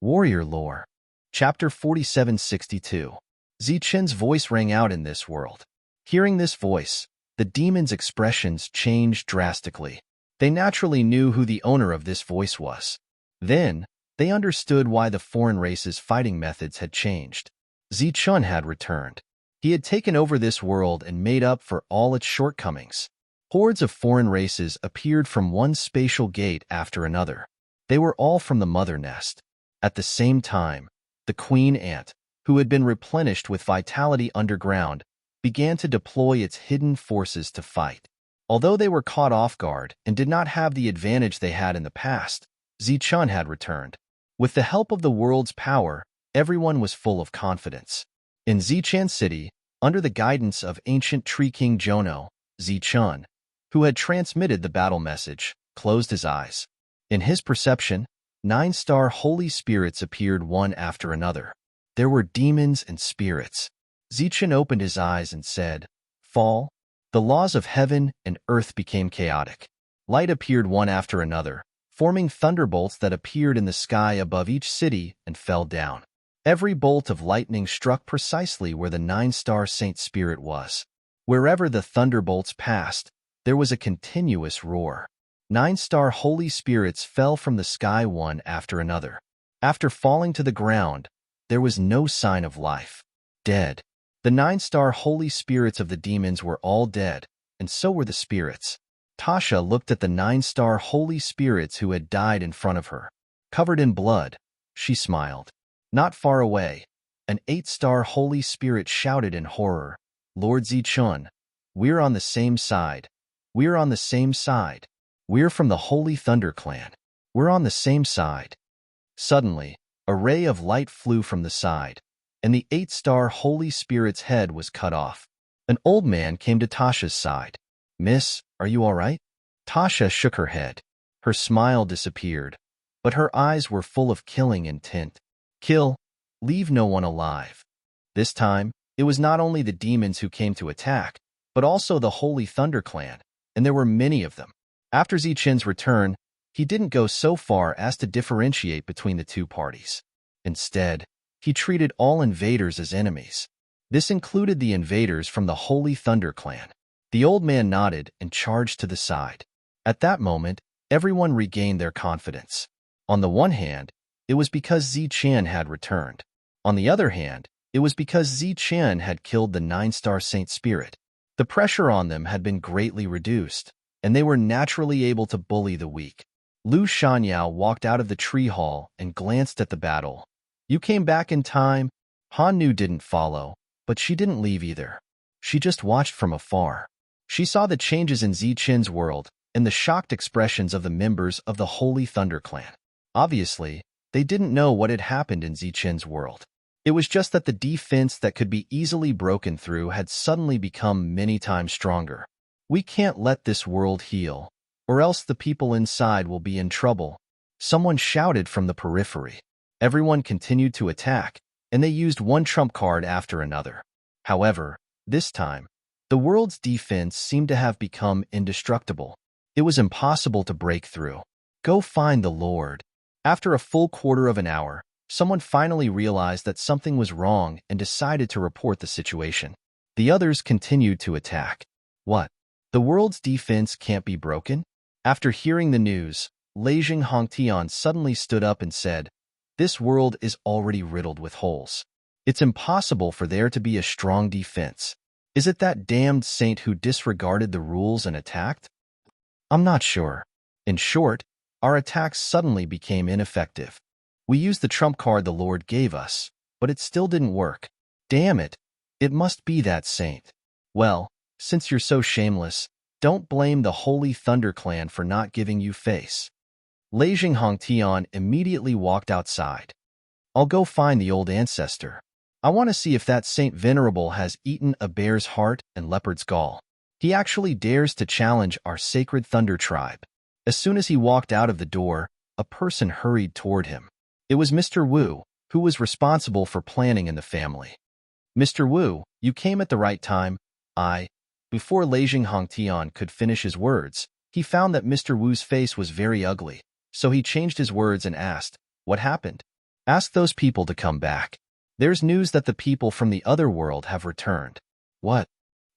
Warrior Lore. Chapter 4762. Zichen's voice rang out in this world. Hearing this voice, the demons' expressions changed drastically. They naturally knew who the owner of this voice was. Then, they understood why the foreign race's fighting methods had changed. Zichen had returned. He had taken over this world and made up for all its shortcomings. Hordes of foreign races appeared from one spatial gate after another. They were all from the mother nest. At the same time, the queen ant, who had been replenished with vitality underground, began to deploy its hidden forces to fight. Although they were caught off guard and did not have the advantage they had in the past, Zichen had returned. With the help of the world's power, everyone was full of confidence. In Zichen City, under the guidance of ancient Tree King Jono, Zichen, who had transmitted the battle message, closed his eyes. In his perception, 9-star holy spirits appeared one after another. There were demons and spirits. Zichen opened his eyes and said, "Fall." The laws of heaven and earth became chaotic. Light appeared one after another, forming thunderbolts that appeared in the sky above each city and fell down. Every bolt of lightning struck precisely where the 9-star saint spirit was. Wherever the thunderbolts passed, there was a continuous roar. 9-star holy spirits fell from the sky one after another. After falling to the ground, there was no sign of life. Dead. The 9-star holy spirits of the demons were all dead, and so were the spirits. Tasha looked at the 9-star holy spirits who had died in front of her. Covered in blood, she smiled. Not far away, an 8-star holy spirit shouted in horror, "Lord Zichen, we're on the same side. We're on the same side. We're from the Holy Thunder Clan. We're on the same side." Suddenly, a ray of light flew from the side, and the 8-star holy spirit's head was cut off. An old man came to Tasha's side. "Miss, are you all right?" Tasha shook her head. Her smile disappeared, but her eyes were full of killing intent. Kill, leave no one alive. This time, it was not only the demons who came to attack, but also the Holy Thunder Clan, and there were many of them. After Zichen's return, he didn't go so far as to differentiate between the two parties. Instead, he treated all invaders as enemies. This included the invaders from the Holy Thunder Clan. The old man nodded and charged to the side. At that moment, everyone regained their confidence. On the one hand, it was because Zichen had returned. On the other hand, it was because Zichen had killed the 9-star saint spirit. The pressure on them had been greatly reduced, and they were naturally able to bully the weak. Lu Shanyao walked out of the tree hall and glanced at the battle. "You came back in time." Han Nu didn't follow, but she didn't leave either. She just watched from afar. She saw the changes in Zichen's world and the shocked expressions of the members of the Holy Thunder Clan. Obviously, they didn't know what had happened in Zichen's world. It was just that the defense that could be easily broken through had suddenly become many times stronger. "We can't let this world heal, or else the people inside will be in trouble," someone shouted from the periphery. Everyone continued to attack, and they used one trump card after another. However, this time, the world's defense seemed to have become indestructible. It was impossible to break through. "Go find the Lord." After a full quarter of an hour, someone finally realized that something was wrong and decided to report the situation. The others continued to attack. "What? The world's defense can't be broken?" After hearing the news, Leijing Hongtian suddenly stood up and said, "This world is already riddled with holes. It's impossible for there to be a strong defense. Is it that damned saint who disregarded the rules and attacked? I'm not sure. In short, our attacks suddenly became ineffective. We used the trump card the Lord gave us, but it still didn't work. Damn it, it must be that saint. Well, since you're so shameless, don't blame the Holy Thunder Clan for not giving you face." Leijing Hongtian immediately walked outside. "I'll go find the old ancestor. I want to see if that Saint Venerable has eaten a bear's heart and leopard's gall. He actually dares to challenge our sacred Thunder Tribe." As soon as he walked out of the door, a person hurried toward him. It was Mr. Wu, who was responsible for planning in the family. "Mr. Wu, you came at the right time." Before Leijing Hongtian could finish his words, he found that Mr. Wu's face was very ugly, so he changed his words and asked, "What happened?" Ask those people to come back. There's news that the people from the other world have returned. What?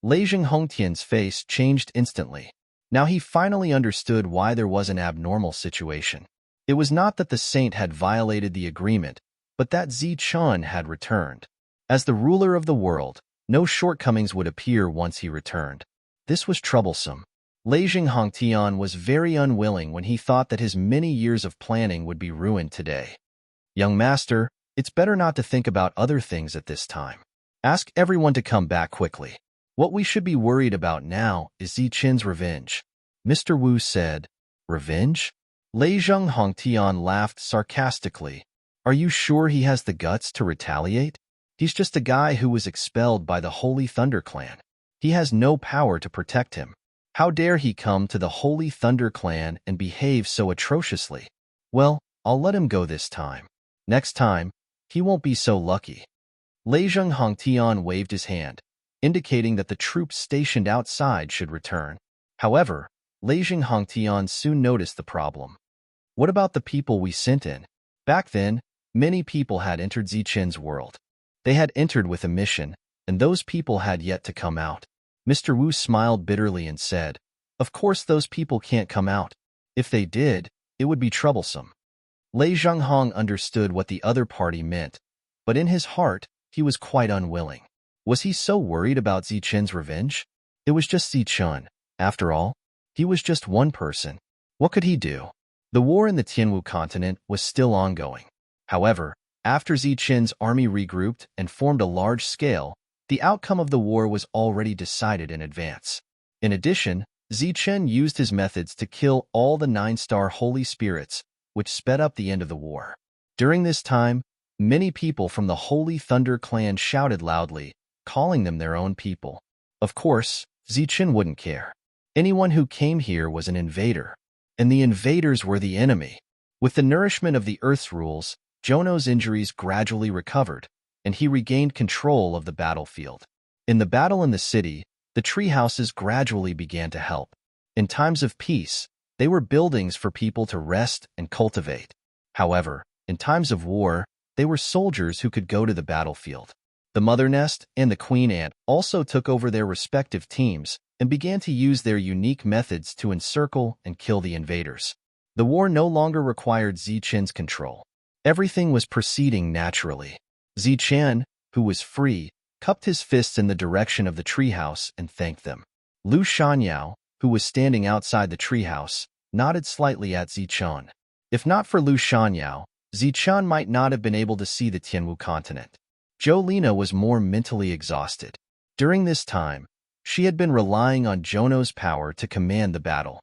Lei Hongtian's face changed instantly. Now he finally understood why there was an abnormal situation. It was not that the saint had violated the agreement, but that Zichun had returned. As the ruler of the world, no shortcomings would appear once he returned. This was troublesome. Lei Hongtian was very unwilling when he thought that his many years of planning would be ruined today. Young master, it's better not to think about other things at this time. Ask everyone to come back quickly. What we should be worried about now is Zichun's revenge. Mr. Wu said. Revenge? Lei Hongtian laughed sarcastically. Are you sure he has the guts to retaliate? He's just a guy who was expelled by the Holy Thunder Clan. He has no power to protect him. How dare he come to the Holy Thunder Clan and behave so atrociously? Well, I'll let him go this time. Next time, he won't be so lucky. Lei Hongtian waved his hand, indicating that the troops stationed outside should return. However, Lei Hongtian soon noticed the problem. What about the people we sent in? Back then, many people had entered Zichun's world. They had entered with a mission, and those people had yet to come out. Mr. Wu smiled bitterly and said, Of course those people can't come out. If they did, it would be troublesome. Lei Zhenghong understood what the other party meant, but in his heart, he was quite unwilling. Was he so worried about Zichun's revenge? It was just Zichun. After all, he was just one person. What could he do? The war in the Tianwu continent was still ongoing. However, after Zichun's army regrouped and formed a large scale, the outcome of the war was already decided in advance. In addition, Zichun used his methods to kill all the 9-star holy spirits, which sped up the end of the war. During this time, many people from the Holy Thunder Clan shouted loudly, calling them their own people. Of course, Zichun wouldn't care. Anyone who came here was an invader, and the invaders were the enemy. With the nourishment of the Earth's rules, Jono's injuries gradually recovered, and he regained control of the battlefield. In the battle in the city, the tree houses gradually began to help. In times of peace, they were buildings for people to rest and cultivate. However, in times of war, they were soldiers who could go to the battlefield. The mother nest and the queen ant also took over their respective teams and began to use their unique methods to encircle and kill the invaders. The war no longer required Zichun's control. Everything was proceeding naturally. Zichun, who was free, cupped his fists in the direction of the treehouse and thanked them. Lu Shanyao, who was standing outside the treehouse, nodded slightly at Zichun. If not for Lu Shanyao, Zichun might not have been able to see the Tianwu continent. Jolina was more mentally exhausted. During this time, she had been relying on Jono's power to command the battle.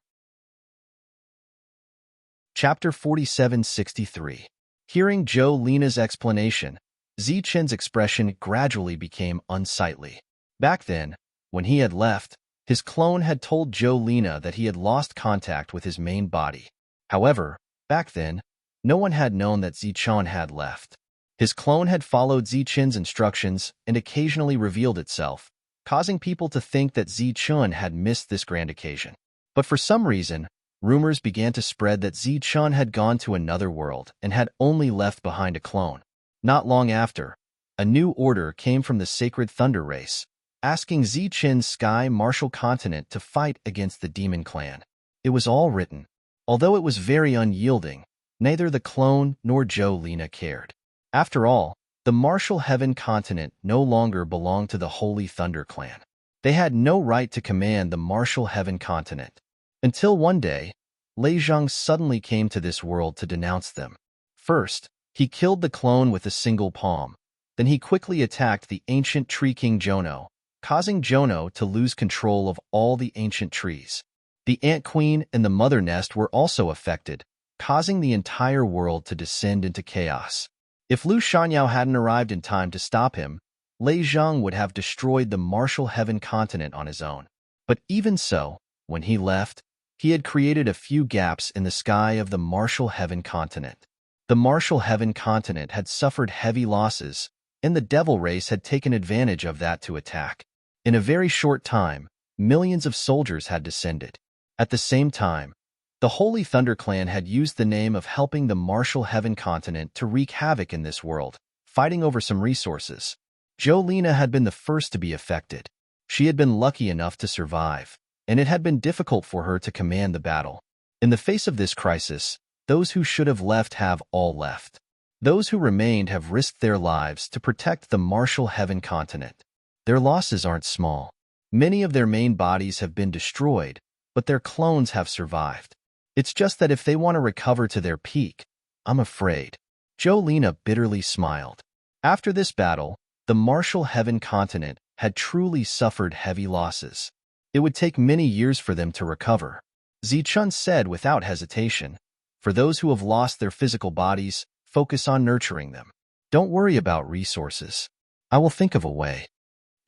Chapter 4763. Hearing Jolina's explanation, Zichun's expression gradually became unsightly. Back then, when he had left, his clone had told Jolina that he had lost contact with his main body. However, back then, no one had known that Zichun had left. His clone had followed Zichun's instructions and occasionally revealed itself, causing people to think that Zichun had missed this grand occasion. But for some reason, rumors began to spread that Zichun had gone to another world and had only left behind a clone. Not long after, a new order came from the sacred Thunder race, asking Zichun's sky martial continent to fight against the demon clan. It was all written. Although it was very unyielding, neither the clone nor Jolina cared. After all, the martial heaven continent no longer belonged to the Holy Thunder clan. They had no right to command the martial heaven continent. Until one day, Lei Zhang suddenly came to this world to denounce them. First, he killed the clone with a single palm. Then he quickly attacked the ancient tree king Jono, causing Jono to lose control of all the ancient trees. The ant queen and the mother nest were also affected, causing the entire world to descend into chaos. If Lu Shanyao hadn't arrived in time to stop him, Lei Zhang would have destroyed the martial heaven continent on his own. But even so, when he left, he had created a few gaps in the sky of the martial heaven continent. The martial heaven continent had suffered heavy losses, and the devil race had taken advantage of that to attack. In a very short time, millions of soldiers had descended. At the same time, The Holy Thunder Clan had used the name of helping the martial heaven continent to wreak havoc in this world, fighting over some resources. Jolena had been the first to be affected. She had been lucky enough to survive, and it had been difficult for her to command the battle. In the face of this crisis, those who should have left have all left. Those who remained have risked their lives to protect the martial heaven continent. Their losses aren't small. Many of their main bodies have been destroyed, but their clones have survived. It's just that if they want to recover to their peak, I'm afraid. Jolena bitterly smiled. After this battle, the martial heaven continent had truly suffered heavy losses. It would take many years for them to recover. Zichun said without hesitation, for those who have lost their physical bodies, focus on nurturing them. Don't worry about resources. I will think of a way.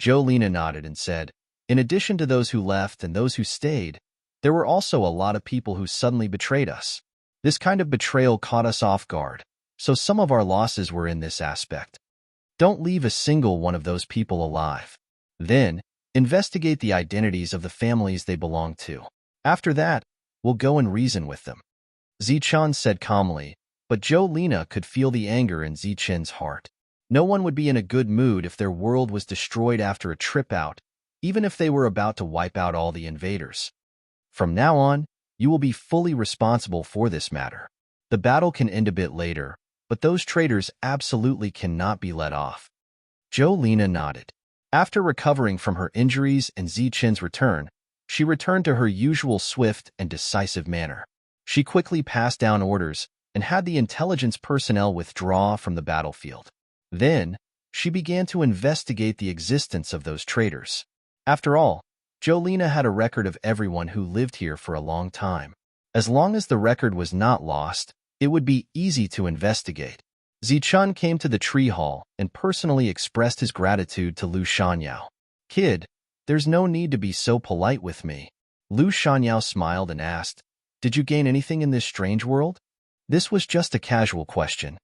Jolena nodded and said, in addition to those who left and those who stayed, there were also a lot of people who suddenly betrayed us. This kind of betrayal caught us off guard, so some of our losses were in this aspect. Don't leave a single one of those people alive. Then, investigate the identities of the families they belong to. After that, we'll go and reason with them. Zichun said calmly, but Jolena could feel the anger in Zichun's heart. No one would be in a good mood if their world was destroyed after a trip out, even if they were about to wipe out all the invaders. From now on, you will be fully responsible for this matter. The battle can end a bit later, but those traitors absolutely cannot be let off. Jolena nodded. After recovering from her injuries and Zichun's return, she returned to her usual swift and decisive manner. She quickly passed down orders and had the intelligence personnel withdraw from the battlefield. Then, she began to investigate the existence of those traitors. After all, Jolena had a record of everyone who lived here for a long time. As long as the record was not lost, it would be easy to investigate. Zichun came to the tree hall and personally expressed his gratitude to Lu Shanyao. Kid, there's no need to be so polite with me. Lu Shanyao smiled and asked, did you gain anything in this strange world? This was just a casual question.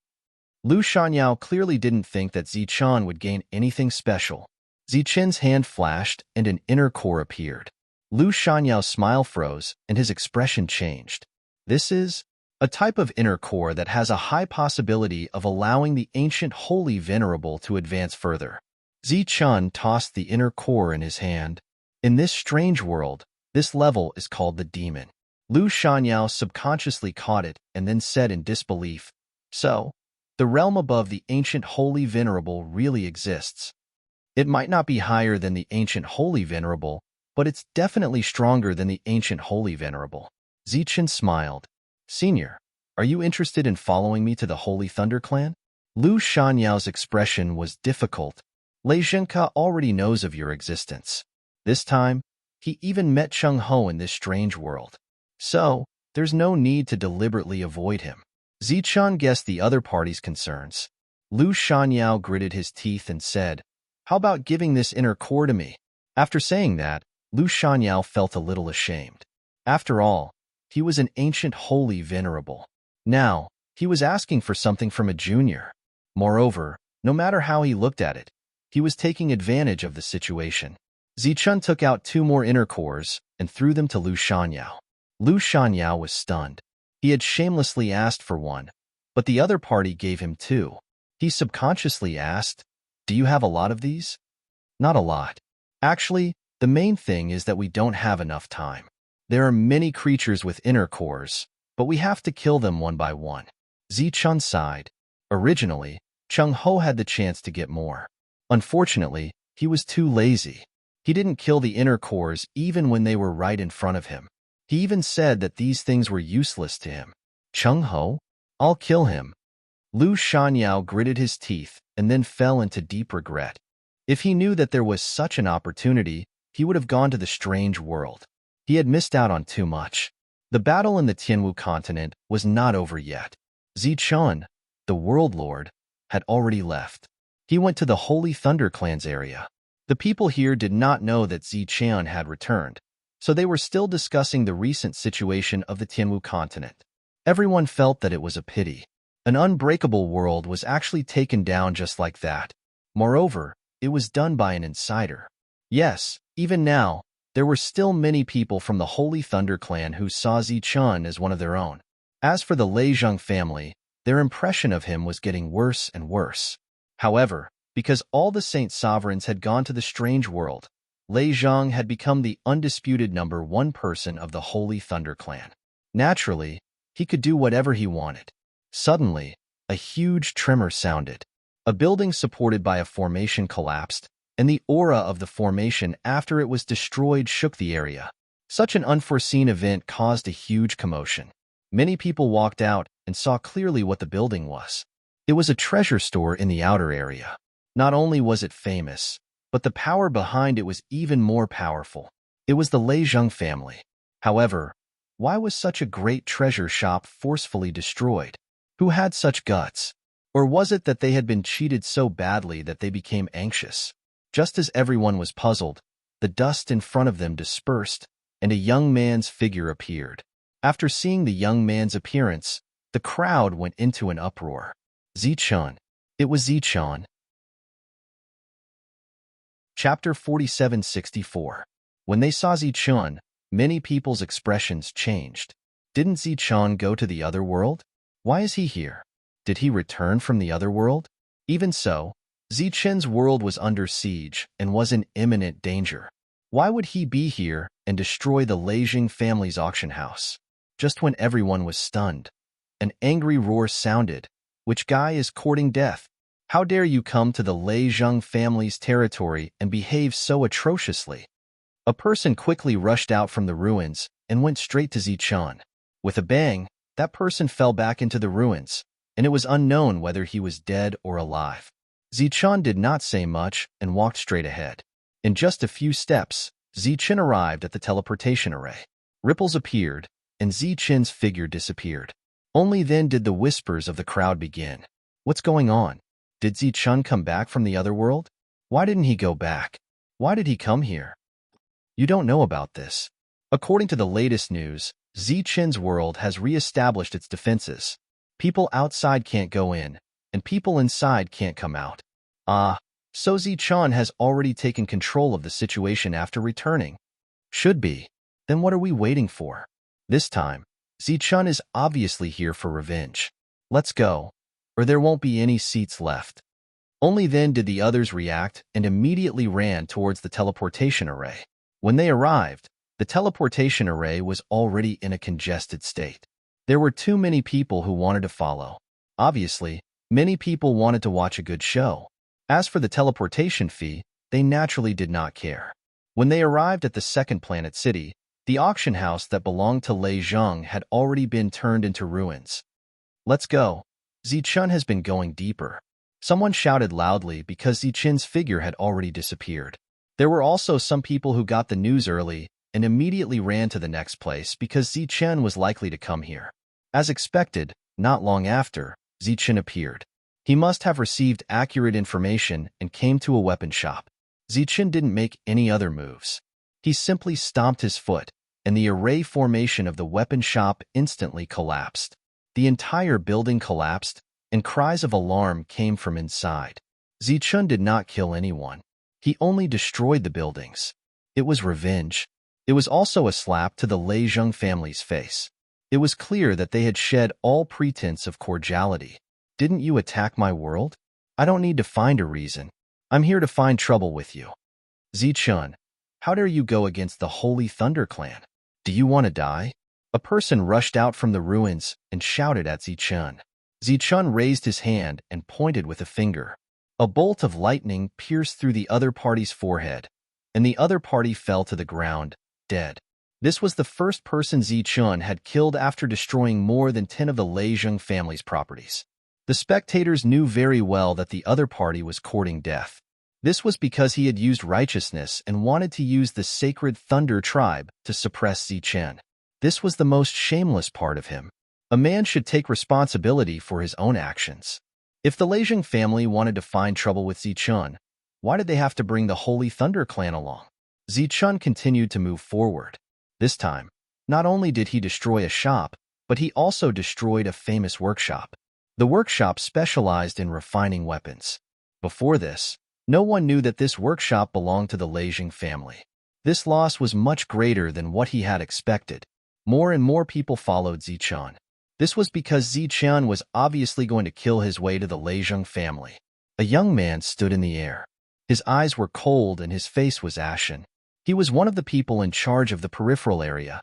Lu Shanyao clearly didn't think that Zichun would gain anything special. Zichun's hand flashed and an inner core appeared. Lu Shanyao's smile froze and his expression changed. This is a type of inner core that has a high possibility of allowing the ancient holy venerable to advance further. Zichun tossed the inner core in his hand. In this strange world, this level is called the demon. Lu Shanyao subconsciously caught it and then said in disbelief, so, the realm above the ancient holy venerable really exists. It might not be higher than the ancient holy venerable, but it's definitely stronger than the ancient holy venerable. Zichun smiled. Senior, are you interested in following me to the Holy Thunder Clan? Lu Shanyao's expression was difficult. Lei Zhenke already knows of your existence. This time, he even met Cheng Ho in this strange world. So, there's no need to deliberately avoid him. Zichun guessed the other party's concerns. Lu Shanyao gritted his teeth and said, how about giving this inner core to me? After saying that, Lu Shanyao felt a little ashamed. After all, he was an ancient holy venerable. Now, he was asking for something from a junior. Moreover, no matter how he looked at it, he was taking advantage of the situation. Zichun took out 2 more inner cores and threw them to Lu Shanyao. Lu Shanyao was stunned. He had shamelessly asked for one, but the other party gave him 2. He subconsciously asked, do you have a lot of these? Not a lot. Actually, the main thing is that we don't have enough time. There are many creatures with inner cores, but we have to kill them one by one. Zichun sighed. Originally, Cheng Ho had the chance to get more. Unfortunately, he was too lazy. He didn't kill the inner cores even when they were right in front of him. He even said that these things were useless to him. Cheng Ho? I'll kill him. Lu Shanyao gritted his teeth and then fell into deep regret. If he knew that there was such an opportunity, he would have gone to the strange world. He had missed out on too much. The battle in the Tianwu continent was not over yet. Zichun, the World Lord, had already left. He went to the Holy Thunder Clan's area. The people here did not know that Zichun had returned, so they were still discussing the recent situation of the Tianwu continent. Everyone felt that it was a pity. An unbreakable world was actually taken down just like that. Moreover, it was done by an insider. Yes, even now, there were still many people from the Holy Thunder clan who saw Zichun as one of their own. As for the Leizheng family, their impression of him was getting worse and worse. However, because all the Saint Sovereigns had gone to the strange world, Leizheng had become the undisputed #1 person of the Holy Thunder clan. Naturally, he could do whatever he wanted. Suddenly, a huge tremor sounded. A building supported by a formation collapsed, and the aura of the formation after it was destroyed shook the area. Such an unforeseen event caused a huge commotion. Many people walked out and saw clearly what the building was. It was a treasure store in the outer area. Not only was it famous, but the power behind it was even more powerful. It was the Leizheng family. However, why was such a great treasure shop forcefully destroyed? Who had such guts? Or was it that they had been cheated so badly that they became anxious? Just as everyone was puzzled, the dust in front of them dispersed, and a young man's figure appeared. After seeing the young man's appearance, the crowd went into an uproar. Zichun. It was Zichun. Chapter 4764. When they saw Zichun, many people's expressions changed. Didn't Zichun go to the other world? Why is he here? Did he return from the other world? Even so, Zichun's world was under siege and was in imminent danger. Why would he be here and destroy the Leizheng family's auction house? Just when everyone was stunned, an angry roar sounded. Which guy is courting death? How dare you come to the Leizheng family's territory and behave so atrociously? A person quickly rushed out from the ruins and went straight to Zichun. With a bang, that person fell back into the ruins, and it was unknown whether he was dead or alive. Zichun did not say much and walked straight ahead. In just a few steps, Zichun arrived at the teleportation array. Ripples appeared, and Zichun's figure disappeared. Only then did the whispers of the crowd begin. What's going on? Did Zichun come back from the other world? Why didn't he go back? Why did he come here? You don't know about this. According to the latest news, Zichun's world has re-established its defenses. People outside can't go in, and people inside can't come out. So Zichun has already taken control of the situation after returning. Should be. Then what are we waiting for? This time, Zichun is obviously here for revenge. Let's go, or there won't be any seats left. Only then did the others react and immediately ran towards the teleportation array. When they arrived, the teleportation array was already in a congested state. There were too many people who wanted to follow. Obviously, many people wanted to watch a good show. As for the teleportation fee, they naturally did not care. When they arrived at the second planet city, the auction house that belonged to Leizheng had already been turned into ruins. Let's go. Zichun has been going deeper. Someone shouted loudly because Zichun's figure had already disappeared. There were also some people who got the news early and immediately ran to the next place because Zichun was likely to come here. As expected, not long after, Zichun appeared. He must have received accurate information and came to a weapon shop. Zichun didn't make any other moves. He simply stomped his foot, and the array formation of the weapon shop instantly collapsed. The entire building collapsed, and cries of alarm came from inside. Zichun did not kill anyone. He only destroyed the buildings. It was revenge. It was also a slap to the Leizheng family's face. It was clear that they had shed all pretense of cordiality. Didn't you attack my world? I don't need to find a reason. I'm here to find trouble with you. Zichun, how dare you go against the Holy Thunder clan? Do you want to die? A person rushed out from the ruins and shouted at Zichun. Zichun raised his hand and pointed with a finger. A bolt of lightning pierced through the other party's forehead, and the other party fell to the ground, dead. This was the first person Zichun had killed after destroying more than 10 of the Leizheng family's properties. The spectators knew very well that the other party was courting death. This was because he had used righteousness and wanted to use the sacred Thunder tribe to suppress Zichun. This was the most shameless part of him. A man should take responsibility for his own actions. If the Leizheng family wanted to find trouble with Zichun, why did they have to bring the Holy Thunder clan along? Zichun continued to move forward. This time, not only did he destroy a shop, but he also destroyed a famous workshop. The workshop specialized in refining weapons. Before this, no one knew that this workshop belonged to the Leizheng family. This loss was much greater than what he had expected. More and more people followed Zichun. This was because Zichun was obviously going to kill his way to the Leizheng family. A young man stood in the air. His eyes were cold and his face was ashen. He was one of the people in charge of the peripheral area.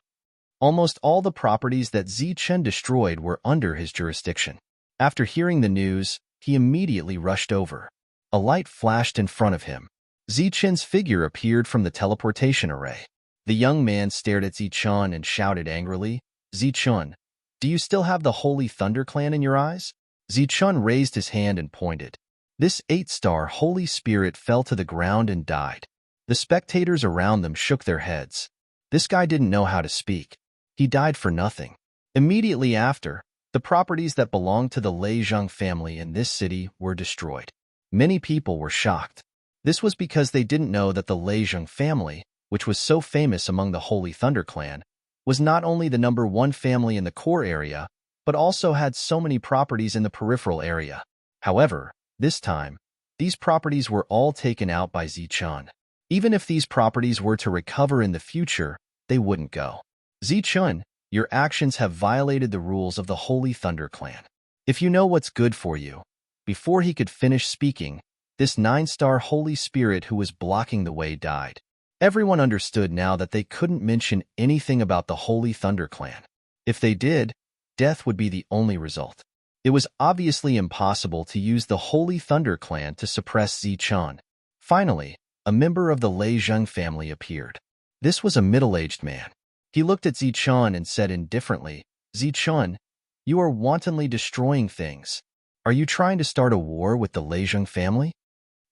Almost all the properties that Zichun destroyed were under his jurisdiction. After hearing the news, he immediately rushed over. A light flashed in front of him. Zichun's figure appeared from the teleportation array. The young man stared at Zichun and shouted angrily, "Zichun, do you still have the Holy Thunder Clan in your eyes?" Zichun raised his hand and pointed. This 8-star Holy Spirit fell to the ground and died. The spectators around them shook their heads. This guy didn't know how to speak. He died for nothing. Immediately after, the properties that belonged to the Leizheng family in this city were destroyed. Many people were shocked. This was because they didn't know that the Leizheng family, which was so famous among the Holy Thunder Clan, was not only the #1 family in the core area, but also had so many properties in the peripheral area. However, this time, these properties were all taken out by Zichun. Even if these properties were to recover in the future, they wouldn't go. Zichun, your actions have violated the rules of the Holy Thunder Clan. If you know what's good for you. Before he could finish speaking, this 9-star Holy Spirit who was blocking the way died. Everyone understood now that they couldn't mention anything about the Holy Thunder Clan. If they did, death would be the only result. It was obviously impossible to use the Holy Thunder Clan to suppress Zichun. Finally, a member of the Leizheng family appeared. This was a middle-aged man. He looked at Zichun and said indifferently, "Zichun, you are wantonly destroying things. Are you trying to start a war with the Leizheng family?"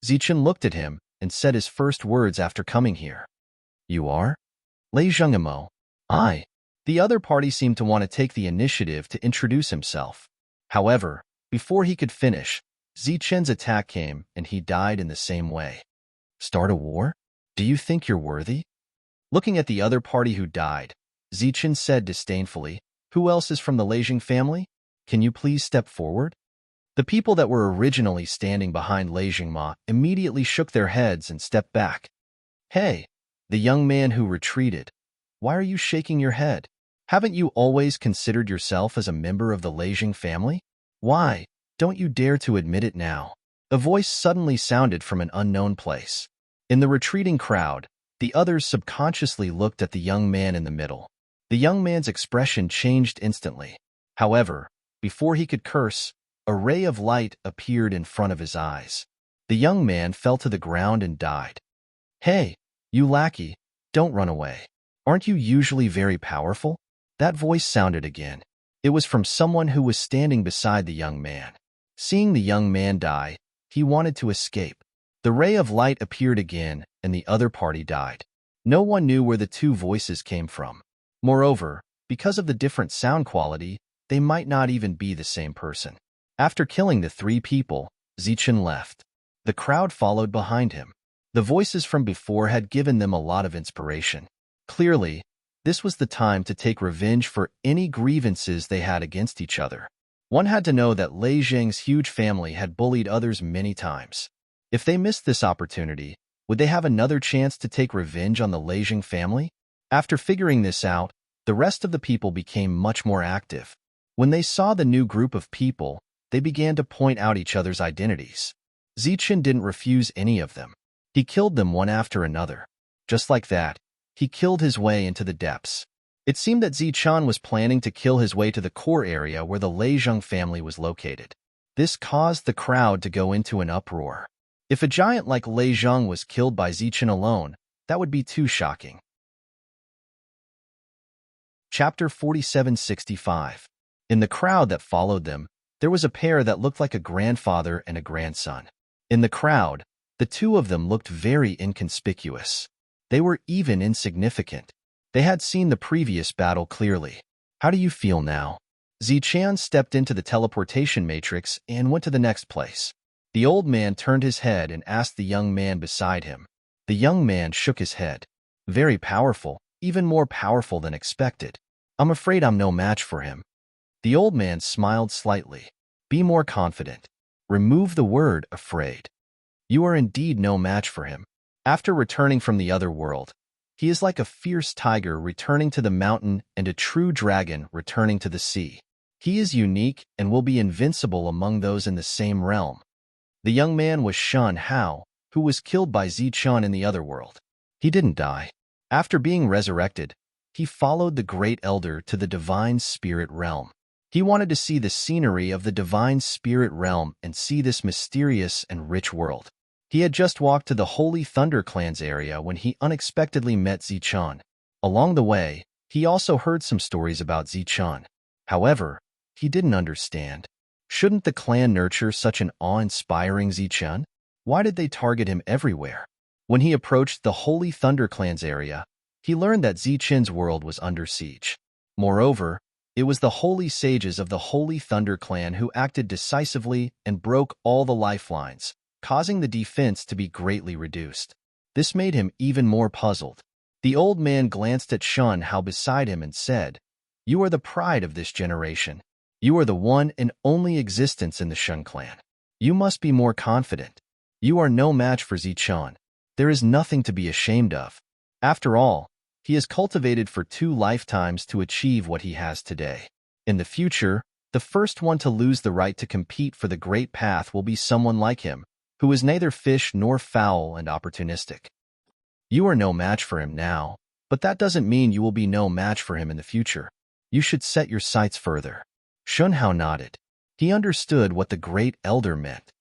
Zichun looked at him and said his first words after coming here. "You are?" "Leizhengimo." "I." The other party seemed to want to take the initiative to introduce himself. However, before he could finish, Zichun's attack came and he died in the same way. "Start a war? Do you think you're worthy?" Looking at the other party who died, Zichun said disdainfully, "Who else is from the Leizheng family? Can you please step forward?" The people that were originally standing behind Leizhengma immediately shook their heads and stepped back. "Hey," the young man who retreated, "why are you shaking your head? Haven't you always considered yourself as a member of the Leizheng family? Why don't you dare to admit it now?" A voice suddenly sounded from an unknown place. In the retreating crowd, the others subconsciously looked at the young man in the middle. The young man's expression changed instantly. However, before he could curse, a ray of light appeared in front of his eyes. The young man fell to the ground and died. "Hey, you lackey, don't run away. Aren't you usually very powerful?" That voice sounded again. It was from someone who was standing beside the young man. Seeing the young man die, he wanted to escape. The ray of light appeared again, and the other party died. No one knew where the two voices came from. Moreover, because of the different sound quality, they might not even be the same person. After killing the 3 people, Zichun left. The crowd followed behind him. The voices from before had given them a lot of inspiration. Clearly, this was the time to take revenge for any grievances they had against each other. One had to know that Lei Zheng's huge family had bullied others many times. If they missed this opportunity, would they have another chance to take revenge on the Leizheng family? After figuring this out, the rest of the people became much more active. When they saw the new group of people, they began to point out each other's identities. Zichun didn't refuse any of them. He killed them one after another. Just like that, he killed his way into the depths. It seemed that Zichun was planning to kill his way to the core area where the Leizheng family was located. This caused the crowd to go into an uproar. If a giant like Leizheng was killed by Zichun alone, that would be too shocking. Chapter 4765. In the crowd that followed them, there was a pair that looked like a grandfather and a grandson. In the crowd, the two of them looked very inconspicuous. They were even insignificant. They had seen the previous battle clearly. "How do you feel now?" Zichun stepped into the teleportation matrix and went to the next place. The old man turned his head and asked the young man beside him. The young man shook his head. "Very powerful, even more powerful than expected. I'm afraid I'm no match for him." The old man smiled slightly. "Be more confident. Remove the word afraid. You are indeed no match for him." After returning from the other world, He is like a fierce tiger returning to the mountain and a true dragon returning to the sea. He is unique and will be invincible among those in the same realm. The young man was Shen Hao, who was killed by Zichun in the other world. He didn't die. After being resurrected, he followed the Great Elder to the Divine Spirit Realm. He wanted to see the scenery of the Divine Spirit Realm and see this mysterious and rich world. He had just walked to the Holy Thunder Clan's area when he unexpectedly met Zichun. Along the way, he also heard some stories about Zichun. However, he didn't understand. Shouldn't the clan nurture such an awe-inspiring Zichun? Why did they target him everywhere? When he approached the Holy Thunder Clan's area, he learned that Zichun's world was under siege. Moreover, it was the holy sages of the Holy Thunder Clan who acted decisively and broke all the lifelines, causing the defense to be greatly reduced. This made him even more puzzled. The old man glanced at Shen Hao beside him and said, "You are the pride of this generation. You are the one and only existence in the Shen clan. You must be more confident. You are no match for Zichun. There is nothing to be ashamed of. After all, he has cultivated for 2 lifetimes to achieve what he has today. In the future, the first one to lose the right to compete for the great path will be someone like him, who is neither fish nor fowl and opportunistic. You are no match for him now, but that doesn't mean you will be no match for him in the future. You should set your sights further." Shen Hao nodded. He understood what the Great Elder meant.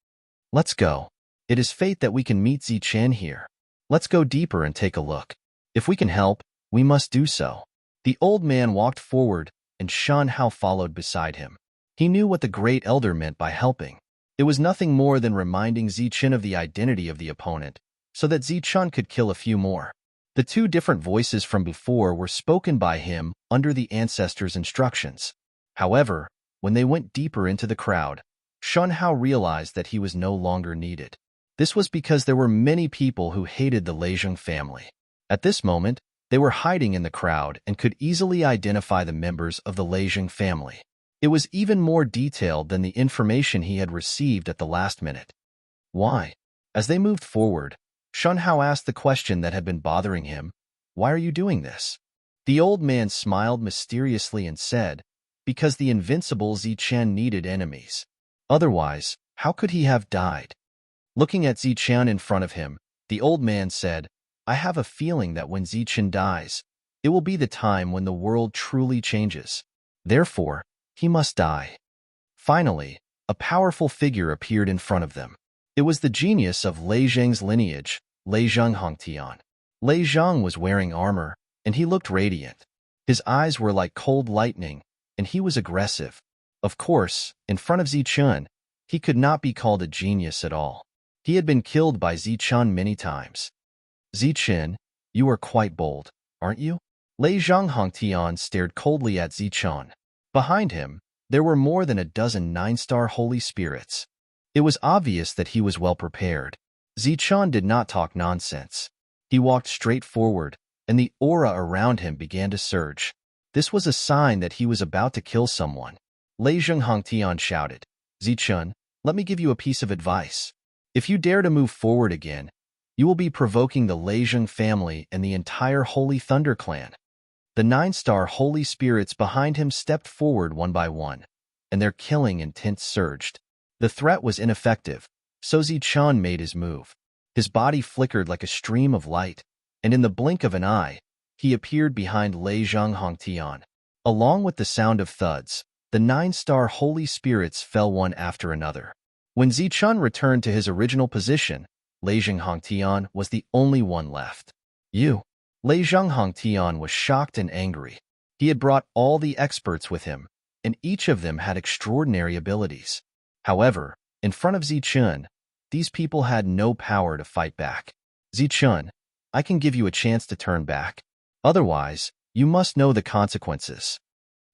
"Let's go. It is fate that we can meet Zichun here. Let's go deeper and take a look. If we can help, we must do so." The old man walked forward, and Shen Hao followed beside him. He knew what the Great Elder meant by helping. It was nothing more than reminding Zichun of the identity of the opponent, so that Zichun could kill a few more. The 2 different voices from before were spoken by him under the ancestors' instructions. However, when they went deeper into the crowd, Shen Hao realized that he was no longer needed. This was because there were many people who hated the Leizheng family. At this moment, they were hiding in the crowd and could easily identify the members of the Leizheng family. It was even more detailed than the information he had received at the last minute. Why? As they moved forward, Shen Hao asked the question that had been bothering him, "Why are you doing this?" The old man smiled mysteriously and said, "Because the invincible Zichun needed enemies. Otherwise, how could he have died?" Looking at Zichun in front of him, the old man said, "I have a feeling that when Zichun dies, it will be the time when the world truly changes. Therefore, he must die." Finally, a powerful figure appeared in front of them. It was the genius of Lei Zheng's lineage, Lei Zheng Hongtian. Lei Zheng was wearing armor, and he looked radiant. His eyes were like cold lightning, and he was aggressive. Of course, in front of Zichun, he could not be called a genius at all. He had been killed by Zichun many times. "Zichun, you are quite bold, aren't you?" Lei Zheng Hongtian stared coldly at Zichun. Behind him, there were more than a dozen 9-star holy spirits. It was obvious that he was well prepared. Zichun did not talk nonsense. He walked straight forward, and the aura around him began to surge. This was a sign that he was about to kill someone. Lei Zheng Hongtian shouted, "Zichun, let me give you a piece of advice. If you dare to move forward again, you will be provoking the Leizheng family and the entire Holy Thunder Clan." The 9-star holy spirits behind him stepped forward one by one, and their killing intent surged. The threat was ineffective, so Zichun made his move. His body flickered like a stream of light, and in the blink of an eye, he appeared behind Lei Zheng Hongtian. Along with the sound of thuds, the 9-star holy spirits fell one after another. When Zichun returned to his original position, Lei Zheng Hongtian was the only one left. "You?" Lei Zheng Hongtian was shocked and angry. He had brought all the experts with him, and each of them had extraordinary abilities. However, in front of Zichun, these people had no power to fight back. "Zichun, I can give you a chance to turn back. Otherwise, you must know the consequences,"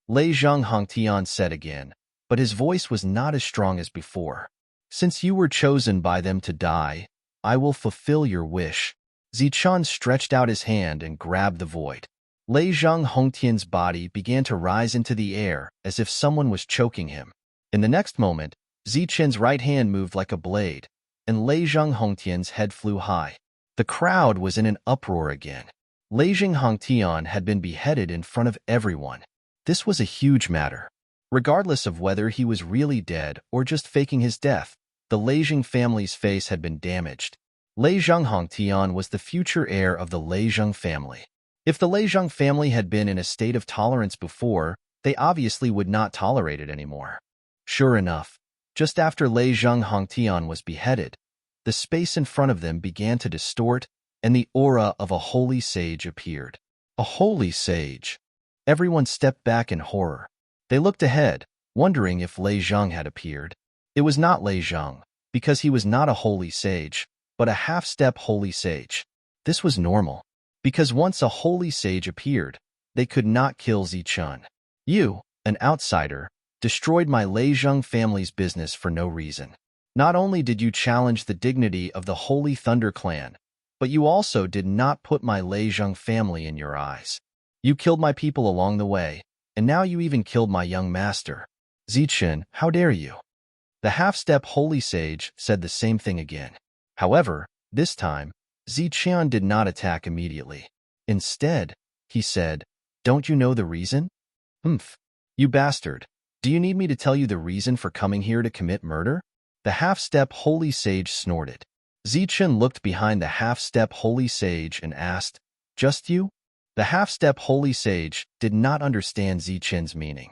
Lei Zheng Hongtian said again, but his voice was not as strong as before. "Since you were chosen by them to die, I will fulfill your wish." Zichun stretched out his hand and grabbed the void. Lei Zheng Hongtian's body began to rise into the air as if someone was choking him. In the next moment, Zichun's right hand moved like a blade, and Lei Zheng Hongtian's head flew high. The crowd was in an uproar again. Lei Hongtian had been beheaded in front of everyone. This was a huge matter. Regardless of whether he was really dead or just faking his death, the Lei family's face had been damaged. Lei Hongtian was the future heir of the Lei family. If the Lei family had been in a state of tolerance before, they obviously would not tolerate it anymore. Sure enough, just after Lei Hongtian was beheaded, the space in front of them began to distort, and the aura of a holy sage appeared. A holy sage. Everyone stepped back in horror. They looked ahead, wondering if Lei Zhang had appeared. It was not Lei Zhang, because he was not a holy sage, but a half-step holy sage. This was normal, because once a holy sage appeared, they could not kill Zichun. You, an outsider, destroyed my Lei Zhang family's business for no reason. Not only did you challenge the dignity of the Holy Thunder Clan, but you also did not put my Lei Zhang family in your eyes. You killed my people along the way, and now you even killed my young master. Zichun, how dare you? The half-step holy sage said the same thing again. However, this time, Zichun did not attack immediately. Instead, he said, "Don't you know the reason?" You bastard. Do you need me to tell you the reason for coming here to commit murder? The half-step holy sage snorted. Zichun looked behind the half-step holy sage and asked, "Just you?" The half-step holy sage did not understand Zichun's meaning.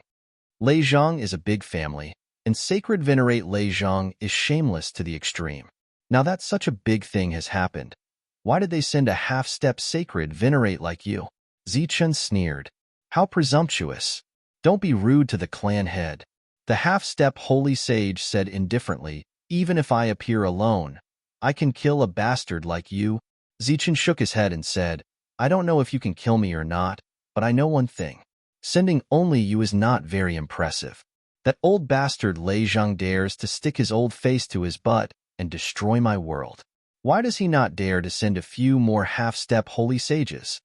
Lei Zhang is a big family, and sacred venerate Lei Zhang is shameless to the extreme. Now that such a big thing has happened, why did they send a half-step sacred venerate like you? Zichun sneered. How presumptuous. Don't be rude to the clan head. The half-step holy sage said indifferently, even if I appear alone, I can kill a bastard like you. Zichun shook his head and said, I don't know if you can kill me or not, but I know one thing. Sending only you is not very impressive. That old bastard Lei Zhang dares to stick his old face to his butt and destroy my world. Why does he not dare to send a few more half-step holy sages?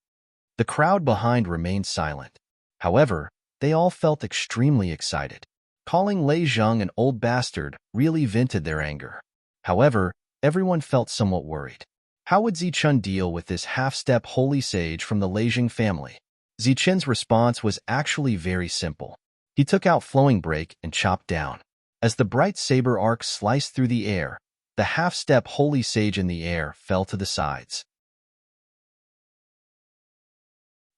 The crowd behind remained silent. However, they all felt extremely excited. Calling Lei Zhang an old bastard really vented their anger. However, everyone felt somewhat worried. How would Zichun deal with this half-step holy sage from the Lei Zhang family? Zichun's response was actually very simple. He took out flowing break and chopped down. As the bright saber arc sliced through the air, the half-step holy sage in the air fell to the sides.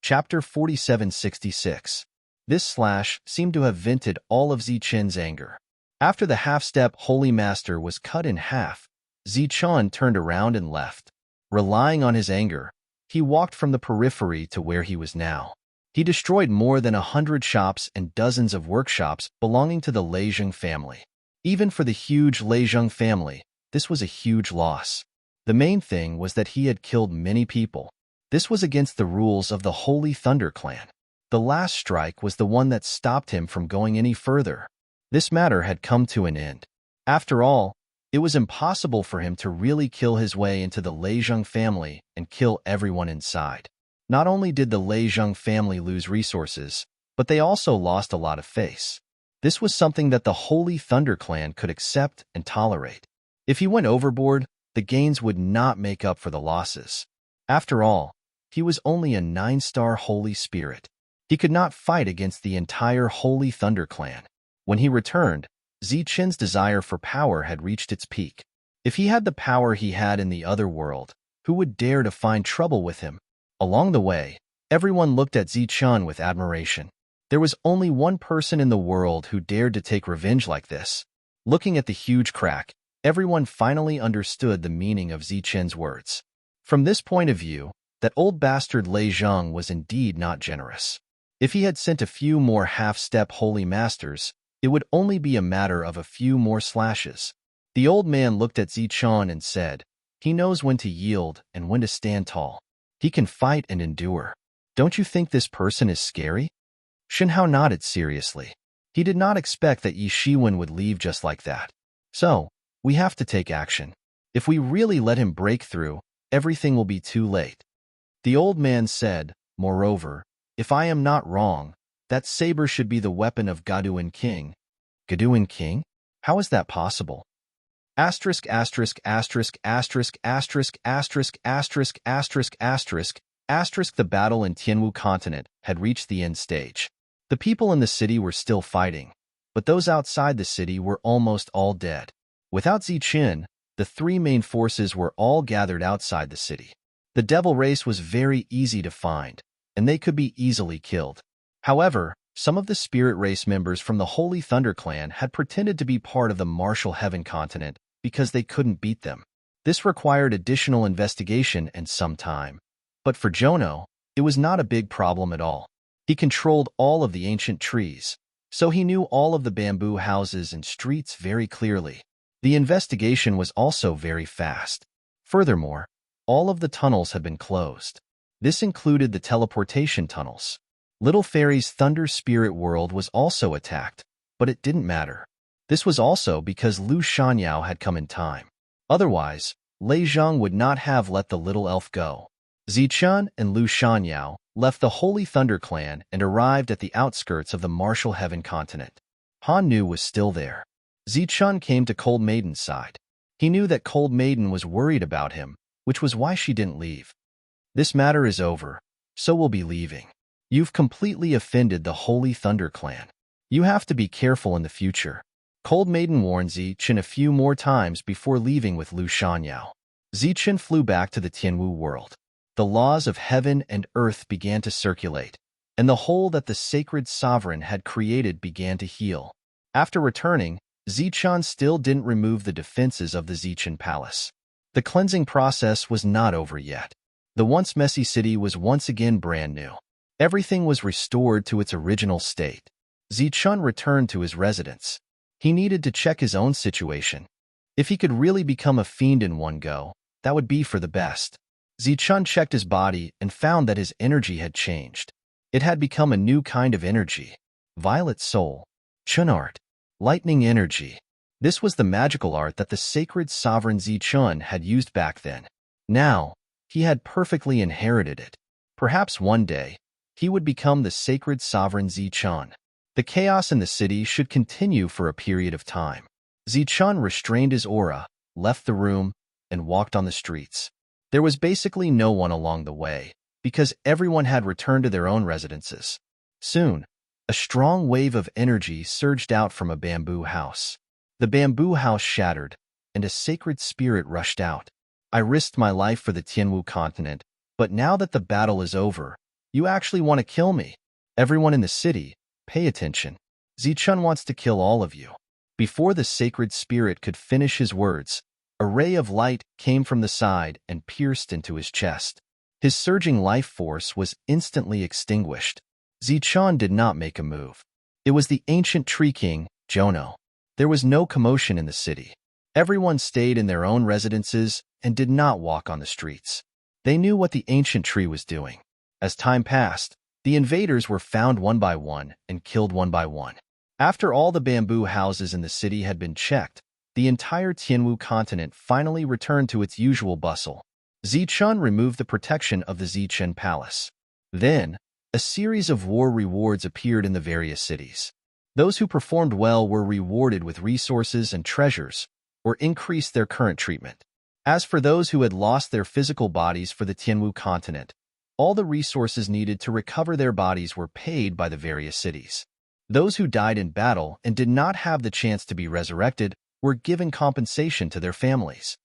Chapter 4766. This slash seemed to have vented all of Zichun's anger. After the half-step holy master was cut in half, Zichun turned around and left. Relying on his anger, he walked from the periphery to where he was now. He destroyed more than 100 shops and dozens of workshops belonging to the Lei Zhang family. Even for the huge Lei Zhang family, this was a huge loss. The main thing was that he had killed many people. This was against the rules of the Holy Thunder Clan. The last strike was the one that stopped him from going any further. This matter had come to an end. After all, it was impossible for him to really kill his way into the Lei Zhang family and kill everyone inside. Not only did the Lei Zhang family lose resources, but they also lost a lot of face. This was something that the Holy Thunder Clan could accept and tolerate. If he went overboard, the gains would not make up for the losses. After all, he was only a 9-star Holy Spirit. He could not fight against the entire Holy Thunder Clan. When he returned, Zichun's desire for power had reached its peak. If he had the power he had in the other world, who would dare to find trouble with him? Along the way, everyone looked at Zichun with admiration. There was only one person in the world who dared to take revenge like this. Looking at the huge crack, everyone finally understood the meaning of Zichun's words. From this point of view, that old bastard Lei Zhang was indeed not generous. If he had sent a few more half-step holy masters, it would only be a matter of a few more slashes. The old man looked at Zichun and said, he knows when to yield and when to stand tall. He can fight and endure. Don't you think this person is scary? Shenhao nodded seriously. He did not expect that Yi Shiwen would leave just like that. So, we have to take action. If we really let him break through, everything will be too late. The old man said, moreover, if I am not wrong, that saber should be the weapon of Gaduan King. Gaduan King? How is that possible? Asterisk asterisk asterisk asterisk asterisk asterisk asterisk asterisk asterisk The battle in Tianwu continent had reached the end stage. The people in the city were still fighting, but those outside the city were almost all dead. Without Zichen, the three main forces were all gathered outside the city. The devil race was very easy to find, and they could be easily killed. However, some of the spirit race members from the Holy Thunder clan had pretended to be part of the martial heaven continent because they couldn't beat them. This required additional investigation and some time. But for Jono, it was not a big problem at all. He controlled all of the ancient trees, so he knew all of the bamboo houses and streets very clearly. The investigation was also very fast. Furthermore, all of the tunnels had been closed. This included the teleportation tunnels. Little Fairy's Thunder Spirit World was also attacked, but it didn't matter. This was also because Lu Shanyao had come in time. Otherwise, Lei Zhang would not have let the little elf go. Zichen and Lu Shanyao left the Holy Thunder clan and arrived at the outskirts of the martial heaven continent. Han Nu was still there. Zichen came to Cold Maiden's side. He knew that Cold Maiden was worried about him, which was why she didn't leave. This matter is over, so we'll be leaving. You've completely offended the Holy Thunder clan. You have to be careful in the future. Cold Maiden warned Zichen a few more times before leaving with Lu Shanyao. Zichen flew back to the Tianwu world. The laws of heaven and earth began to circulate, and the hole that the sacred sovereign had created began to heal. After returning, Zichen still didn't remove the defenses of the Zichen Palace. The cleansing process was not over yet. The once messy city was once again brand new. Everything was restored to its original state. Zichen returned to his residence. He needed to check his own situation. If he could really become a fiend in one go, that would be for the best. Zichen checked his body and found that his energy had changed. It had become a new kind of energy. Violet Soul. Chun Art. Lightning Energy. This was the magical art that the sacred sovereign Zichen had used back then. Now, he had perfectly inherited it. Perhaps one day, he would become the sacred sovereign Zichen. The chaos in the city should continue for a period of time. Zichen restrained his aura, left the room, and walked on the streets. There was basically no one along the way, because everyone had returned to their own residences. Soon, a strong wave of energy surged out from a bamboo house. The bamboo house shattered, and a sacred spirit rushed out. I risked my life for the Tianwu continent, but now that the battle is over, you actually want to kill me. Everyone in the city, pay attention. Zichen wants to kill all of you. Before the sacred spirit could finish his words, a ray of light came from the side and pierced into his chest. His surging life force was instantly extinguished. Zichen did not make a move. It was the ancient tree king, Jono. There was no commotion in the city. Everyone stayed in their own residences and did not walk on the streets. They knew what the ancient tree was doing. As time passed, the invaders were found one by one and killed one by one. After all the bamboo houses in the city had been checked, the entire Tianwu continent finally returned to its usual bustle. Zichen removed the protection of the Zichen Palace. Then, a series of war rewards appeared in the various cities. Those who performed well were rewarded with resources and treasures, or increased their current treatment. As for those who had lost their physical bodies for the Tianwu continent, all the resources needed to recover their bodies were paid by the various cities. Those who died in battle and did not have the chance to be resurrected were given compensation to their families.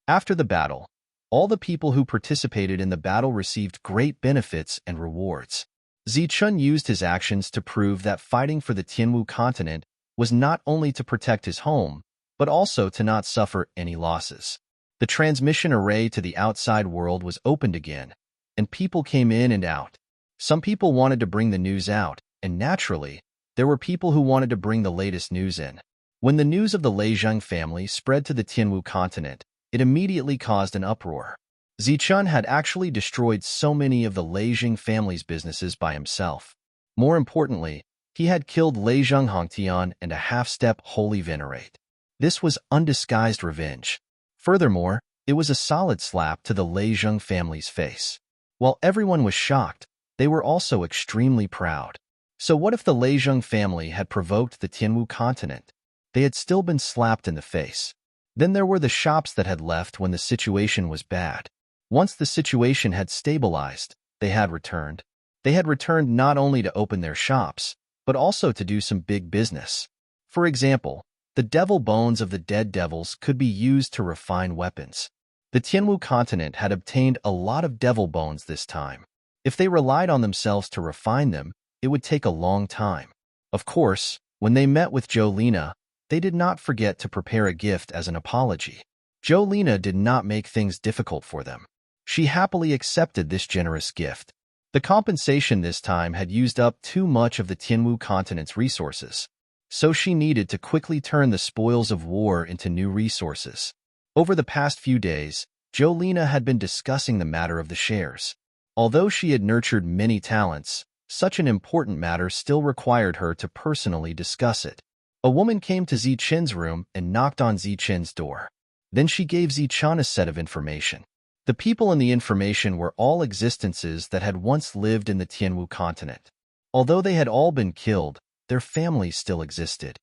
After the battle, all the people who participated in the battle received great benefits and rewards. Zichen used his actions to prove that fighting for the Tianwu continent was not only to protect his home, but also to not suffer any losses. The transmission array to the outside world was opened again, and people came in and out. Some people wanted to bring the news out, and naturally, there were people who wanted to bring the latest news in. When the news of the Lei Zhang family spread to the Tianwu continent, it immediately caused an uproar. Zichen had actually destroyed so many of the Lei Zhang family's businesses by himself. More importantly, he had killed Lei Zhang Hongtian and a half-step holy venerate. This was undisguised revenge. Furthermore, it was a solid slap to the Lei Zhang family's face. While everyone was shocked, they were also extremely proud. So what if the Lei Zhang family had provoked the Tianwu continent? They had still been slapped in the face. Then there were the shops that had left when the situation was bad. Once the situation had stabilized, they had returned. They had returned not only to open their shops, but also to do some big business. For example, the devil bones of the dead devils could be used to refine weapons. The Tianwu continent had obtained a lot of devil bones this time. If they relied on themselves to refine them, it would take a long time. Of course, when they met with Jolena, they did not forget to prepare a gift as an apology. Jolena did not make things difficult for them. She happily accepted this generous gift. The compensation this time had used up too much of the Tianwu continent's resources, so she needed to quickly turn the spoils of war into new resources. Over the past few days, Jolena had been discussing the matter of the shares. Although she had nurtured many talents, such an important matter still required her to personally discuss it. A woman came to Zichen's room and knocked on Zichen's door. Then she gave Zichen a set of information. The people in the information were all existences that had once lived in the Tianwu continent. Although they had all been killed, their families still existed.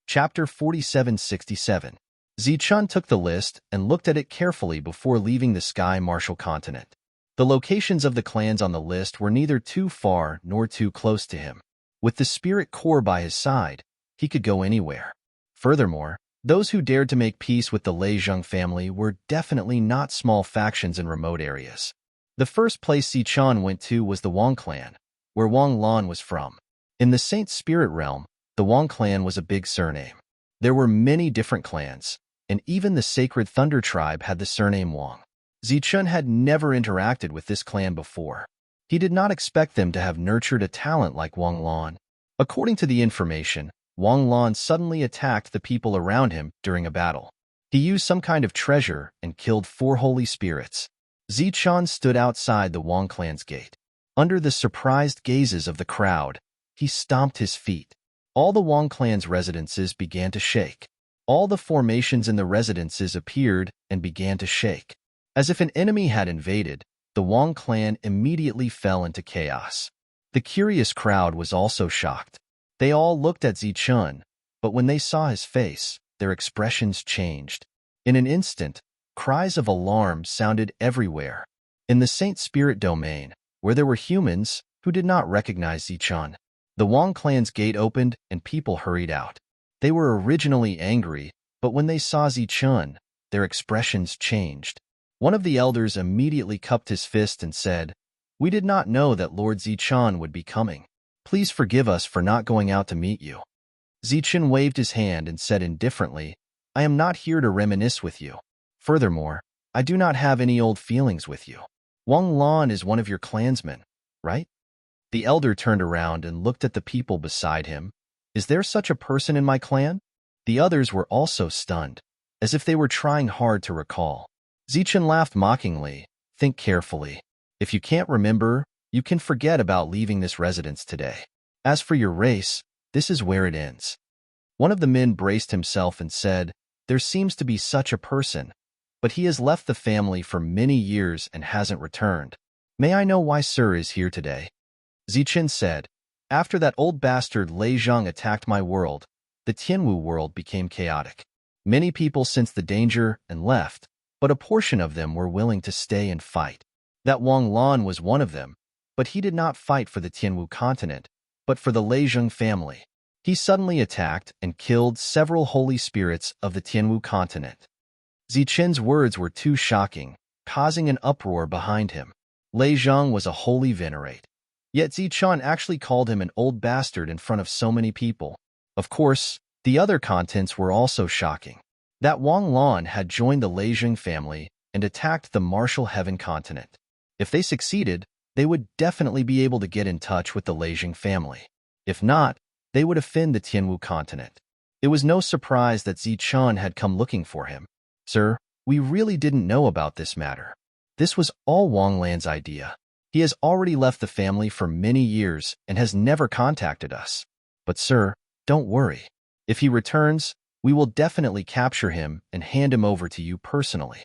Chapter 4767. Zichen took the list and looked at it carefully before leaving the Sky Martial continent. The locations of the clans on the list were neither too far nor too close to him. With the spirit core by his side, he could go anywhere. Furthermore, those who dared to make peace with the Lei Zheng family were definitely not small factions in remote areas. The first place Zichen went to was the Wang clan, where Wang Lan was from. In the Saint Spirit realm, the Wang clan was a big surname. There were many different clans, and even the sacred Thunder tribe had the surname Wang. Zichen had never interacted with this clan before. He did not expect them to have nurtured a talent like Wang Lan. According to the information, Wang Lan suddenly attacked the people around him during a battle. He used some kind of treasure and killed 4 holy spirits. Zichen stood outside the Wang clan's gate. Under the surprised gazes of the crowd, he stomped his feet. All the Wang clan's residences began to shake. All the formations in the residences appeared and began to shake. As if an enemy had invaded, the Wang clan immediately fell into chaos. The curious crowd was also shocked. They all looked at Zichen, but when they saw his face, their expressions changed. In an instant, cries of alarm sounded everywhere. In the Saint Spirit domain, where there were humans who did not recognize Zichen, the Wang clan's gate opened and people hurried out. They were originally angry, but when they saw Zichen, their expressions changed. One of the elders immediately cupped his fist and said, "We did not know that Lord Zichen would be coming. Please forgive us for not going out to meet you." Zichen waved his hand and said indifferently, "I am not here to reminisce with you. Furthermore, I do not have any old feelings with you. Wang Lan is one of your clansmen, right?" The elder turned around and looked at the people beside him. "Is there such a person in my clan?" The others were also stunned, as if they were trying hard to recall. Zichen laughed mockingly. "Think carefully. If you can't remember, you can forget about leaving this residence today. As for your race, this is where it ends." One of the men braced himself and said, "There seems to be such a person, but he has left the family for many years and hasn't returned. May I know why Sir is here today?" Zichen said, "After that old bastard Lei Zheng attacked my world, the Tianwu world became chaotic. Many people sensed the danger and left, but a portion of them were willing to stay and fight. That Wang Lan was one of them, but he did not fight for the Tianwu continent, but for the Lei Zheng family. He suddenly attacked and killed several holy spirits of the Tianwu continent." Zichen's words were too shocking, causing an uproar behind him. Lei Zheng was a holy venerate. Yet Zichen actually called him an old bastard in front of so many people. Of course, the other contents were also shocking. That Wang Lan had joined the Lei Zheng family and attacked the Martial Heaven continent. If they succeeded, they would definitely be able to get in touch with the Lei Zheng family. If not, they would offend the Tianwu continent. It was no surprise that Zichen had come looking for him. "Sir, we really didn't know about this matter. This was all Wang Lan's idea. He has already left the family for many years and has never contacted us. But sir, don't worry. If he returns, we will definitely capture him and hand him over to you personally."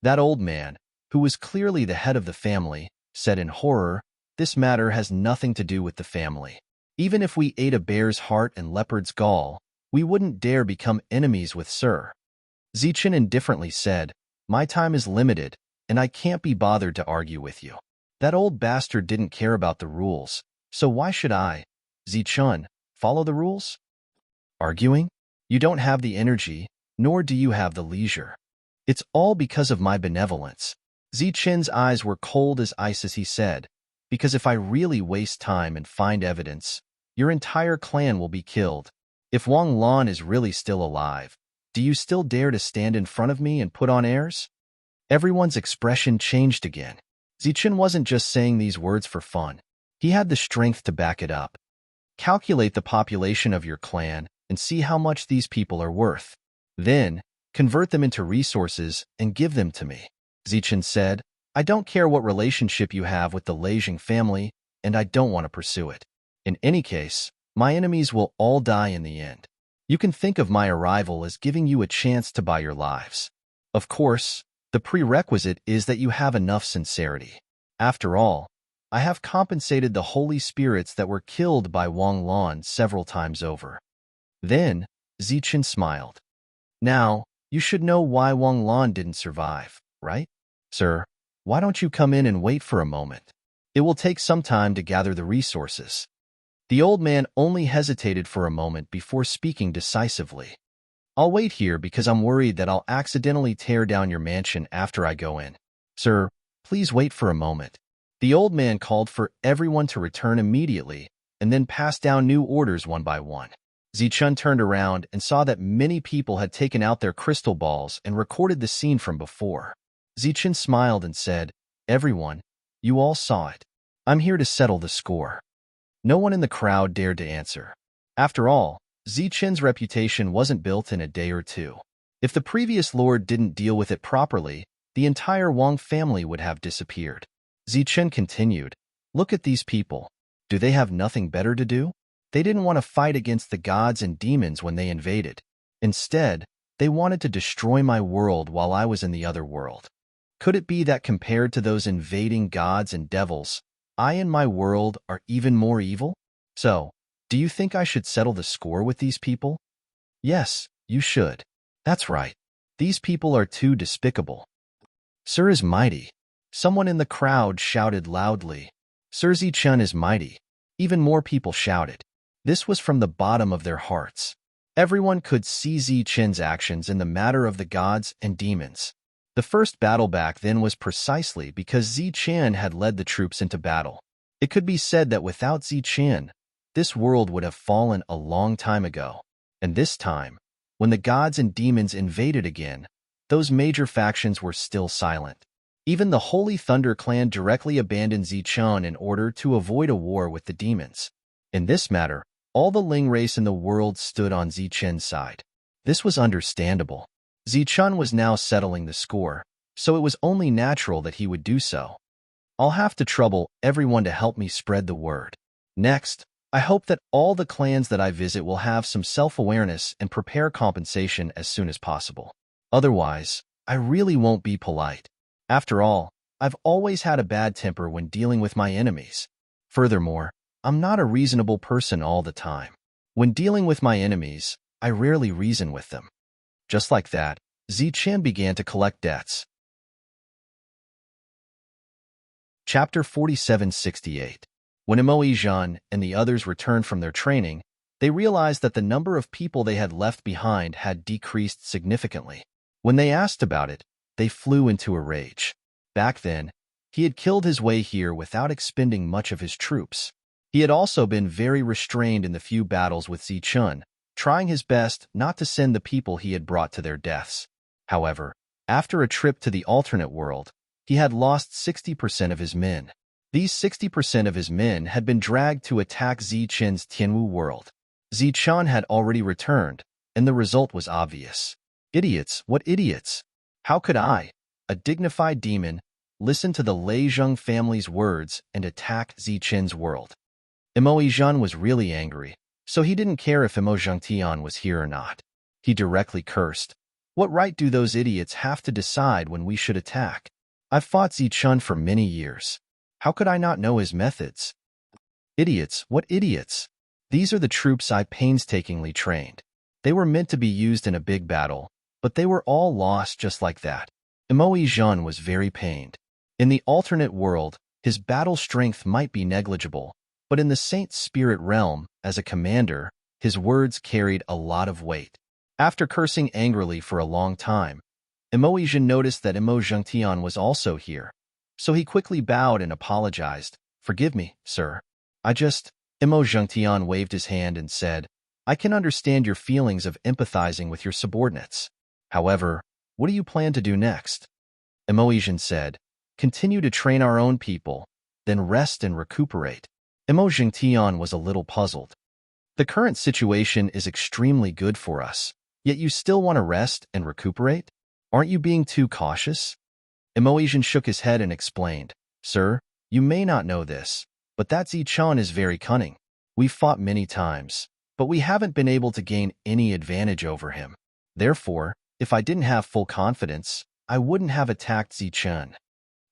That old man, who was clearly the head of the family, said in horror, "This matter has nothing to do with the family. Even if we ate a bear's heart and leopard's gall, we wouldn't dare become enemies with Sir." Zichen indifferently said, "My time is limited, and I can't be bothered to argue with you. That old bastard didn't care about the rules, so why should I, Zichun, follow the rules? Arguing? You don't have the energy, nor do you have the leisure. It's all because of my benevolence. Zichen's eyes were cold as ice as he said, because if I really waste time and find evidence, your entire clan will be killed. If Wang Lan is really still alive, do you still dare to stand in front of me and put on airs? Everyone's expression changed again. Zichen wasn't just saying these words for fun. He had the strength to back it up. Calculate the population of your clan and see how much these people are worth. Then, convert them into resources and give them to me. Zichen said, I don't care what relationship you have with the Leijing family, and I don't want to pursue it. In any case, my enemies will all die in the end. You can think of my arrival as giving you a chance to buy your lives. Of course, the prerequisite is that you have enough sincerity. After all, I have compensated the holy spirits that were killed by Wang Lan several times over. Then, Zichen smiled. Now, you should know why Wang Lan didn't survive, right? Sir, why don't you come in and wait for a moment? It will take some time to gather the resources. The old man only hesitated for a moment before speaking decisively. I'll wait here because I'm worried that I'll accidentally tear down your mansion after I go in. Sir, please wait for a moment. The old man called for everyone to return immediately and then passed down new orders one by one. Zichun turned around and saw that many people had taken out their crystal balls and recorded the scene from before. Zichun smiled and said, Everyone, you all saw it. I'm here to settle the score. No one in the crowd dared to answer. After all, Zichen's reputation wasn't built in a day or two. If the previous lord didn't deal with it properly, the entire Wang family would have disappeared. Zichen continued, Look at these people. Do they have nothing better to do? They didn't want to fight against the gods and demons when they invaded. Instead, they wanted to destroy my world while I was in the other world. Could it be that compared to those invading gods and devils, I and my world are even more evil? So, do you think I should settle the score with these people? Yes, you should. That's right. These people are too despicable. Sir is mighty. Someone in the crowd shouted loudly. Sir Zichun is mighty. Even more people shouted. This was from the bottom of their hearts. Everyone could see Zichun's actions in the matter of the gods and demons. The first battle back then was precisely because Zichen had led the troops into battle. It could be said that without Zichen, this world would have fallen a long time ago. And this time, when the gods and demons invaded again, those major factions were still silent. Even the Holy Thunder clan directly abandoned Zichun in order to avoid a war with the demons. In this matter, all the Ling race in the world stood on Zichen's side. This was understandable. Zichun was now settling the score, so it was only natural that he would do so. I'll have to trouble everyone to help me spread the word. Next, I hope that all the clans that I visit will have some self-awareness and prepare compensation as soon as possible. Otherwise, I really won't be polite. After all, I've always had a bad temper when dealing with my enemies. Furthermore, I'm not a reasonable person all the time. When dealing with my enemies, I rarely reason with them. Just like that, Zichen began to collect debts. Chapter 4768. When Emoizhan and the others returned from their training, they realized that the number of people they had left behind had decreased significantly. When they asked about it, they flew into a rage. Back then, he had killed his way here without expending much of his troops. He had also been very restrained in the few battles with Zichun, trying his best not to send the people he had brought to their deaths. However, after a trip to the alternate world, he had lost 60% of his men. These 60% of his men had been dragged to attack Zichen's Tianwu world. Zichun had already returned, and the result was obvious. Idiots, what idiots! How could I, a dignified demon, listen to the Leijing family's words and attack Zichen's world? Emoizhan was really angry, so he didn't care if Emozhangtian was here or not. He directly cursed. What right do those idiots have to decide when we should attack? I've fought Zichun for many years. How could I not know his methods? Idiots, what idiots! These are the troops I painstakingly trained. They were meant to be used in a big battle, but they were all lost just like that. Emo Jean was very pained. In the alternate world, his battle strength might be negligible, but in the Saint Spirit realm, as a commander, his words carried a lot of weight. After cursing angrily for a long time, Emo Jean noticed that Emo Zhengtian was also here, so he quickly bowed and apologized. "Forgive me, sir. Emo Zhengtian waved his hand and said, "I can understand your feelings of empathizing with your subordinates. However, what do you plan to do next?" Emo Jean said, "Continue to train our own people, then rest and recuperate." Emo Zhengtian was a little puzzled. "The current situation is extremely good for us, yet you still want to rest and recuperate? Aren't you being too cautious?" Emo Jean shook his head and explained, "Sir, you may not know this, but that Zichun is very cunning. We've fought many times, but we haven't been able to gain any advantage over him. Therefore, if I didn't have full confidence, I wouldn't have attacked Zichun."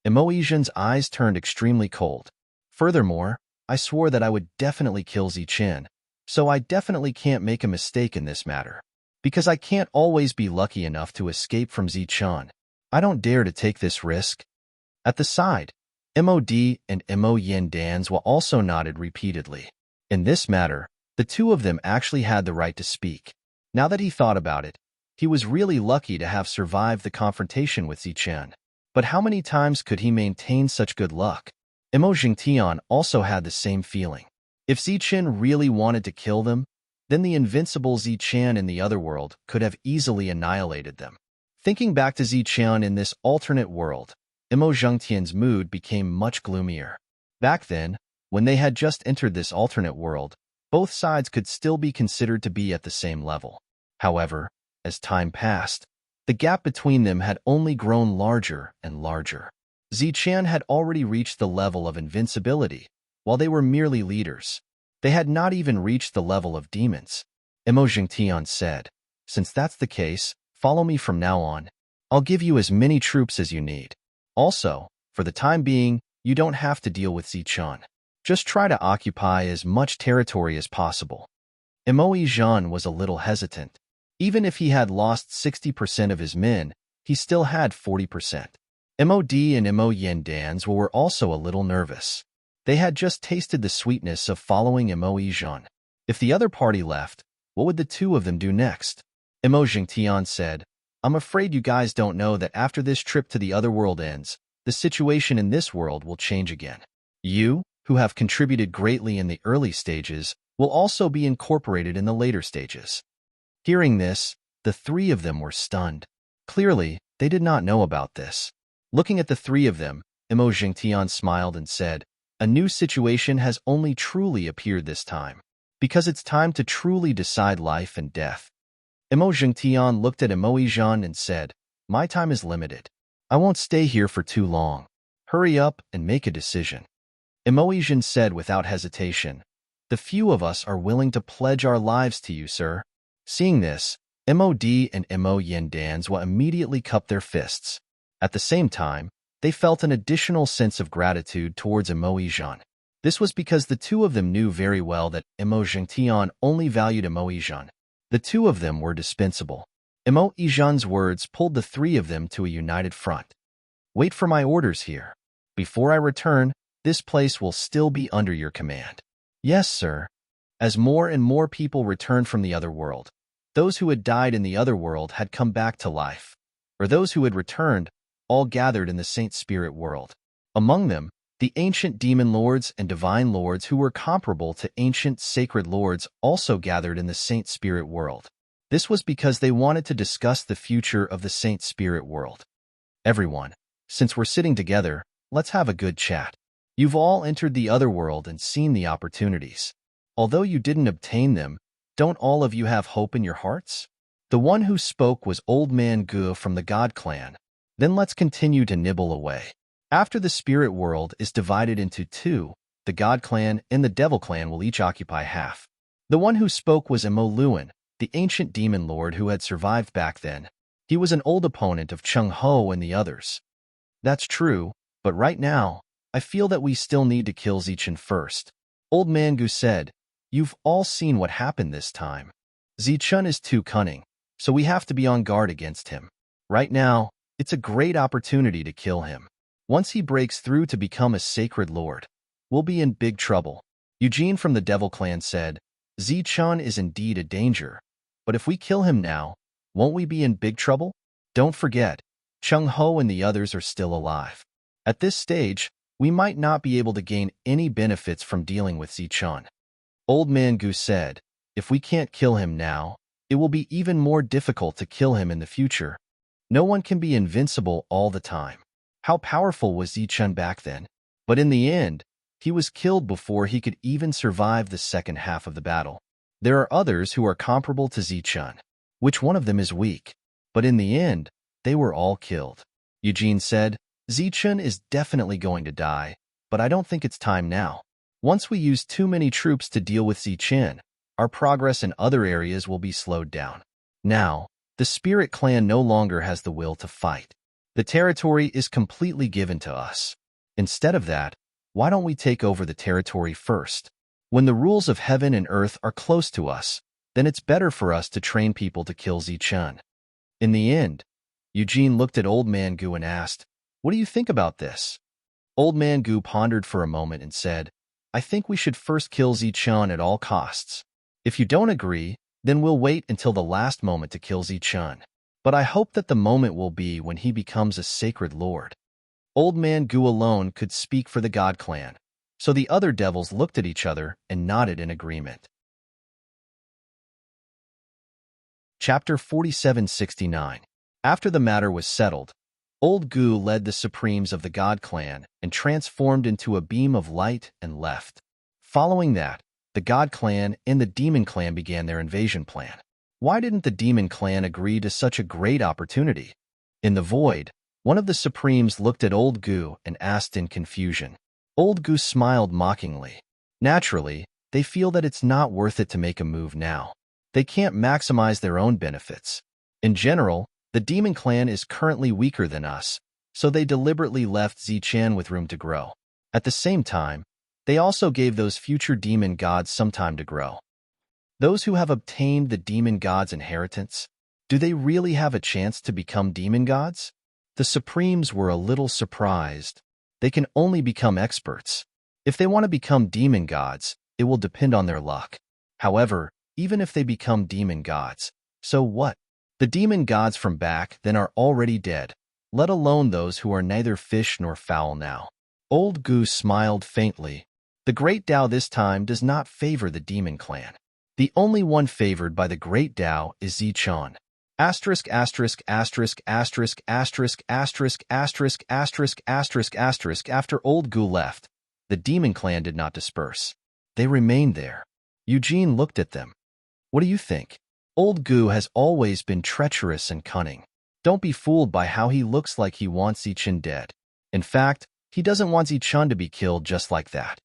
Emo Jean's eyes turned extremely cold. "Furthermore, I swore that I would definitely kill Zichun, so I definitely can't make a mistake in this matter. Because I can't always be lucky enough to escape from Zichun, I don't dare to take this risk." At the side, MOD and Mo Yin Danzwa also nodded repeatedly. In this matter, the two of them actually had the right to speak. Now that he thought about it, he was really lucky to have survived the confrontation with Zichun. But how many times could he maintain such good luck? Emo Jingtian also had the same feeling. If Zichun really wanted to kill them, then the invincible Zichun in the other world could have easily annihilated them. Thinking back to Zichun in this alternate world, Emo Zhengtian's mood became much gloomier. Back then, when they had just entered this alternate world, both sides could still be considered to be at the same level. However, as time passed, the gap between them had only grown larger and larger. Zichun had already reached the level of invincibility, while they were merely leaders. They had not even reached the level of demons. Emo Zhengtian said, "Since that's the case, follow me from now on. I'll give you as many troops as you need. Also, for the time being, you don't have to deal with Zichun. Just try to occupy as much territory as possible." Emo Jean was a little hesitant. Even if he had lost 60% of his men, he still had 40%. MOD and Mo Yin Danzwa were also a little nervous. They had just tasted the sweetness of following Emo Jean. If the other party left, what would the two of them do next? Emo Jingtian said, "I'm afraid you guys don't know that after this trip to the other world ends, the situation in this world will change again. You, who have contributed greatly in the early stages, will also be incorporated in the later stages." Hearing this, the three of them were stunned. Clearly, they did not know about this. Looking at the three of them, Emo Jingtian smiled and said, "A new situation has only truly appeared this time, because it's time to truly decide life and death." Emo Jingtian looked at Emo Jean and said, "My time is limited. I won't stay here for too long. Hurry up and make a decision." Emo Jean said without hesitation, "The few of us are willing to pledge our lives to you, sir." Seeing this, MOD and Mo Yin Danzwa immediately cupped their fists. At the same time, they felt an additional sense of gratitude towards Emo Jean. This was because the two of them knew very well that Emo Jingtian only valued Emo Jean. The two of them were dispensable. Emo Jean's words pulled the three of them to a united front. "Wait for my orders here. Before I return, this place will still be under your command." "Yes, sir." As more and more people returned from the other world, those who had died in the other world had come back to life, or those who had returned, all gathered in the Saint Spirit world. Among them, the ancient demon lords and divine lords who were comparable to ancient sacred lords also gathered in the Saint Spirit world. This was because they wanted to discuss the future of the Saint Spirit world. "Everyone, since we're sitting together, let's have a good chat. You've all entered the other world and seen the opportunities. Although you didn't obtain them, don't all of you have hope in your hearts?" The one who spoke was Old Man Gu from the God Clan. "Then let's continue to nibble away." After the spirit world is divided into two, the God Clan and the Devil Clan will each occupy half. The one who spoke was Emo Luan, the ancient demon lord who had survived back then. He was an old opponent of Chung Ho and the others. "That's true, but right now, I feel that we still need to kill Zichun first," Old Man Gu said. "You've all seen what happened this time. Zichun is too cunning, so we have to be on guard against him. Right now, It's a great opportunity to kill him. Once he breaks through to become a sacred lord, we'll be in big trouble. Eugene from the Devil Clan said, Zichun is indeed a danger, but if we kill him now, won't we be in big trouble? Don't forget, Chung Ho and the others are still alive. At this stage, we might not be able to gain any benefits from dealing with Zichun. Old Man Gu said, if we can't kill him now, it will be even more difficult to kill him in the future. No one can be invincible all the time. How powerful was Zichun back then? But in the end, he was killed before he could even survive the second half of the battle. There are others who are comparable to Zichun. Which one of them is weak? But in the end, they were all killed. Eugene said, Zichun is definitely going to die, but I don't think it's time now. Once we use too many troops to deal with Zichun, our progress in other areas will be slowed down. Now, the Spirit Clan no longer has the will to fight. The territory is completely given to us. Instead of that, why don't we take over the territory first? When the rules of heaven and earth are close to us, then it's better for us to train people to kill Zichun. In the end, Eugene looked at Old Man Gu and asked, what do you think about this? Old Man Gu pondered for a moment and said, I think we should first kill Zichun at all costs. If you don't agree, then we'll wait until the last moment to kill Zichun. But I hope that the moment will be when he becomes a sacred lord. Old Man Gu alone could speak for the God Clan, so the other devils looked at each other and nodded in agreement. Chapter 4769. After the matter was settled, Old Gu led the Supremes of the God Clan and transformed into a beam of light and left. Following that, the God Clan and the Demon Clan began their invasion plan. Why didn't the Demon Clan agree to such a great opportunity? In the void, one of the Supremes looked at Old Gu and asked in confusion. Old Gu smiled mockingly. Naturally, they feel that it's not worth it to make a move now. They can't maximize their own benefits. In general, the Demon Clan is currently weaker than us, so they deliberately left Zichun with room to grow. At the same time, they also gave those future demon gods some time to grow. Those who have obtained the demon god's inheritance, do they really have a chance to become demon gods? The Supremes were a little surprised. They can only become experts. If they want to become demon gods, it will depend on their luck. However, even if they become demon gods, so what? The demon gods from back then are already dead, let alone those who are neither fish nor fowl now. Old Gu smiled faintly. The Great Tao this time does not favor the Demon Clan. The only one favored by the Great Tao is Zichun. Asterisk, asterisk, asterisk, asterisk, asterisk, asterisk, asterisk, asterisk, asterisk, asterisk. After Old Gu left, the Demon Clan did not disperse. They remained there. Eugene looked at them. What do you think? Old Gu has always been treacherous and cunning. Don't be fooled by how he looks like he wants Zichun dead. In fact, he doesn't want Zichun to be killed just like that.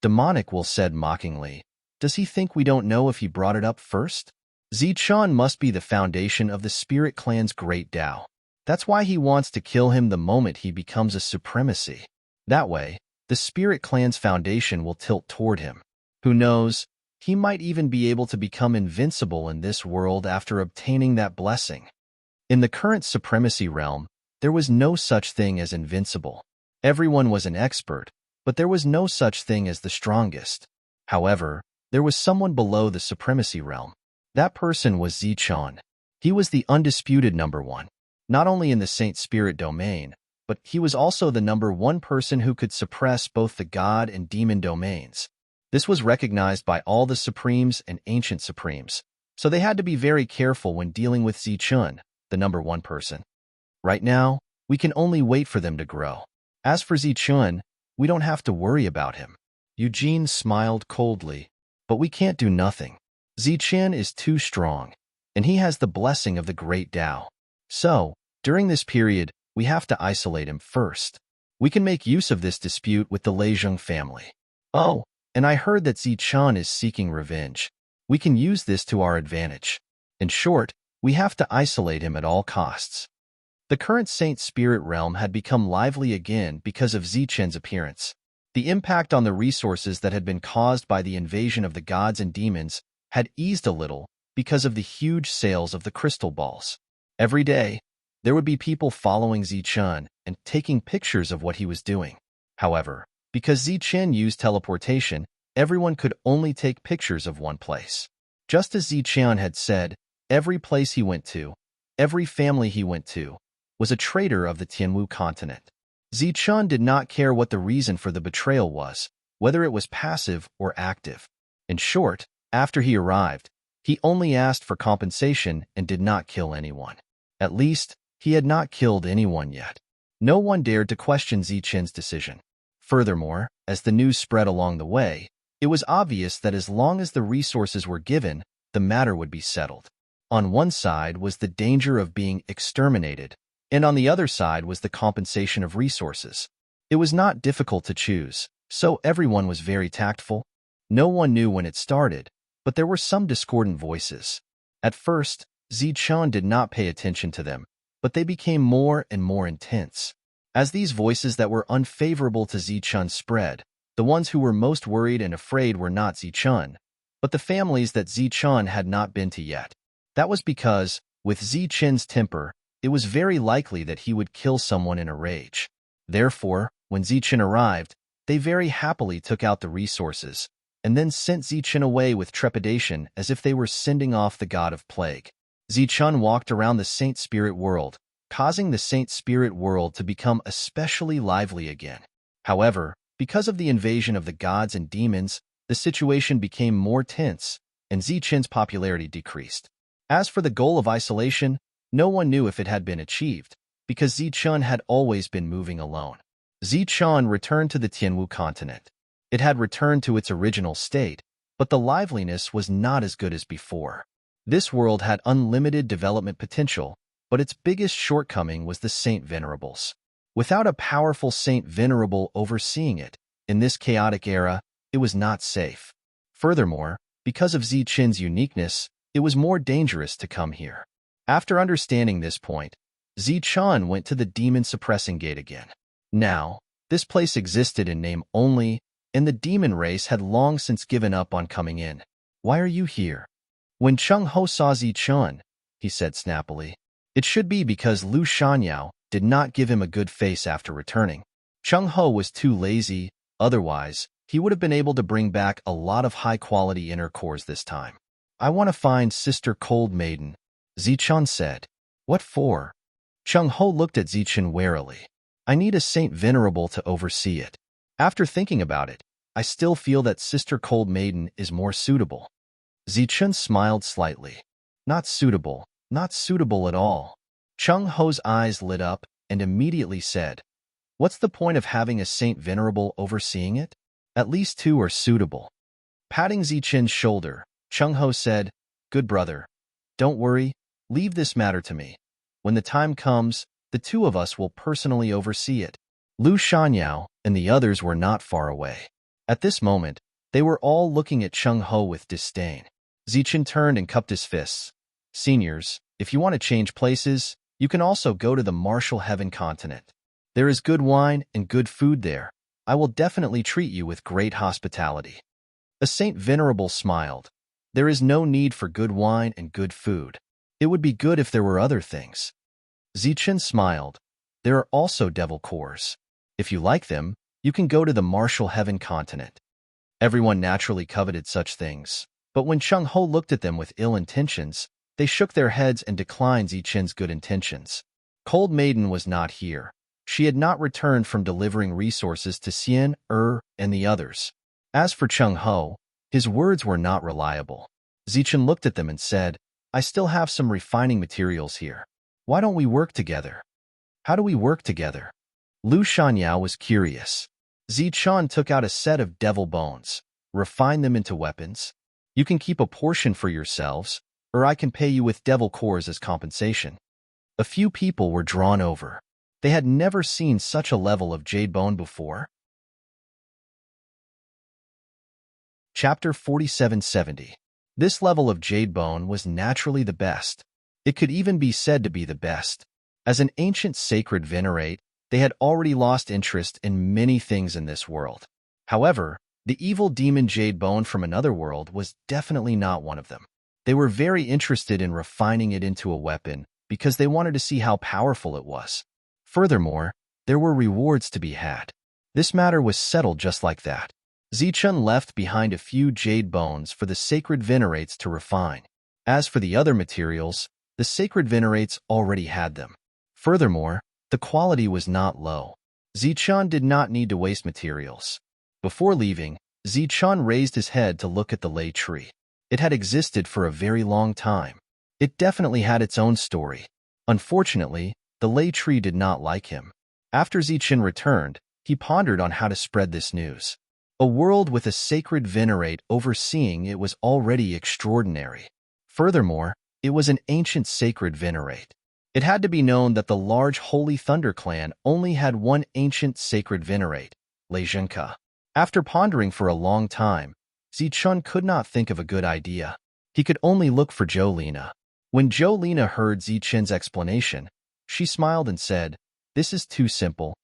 Demonic Will said mockingly, does he think we don't know if he brought it up first? Zichun must be the foundation of the Spirit Clan's Great Tao. That's why he wants to kill him the moment he becomes a supremacy. That way, the Spirit Clan's foundation will tilt toward him. Who knows, he might even be able to become invincible in this world after obtaining that blessing. In the current supremacy realm, there was no such thing as invincible. Everyone was an expert, but there was no such thing as the strongest. However, there was someone below the supremacy realm. That person was Zichun. He was the undisputed number one, not only in the Saint Spirit domain, but he was also the number one person who could suppress both the God and demon domains. This was recognized by all the Supremes and Ancient Supremes, so they had to be very careful when dealing with Zichun, the number one person. Right now, we can only wait for them to grow. As for Zichun, we don't have to worry about him. Eugene smiled coldly, but we can't do nothing. Zichun is too strong, and he has the blessing of the Great Tao. So, during this period, we have to isolate him first. We can make use of this dispute with the Leizheng family. Oh, and I heard that Zichun is seeking revenge. We can use this to our advantage. In short, we have to isolate him at all costs. The current Saint Spirit realm had become lively again because of Zichun's appearance. The impact on the resources that had been caused by the invasion of the gods and demons had eased a little because of the huge sales of the crystal balls. Every day, There would be people following Zichun and taking pictures of what he was doing. However, because Zichun used teleportation, everyone could only take pictures of one place. Just as Zichun had said, every place he went to, every family he went to, was a traitor of the Tianwu continent. Zichun did not care what the reason for the betrayal was, whether it was passive or active. In short, after he arrived, he only asked for compensation and did not kill anyone. At least, he had not killed anyone yet. No one dared to question Zichun's decision. Furthermore, as the news spread along the way, it was obvious that as long as the resources were given, the matter would be settled. On one side was the danger of being exterminated, and on the other side was the compensation of resources. It was not difficult to choose, so everyone was very tactful. No one knew when it started, but there were some discordant voices. At first, Zichun did not pay attention to them, but they became more and more intense. As these voices that were unfavorable to Zichun spread, the ones who were most worried and afraid were not Zichun, but the families that Zichun had not been to yet. That was because, with Zichun's temper, it was very likely that he would kill someone in a rage. Therefore, when Zichun arrived, they very happily took out the resources, and then sent Zichun away with trepidation as if they were sending off the god of plague. Zichun walked around the Saint Spirit world, causing the Saint Spirit world to become especially lively again. However, because of the invasion of the gods and demons, the situation became more tense, and Zichun's popularity decreased. As for the goal of isolation, no one knew if it had been achieved, because Zichun had always been moving alone. Zichun returned to the Tianwu continent. It had returned to its original state, but the liveliness was not as good as before. This world had unlimited development potential, but its biggest shortcoming was the Saint Venerables. Without a powerful Saint Venerable overseeing it, in this chaotic era, it was not safe. Furthermore, because of Zichun's uniqueness, it was more dangerous to come here. After understanding this point, Zichun went to the demon suppressing gate again. Now, this place existed in name only, and the demon race had long since given up on coming in. Why are you here? When Cheng Ho saw Zichun, he said snappily, it should be because Lu Shanyao did not give him a good face after returning. Cheng Ho was too lazy, otherwise, he would have been able to bring back a lot of high-quality inner cores this time. I want to find Sister Cold Maiden, Zichun said. What for? Cheng Ho looked at Zichun warily. I need a Saint Venerable to oversee it. After thinking about it, I still feel that Sister Cold Maiden is more suitable. Zichun smiled slightly. Not suitable at all. Cheng Ho's eyes lit up and immediately said, what's the point of having a Saint Venerable overseeing it? At least two are suitable. Patting Zichun's shoulder, Cheng Ho said, good brother. Don't worry, leave this matter to me. When the time comes, the two of us will personally oversee it. Lu Shanyao and the others were not far away. At this moment, they were all looking at Cheng Ho with disdain. Zichun turned and cupped his fists. Seniors, if you want to change places, you can also go to the Martial Heaven continent. There is good wine and good food there. I will definitely treat you with great hospitality. A Saint Venerable smiled. There is no need for good wine and good food. It would be good if there were other things. Zichun smiled. There are also devil cores. If you like them, you can go to the Martial Heaven continent. Everyone naturally coveted such things, but when Cheng Ho looked at them with ill intentions, they shook their heads and declined Zichun's good intentions. Cold Maiden was not here. She had not returned from delivering resources to Xian, and the others. As for Cheng Ho, his words were not reliable. Zichun looked at them and said, I still have some refining materials here. Why don't we work together? How do we work together? Lu Shanyao was curious. Zichun took out a set of devil bones, refined them into weapons. You can keep a portion for yourselves, or I can pay you with devil cores as compensation. A few people were drawn over. They had never seen such a level of jade bone before. Chapter 4770. This level of jade bone was naturally the best. It could even be said to be the best. As an ancient sacred venerate, they had already lost interest in many things in this world. However, the evil demon jade bone from another world was definitely not one of them. They were very interested in refining it into a weapon because they wanted to see how powerful it was. Furthermore, there were rewards to be had. This matter was settled just like that. Zichun left behind a few jade bones for the sacred venerates to refine. As for the other materials, the sacred venerates already had them. Furthermore, the quality was not low. Zichun did not need to waste materials. Before leaving, Zichun raised his head to look at the lei tree. It had existed for a very long time. It definitely had its own story. Unfortunately, the lei tree did not like him. After Zichun returned, he pondered on how to spread this news. A world with a sacred venerate overseeing it was already extraordinary. Furthermore, it was an ancient sacred venerate. It had to be known that the large Holy Thunder clan only had one ancient sacred venerate, Lei Zhenke. After pondering for a long time, Zichun could not think of a good idea. He could only look for Jolina. When Jolina heard Zichun's explanation, she smiled and said, "This is too simple."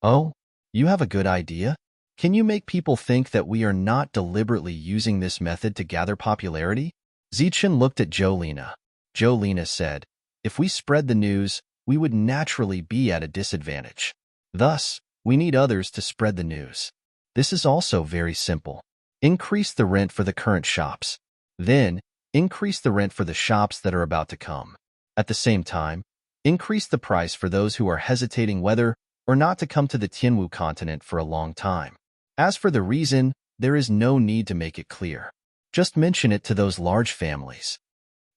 "Oh, you have a good idea? Can you make people think that we are not deliberately using this method to gather popularity?" Zichun looked at Jolina. Jolina said, "If we spread the news, we would naturally be at a disadvantage. Thus, we need others to spread the news. This is also very simple. Increase the rent for the current shops. Then, increase the rent for the shops that are about to come. At the same time, increase the price for those who are hesitating whether or not to come to the Tianwu continent for a long time. As for the reason, there is no need to make it clear. Just mention it to those large families."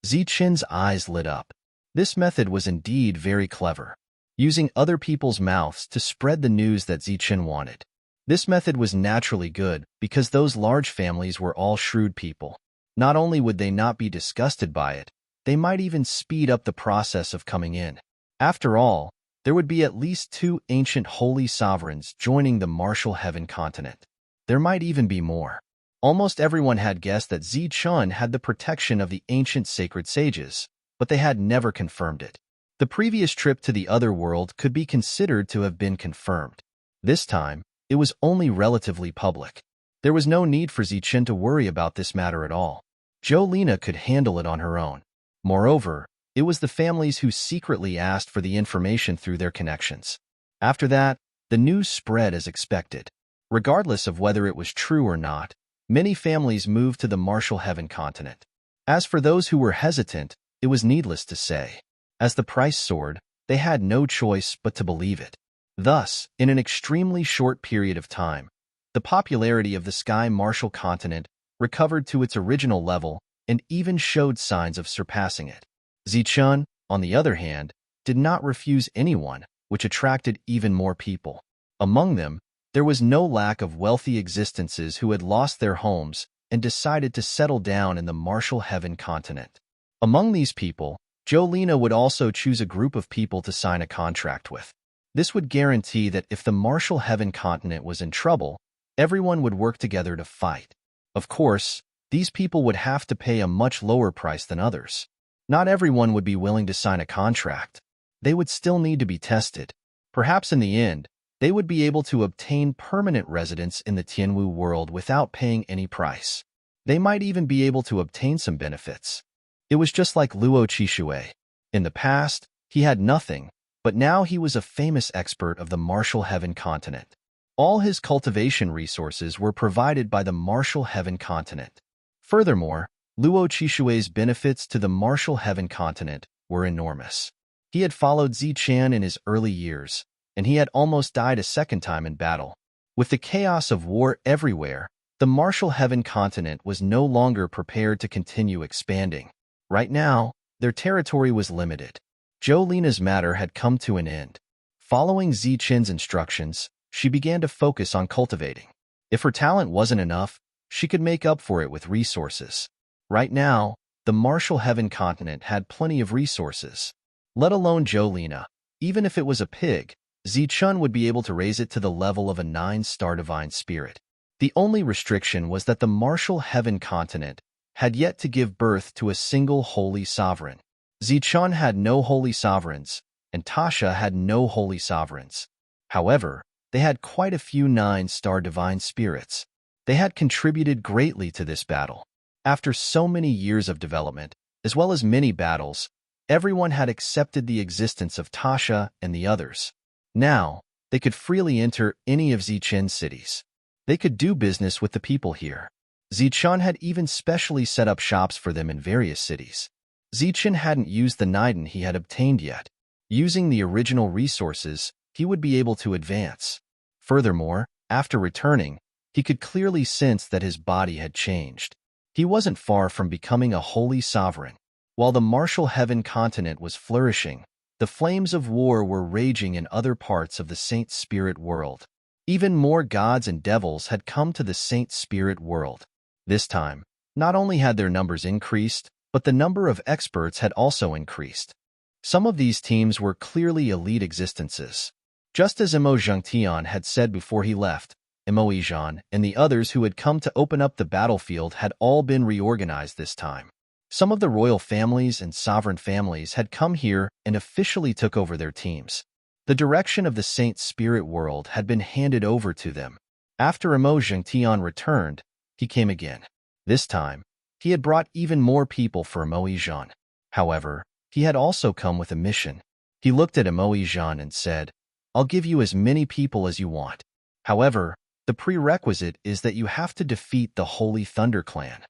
Zichun's eyes lit up. This method was indeed very clever, using other people's mouths to spread the news that Zichun wanted. This method was naturally good because those large families were all shrewd people. Not only would they not be disgusted by it, they might even speed up the process of coming in. After all, there would be at least 2 ancient holy sovereigns joining the martial heaven continent. There might even be more. Almost everyone had guessed that Zichun had the protection of the ancient sacred sages, but they had never confirmed it. The previous trip to the other world could be considered to have been confirmed. This time, it was only relatively public. There was no need for Zichun to worry about this matter at all. Jolina could handle it on her own. Moreover, it was the families who secretly asked for the information through their connections. After that, the news spread as expected. Regardless of whether it was true or not, many families moved to the martial heaven continent. As for those who were hesitant, it was needless to say. As the price soared, they had no choice but to believe it. Thus, in an extremely short period of time, the popularity of the Sky Martial Continent recovered to its original level and even showed signs of surpassing it. Zichun, on the other hand, did not refuse anyone, which attracted even more people. Among them, there was no lack of wealthy existences who had lost their homes and decided to settle down in the martial heaven continent. Among these people, Jolina would also choose a group of people to sign a contract with. This would guarantee that if the martial heaven continent was in trouble, everyone would work together to fight. Of course, these people would have to pay a much lower price than others. Not everyone would be willing to sign a contract. They would still need to be tested. Perhaps in the end, they would be able to obtain permanent residence in the Tianwu world without paying any price. They might even be able to obtain some benefits. It was just like Luo Qishui. In the past, he had nothing, but now he was a famous expert of the martial heaven continent. All his cultivation resources were provided by the martial heaven continent. Furthermore, Luo Qishui's benefits to the martial heaven continent were enormous. He had followed Zichun in his early years, and he had almost died a second time in battle. With the chaos of war everywhere, the martial heaven continent was no longer prepared to continue expanding. Right now, their territory was limited. Jolina's matter had come to an end. Following Zichun's instructions, she began to focus on cultivating. If her talent wasn't enough, she could make up for it with resources. Right now, the martial heaven continent had plenty of resources. Let alone Jolina. Even if it was a pig, Zichun would be able to raise it to the level of a 9-star divine spirit. The only restriction was that the martial heaven continent had yet to give birth to a single holy sovereign. Zichun had no holy sovereigns, and Tasha had no holy sovereigns. However, they had quite a few 9-star divine spirits. They had contributed greatly to this battle. After so many years of development, as well as many battles, Everyone had accepted the existence of Tasha and the others. Now, they could freely enter any of Zichen's cities. They could do business with the people here. Zichen had even specially set up shops for them in various cities. Zichen hadn't used the Niden he had obtained yet. Using the original resources, he would be able to advance. Furthermore, after returning, he could clearly sense that his body had changed. He wasn't far from becoming a holy sovereign. While the martial heaven continent was flourishing, the flames of war were raging in other parts of the Saint Spirit world. Even more gods and devils had come to the Saint Spirit world. This time, not only had their numbers increased, but the number of experts had also increased. Some of these teams were clearly elite existences. Just as Emo Zhengtian had said before he left, Emo Yijan and the others who had come to open up the battlefield had all been reorganized this time. Some of the royal families and sovereign families had come here and officially took over their teams. The direction of the Saint Spirit world had been handed over to them. After Emo Zhengtian returned, he came again. This time, he had brought even more people for Emo Yijan. However, he had also come with a mission. He looked at Emo Yijan and said, "I'll give you as many people as you want. However, the prerequisite is that you have to defeat the Holy Thunder Clan."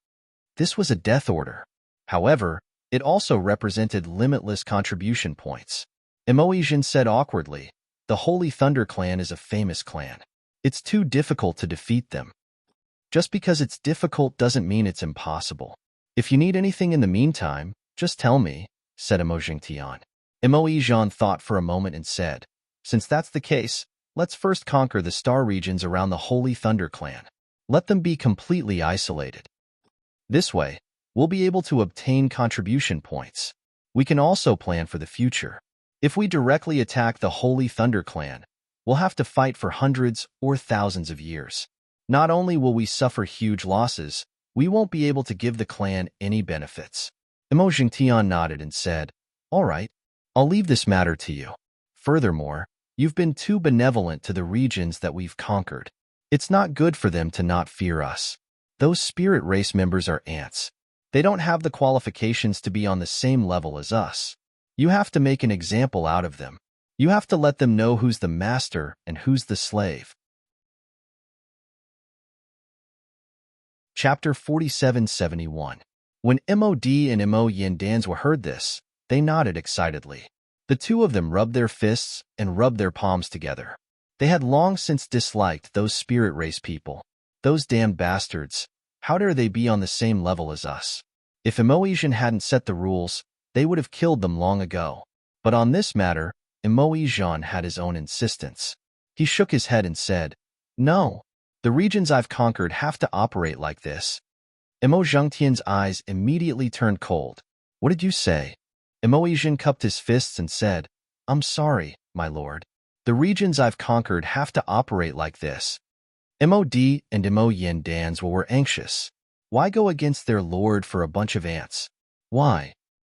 This was a death order. However, it also represented limitless contribution points. Emo Yijan said awkwardly, "The Holy Thunder Clan is a famous clan. It's too difficult to defeat them." Just because it's difficult doesn't mean it's impossible. "If you need anything in the meantime, just tell me," said Emo Zhengtian. Emo Yijan thought for a moment and said, "Since that's the case, let's first conquer the star regions around the Holy Thunder Clan. Let them be completely isolated. This way, we'll be able to obtain contribution points. We can also plan for the future. If we directly attack the Holy Thunder Clan, we'll have to fight for hundreds or thousands of years. Not only will we suffer huge losses, we won't be able to give the clan any benefits." Emo Zhengtian nodded and said, "All right, I'll leave this matter to you. Furthermore, you've been too benevolent to the regions that we've conquered. It's not good for them to not fear us. Those spirit race members are ants. They don't have the qualifications to be on the same level as us. You have to make an example out of them. You have to let them know who's the master and who's the slave." Chapter 4771. When Mod and Mo Yandanzwa heard this, they nodded excitedly. The two of them rubbed their fists and rubbed their palms together. They had long since disliked those spirit race people. Those damned bastards. How dare they be on the same level as us? If Emoisian hadn't set the rules, they would have killed them long ago. But on this matter, Emoisian had his own insistence. He shook his head and said, "No. The regions I've conquered have to operate like this." Emo Zhengtian's eyes immediately turned cold. "What did you say?" Emoisian cupped his fists and said, "I'm sorry, my lord. The regions I've conquered have to operate like this." Mod and Emo Yandanzwa were anxious. Why go against their lord for a bunch of ants? Why?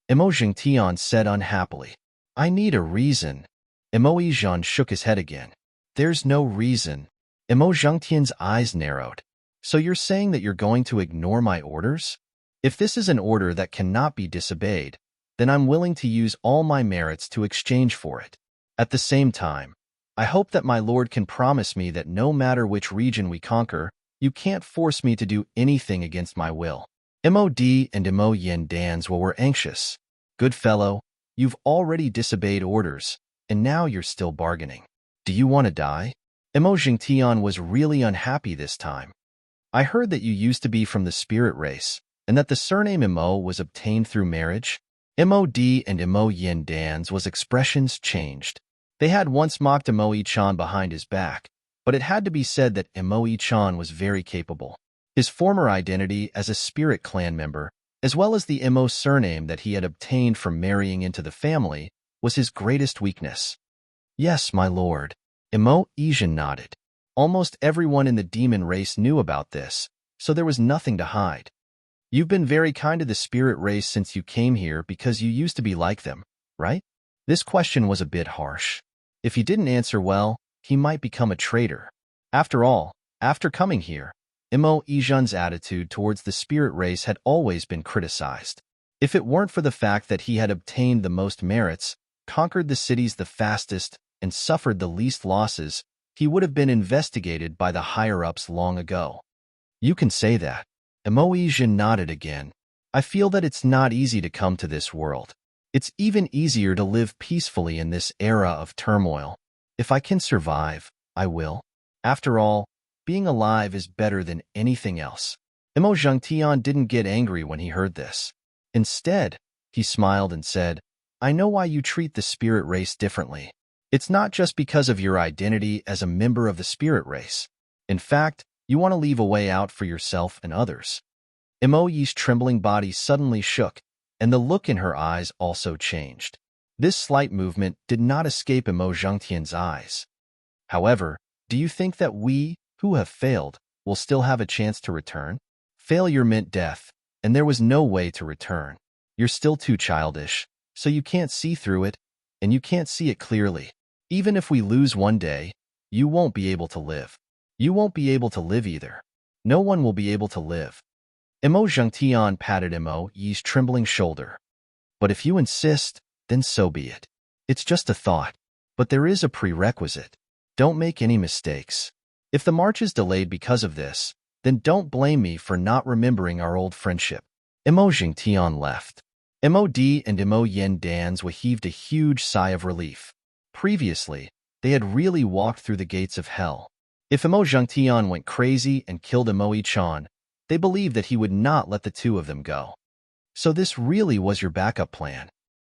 Emo Zhengtian said unhappily. "I need a reason." Emo Yijan shook his head again. "There's no reason." Emo Zhengtian's eyes narrowed. "So you're saying that you're going to ignore my orders? If this is an order that cannot be disobeyed, then I'm willing to use all my merits to exchange for it. At the same time, I hope that my lord can promise me that no matter which region we conquer, you can't force me to do anything against my will." Mod and Emo Yandanzwa were anxious. "Good fellow, you've already disobeyed orders, and now you're still bargaining. Do you want to die?" Emo Zhengtian was really unhappy this time. "I heard that you used to be from the spirit race, and that the surname Emo was obtained through marriage." Mod and Emo Yandanzwa's expressions changed. They had once mocked Emo Ichan behind his back, but it had to be said that Emo Ichan was very capable. His former identity as a spirit clan member, as well as the Emo surname that he had obtained from marrying into the family, was his greatest weakness. "Yes, my lord." Emo Yijan nodded. Almost everyone in the demon race knew about this, so there was nothing to hide. "You've been very kind to the spirit race since you came here because you used to be like them, right?" This question was a bit harsh. If he didn't answer well, he might become a traitor. After all, after coming here, Emo Yijan's attitude towards the spirit race had always been criticized. If it weren't for the fact that he had obtained the most merits, conquered the cities the fastest, and suffered the least losses, he would have been investigated by the higher-ups long ago. You can say that. Emoijin nodded again. I feel that it's not easy to come to this world. It's even easier to live peacefully in this era of turmoil. If I can survive, I will. After all, being alive is better than anything else. Emo Zhengtian didn't get angry when he heard this. Instead, he smiled and said, I know why you treat the spirit race differently. It's not just because of your identity as a member of the spirit race. In fact, you want to leave a way out for yourself and others. Emo Yi's trembling body suddenly shook, and the look in her eyes also changed. This slight movement did not escape Emo Zhengtian's eyes. However, do you think that we, who have failed, will still have a chance to return? Failure meant death, and there was no way to return. You're still too childish, so you can't see through it, and you can't see it clearly. Even if we lose one day, you won't be able to live. You won't be able to live either. No one will be able to live. Emo Zhengtian patted Emo Yi's trembling shoulder. But if you insist, then so be it. It's just a thought, but there is a prerequisite. Don't make any mistakes. If the march is delayed because of this, then don't blame me for not remembering our old friendship. Emo Zhengtian left. Mod and Emo Yen Danzwa heaved a huge sigh of relief. Previously, they had really walked through the gates of hell. If Emo Zhengtian went crazy and killed Emo Yi-chan, they believed that he would not let the two of them go. So this really was your backup plan.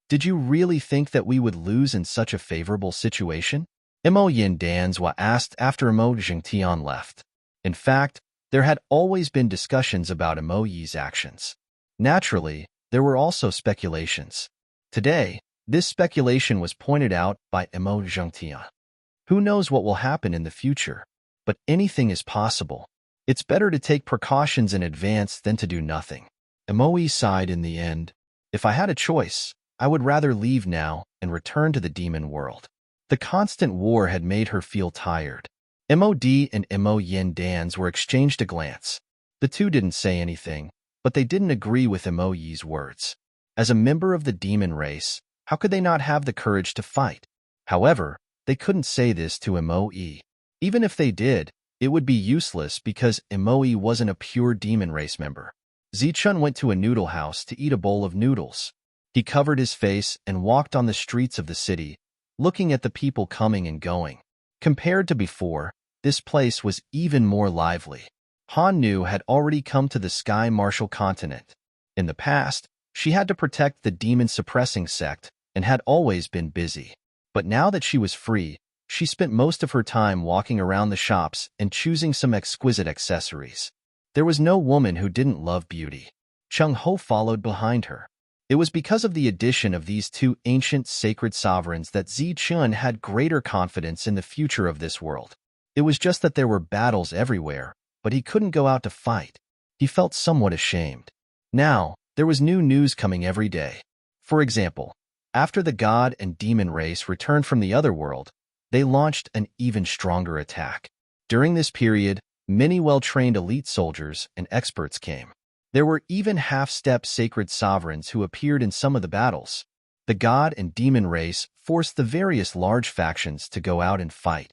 Did you really think that we would lose in such a favorable situation? Emo Yen Danzwa asked after Emo Zhengtian left. In fact, there had always been discussions about Emo Yi's actions. Naturally, there were also speculations. Today, this speculation was pointed out by Emo Zhengtian. Who knows what will happen in the future? But anything is possible. It's better to take precautions in advance than to do nothing. Emo Yi sighed in the end. If I had a choice, I would rather leave now and return to the demon world. The constant war had made her feel tired. Mod and Emo Yen Danz were exchanged a glance. The two didn't say anything, but they didn't agree with Emo Yi's words. As a member of the demon race, how could they not have the courage to fight? However, they couldn't say this to Emo Yi. Even if they did, it would be useless because Emo Yi wasn't a pure demon race member. Zichun went to a noodle house to eat a bowl of noodles. He covered his face and walked on the streets of the city, looking at the people coming and going. Compared to before, this place was even more lively. Han Nu had already come to the Sky Martial continent. In the past, she had to protect the demon-suppressing sect and had always been busy. But now that she was free, she spent most of her time walking around the shops and choosing some exquisite accessories. There was no woman who didn't love beauty. Chung Ho followed behind her. It was because of the addition of these two ancient sacred sovereigns that Zichun had greater confidence in the future of this world. It was just that there were battles everywhere, but he couldn't go out to fight. He felt somewhat ashamed. Now, there was new news coming every day. For example, after the god and demon race returned from the other world, they launched an even stronger attack. During this period, many well-trained elite soldiers and experts came. There were even half-step sacred sovereigns who appeared in some of the battles. The god and demon race forced the various large factions to go out and fight.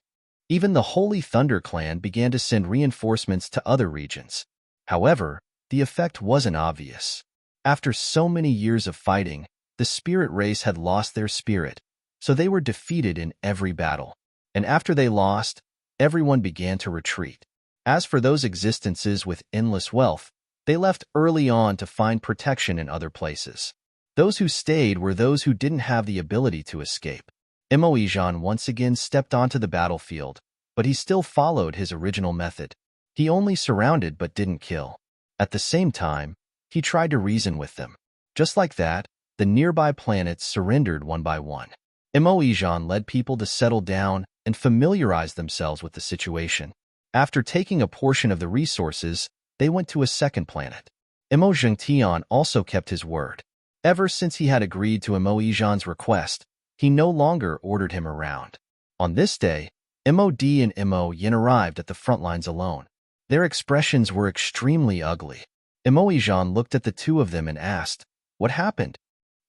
Even the Holy Thunder clan began to send reinforcements to other regions. However, the effect wasn't obvious. After so many years of fighting, the spirit race had lost their spirit, so they were defeated in every battle. And after they lost, everyone began to retreat. As for those existences with endless wealth, they left early on to find protection in other places. Those who stayed were those who didn't have the ability to escape. Emo Yijan once again stepped onto the battlefield, but he still followed his original method. He only surrounded but didn't kill. At the same time, he tried to reason with them. Just like that, the nearby planets surrendered one by one. Emo Yijan led people to settle down and familiarize themselves with the situation. After taking a portion of the resources, they went to a second planet. Emo Zhengtian also kept his word. Ever since he had agreed to Emo Yijan's request, he no longer ordered him around. On this day, Mod and Emo Yin arrived at the front lines alone. Their expressions were extremely ugly. Emo Yijan looked at the two of them and asked, What happened?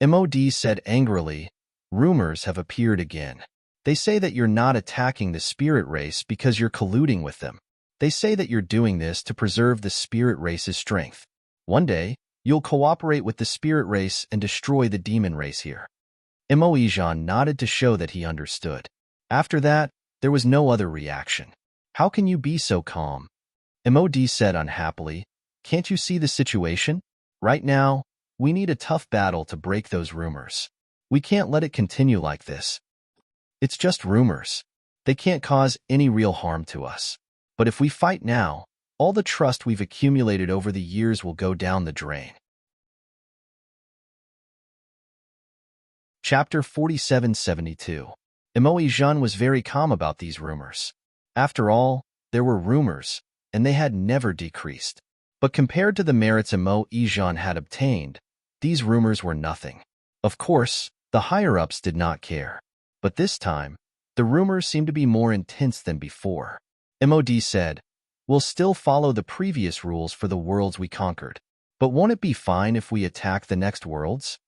MOD said angrily, rumors have appeared again. They say that you're not attacking the spirit race because you're colluding with them. They say that you're doing this to preserve the spirit race's strength. One day, you'll cooperate with the spirit race and destroy the demon race here. Emoijan nodded to show that he understood. After that, there was no other reaction. How can you be so calm? MOD said unhappily, can't you see the situation? Right now, we need a tough battle to break those rumors. We can't let it continue like this. It's just rumors. They can't cause any real harm to us. But if we fight now, all the trust we've accumulated over the years will go down the drain. Chapter 4772. Emoijan was very calm about these rumors. After all, there were rumors, and they had never decreased. But compared to the merits Emoijan had obtained, these rumors were nothing. Of course, the higher-ups did not care. But this time, the rumors seemed to be more intense than before. MOD said, we'll still follow the previous rules for the worlds we conquered. But won't it be fine if we attack the next worlds?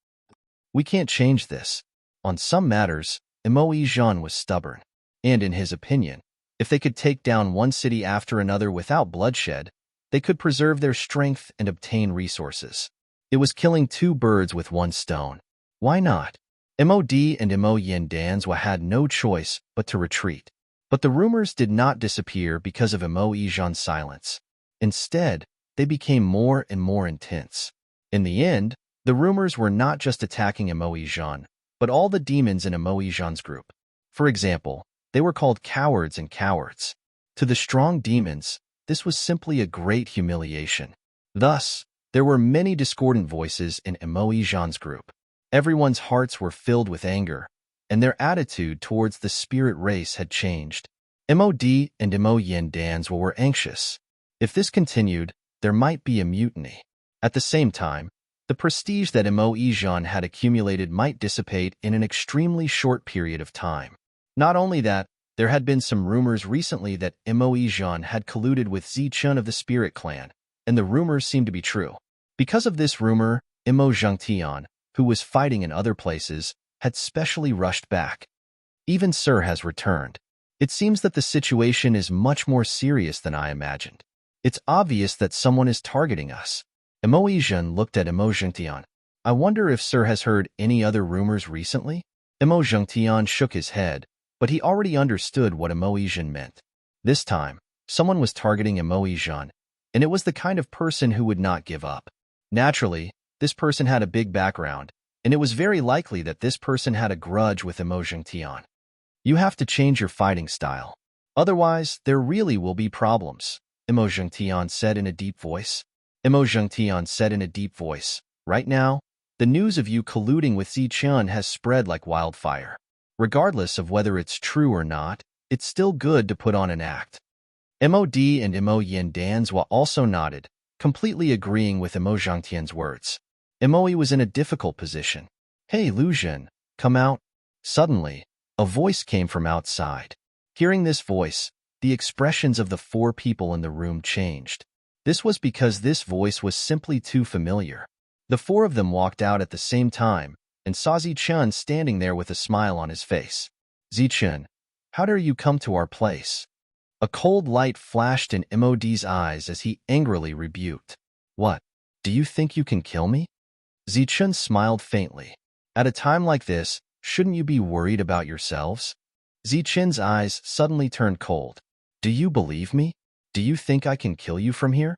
We can't change this. On some matters, Emoijan was stubborn. And in his opinion, if they could take down one city after another without bloodshed, they could preserve their strength and obtain resources. It was killing two birds with one stone. Why not? MOD and Emoyin Danswa had no choice but to retreat. But the rumors did not disappear because of Emoijan's silence. Instead, they became more and more intense. In the end, the rumors were not just attacking Emoijan, but all the demons in Emoijan's group. For example, they were called cowards and cowards. To the strong demons, this was simply a great humiliation. Thus, there were many discordant voices in Emoijan's group. Everyone's hearts were filled with anger, and their attitude towards the spirit race had changed. MOD and Emoyin Danswa were anxious. If this continued, there might be a mutiny. At the same time, the prestige that Emoijan had accumulated might dissipate in an extremely short period of time. Not only that, there had been some rumors recently that Emoijan had colluded with Zichun of the Spirit Clan, and the rumors seemed to be true. Because of this rumor, Emojungtian, who was fighting in other places, had specially rushed back. Even Sir has returned. It seems that the situation is much more serious than I imagined. It's obvious that someone is targeting us. Emoijan looked at Emojungtian. I wonder if Sir has heard any other rumors recently? Emojungtian shook his head, but he already understood what Emoijan meant. This time, someone was targeting Emoijan, and it was the kind of person who would not give up. Naturally, this person had a big background, and it was very likely that this person had a grudge with Emojungtian. You have to change your fighting style. Otherwise, there really will be problems, Emojungtian said in a deep voice. Emojungtian said in a deep voice, right now, the news of you colluding with Zichun has spread like wildfire. Regardless of whether it's true or not, it's still good to put on an act. MOD and Emoyin Danswa also nodded, completely agreeing with Emojungtian's words. Emoi was in a difficult position. Hey, Luzhen, come out. Suddenly, a voice came from outside. Hearing this voice, the expressions of the four people in the room changed. This was because this voice was simply too familiar. The four of them walked out at the same time and saw Zichun standing there with a smile on his face. Zichun, how dare you come to our place? A cold light flashed in MOD's eyes as he angrily rebuked. What? Do you think you can kill me? Zichun smiled faintly. At a time like this, shouldn't you be worried about yourselves? Zichun's eyes suddenly turned cold. Do you believe me? Do you think I can kill you from here?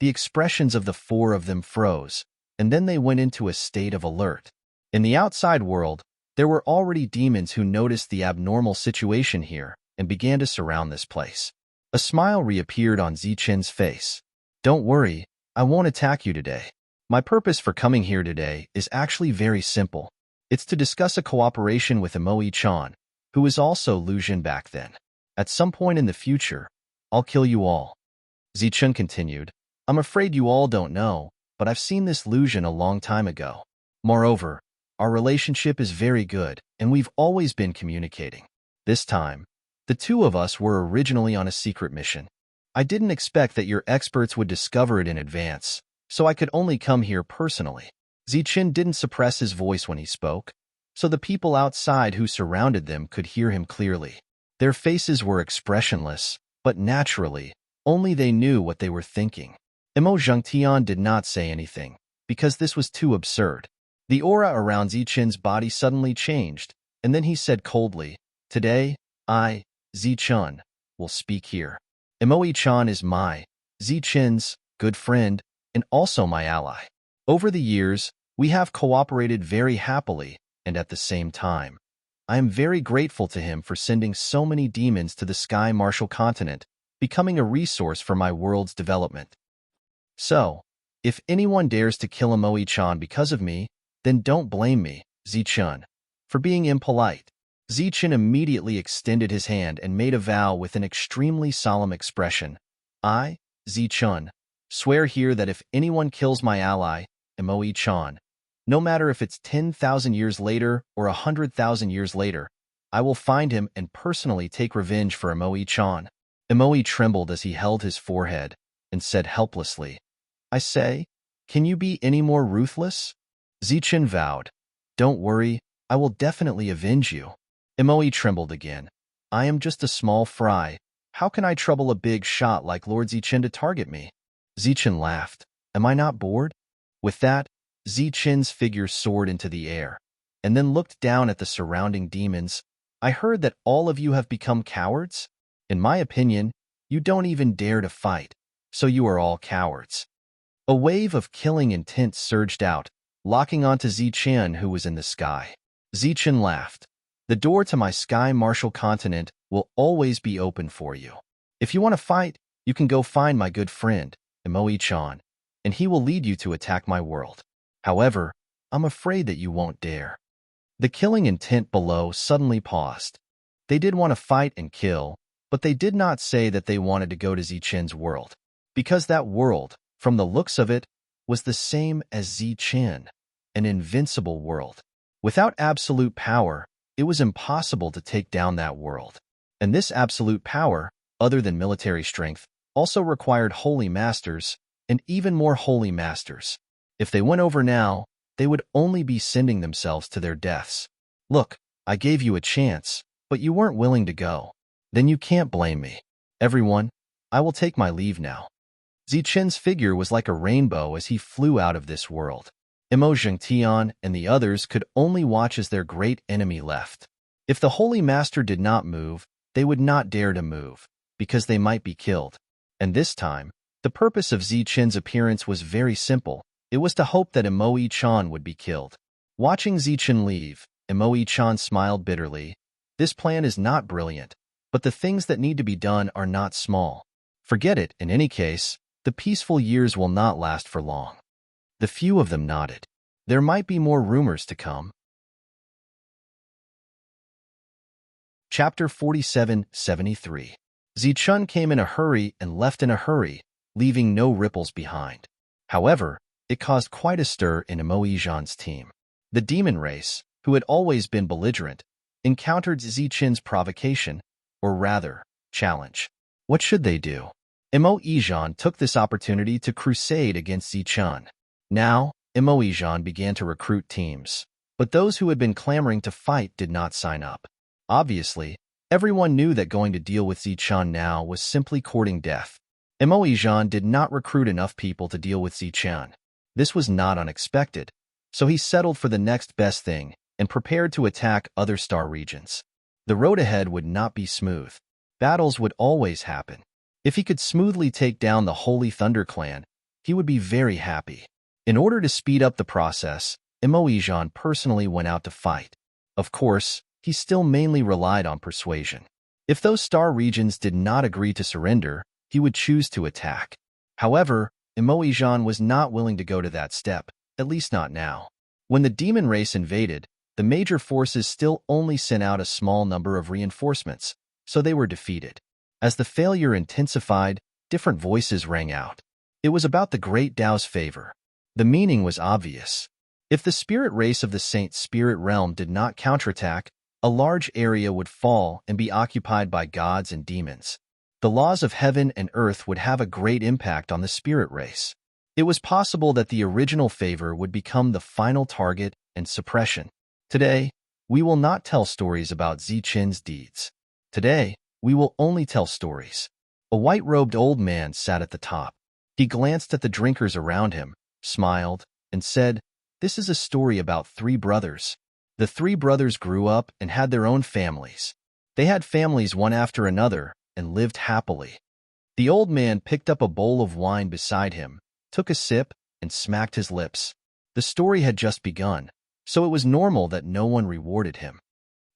The expressions of the four of them froze, and then they went into a state of alert. In the outside world, there were already demons who noticed the abnormal situation here and began to surround this place. A smile reappeared on Zichun's face. Don't worry, I won't attack you today. My purpose for coming here today is actually very simple. It's to discuss a cooperation with Emoi-chan, who is also Luzhen back then. At some point in the future, I'll kill you all. Zichun continued, I'm afraid you all don't know, but I've seen this Luzhen a long time ago. Moreover, our relationship is very good, and we've always been communicating. This time, the two of us were originally on a secret mission. I didn't expect that your experts would discover it in advance, so I could only come here personally. Zichen didn't suppress his voice when he spoke, so the people outside who surrounded them could hear him clearly. Their faces were expressionless, but naturally, only they knew what they were thinking. Emo Zhengtian did not say anything, because this was too absurd. The aura around Zichen's body suddenly changed, and then he said coldly, "Today, I, Zichen, will speak here. Emo-chan is my, Zichen's, good friend, and also my ally. Over the years, we have cooperated very happily, and at the same time, I am very grateful to him for sending so many demons to the Sky Martial Continent, becoming a resource for my world's development. So, if anyone dares to kill Emo-chan because of me, then don't blame me, Zichen, for being impolite." Zichen immediately extended his hand and made a vow with an extremely solemn expression. "I, Zichen, swear here that if anyone kills my ally, Emo-chan, no matter if it's 10,000 years later or 100,000 years later, I will find him and personally take revenge for Emo-chan." Emo trembled as he held his forehead and said helplessly, "I say, can you be any more ruthless?" Zichen vowed, "Don't worry, I will definitely avenge you." Emo trembled again. "I am just a small fry. How can I trouble a big shot like Lord Zichen to target me?" Zichen laughed. "Am I not bored?" With that, Zichen's figure soared into the air, and then looked down at the surrounding demons. "I heard that all of you have become cowards? In my opinion, you don't even dare to fight, so you are all cowards." A wave of killing intent surged out, locking onto Zichen, who was in the sky. Zichen laughed. "The door to my Sky Martial Continent will always be open for you. If you want to fight, you can go find my good friend, Emo-chan, and he will lead you to attack my world. However, I'm afraid that you won't dare." The killing intent below suddenly paused. They did want to fight and kill, but they did not say that they wanted to go to Zichen's world, because that world, from the looks of it, was the same as Zichen, an invincible world. Without absolute power, it was impossible to take down that world. And this absolute power, other than military strength, also required holy masters, and even more holy masters. If they went over now, they would only be sending themselves to their deaths. "Look, I gave you a chance, but you weren't willing to go. Then you can't blame me. Everyone, I will take my leave now." Zichen's figure was like a rainbow as he flew out of this world. Emo Zhengtian and the others could only watch as their great enemy left. If the Holy Master did not move, they would not dare to move, because they might be killed. And this time, the purpose of Zichen's appearance was very simple. It was to hope that Emo-chan would be killed. Watching Zichen leave, Emo-chan smiled bitterly. "This plan is not brilliant, but the things that need to be done are not small. Forget it, in any case, the peaceful years will not last for long." The few of them nodded. There might be more rumors to come. Chapter 4773. Zichen came in a hurry and left in a hurry, leaving no ripples behind. However, it caused quite a stir in Emo-chan's team. The demon race, who had always been belligerent, encountered Zichen's provocation, or rather, challenge. What should they do? Emo-chan took this opportunity to crusade against Zichen. Now, Emo-chan began to recruit teams, but those who had been clamoring to fight did not sign up. Obviously, everyone knew that going to deal with Zichen now was simply courting death. Emo-chan did not recruit enough people to deal with Zichen. This was not unexpected, so he settled for the next best thing and prepared to attack other star regions. The road ahead would not be smooth. Battles would always happen. If he could smoothly take down the Holy Thunder Clan, he would be very happy. In order to speed up the process, Emo-chan personally went out to fight. Of course, he still mainly relied on persuasion. If those star regions did not agree to surrender, he would choose to attack. However, Emo-chan was not willing to go to that step, at least not now. When the demon race invaded, the major forces still only sent out a small number of reinforcements, so they were defeated. As the failure intensified, different voices rang out. It was about the Great Tao's favor. The meaning was obvious. If the spirit race of the Saint Spirit Realm did not counterattack, a large area would fall and be occupied by gods and demons. The laws of heaven and earth would have a great impact on the spirit race. It was possible that the original favor would become the final target and suppression. Today, we will not tell stories about Zichen's deeds. Today, we will only tell stories. A white-robed old man sat at the top. He glanced at the drinkers around him, smiled, and said, "This is a story about 3 brothers. The 3 brothers grew up and had their own families. They had families one after another and lived happily." The old man picked up a bowl of wine beside him, took a sip, and smacked his lips. The story had just begun, so it was normal that no one rewarded him.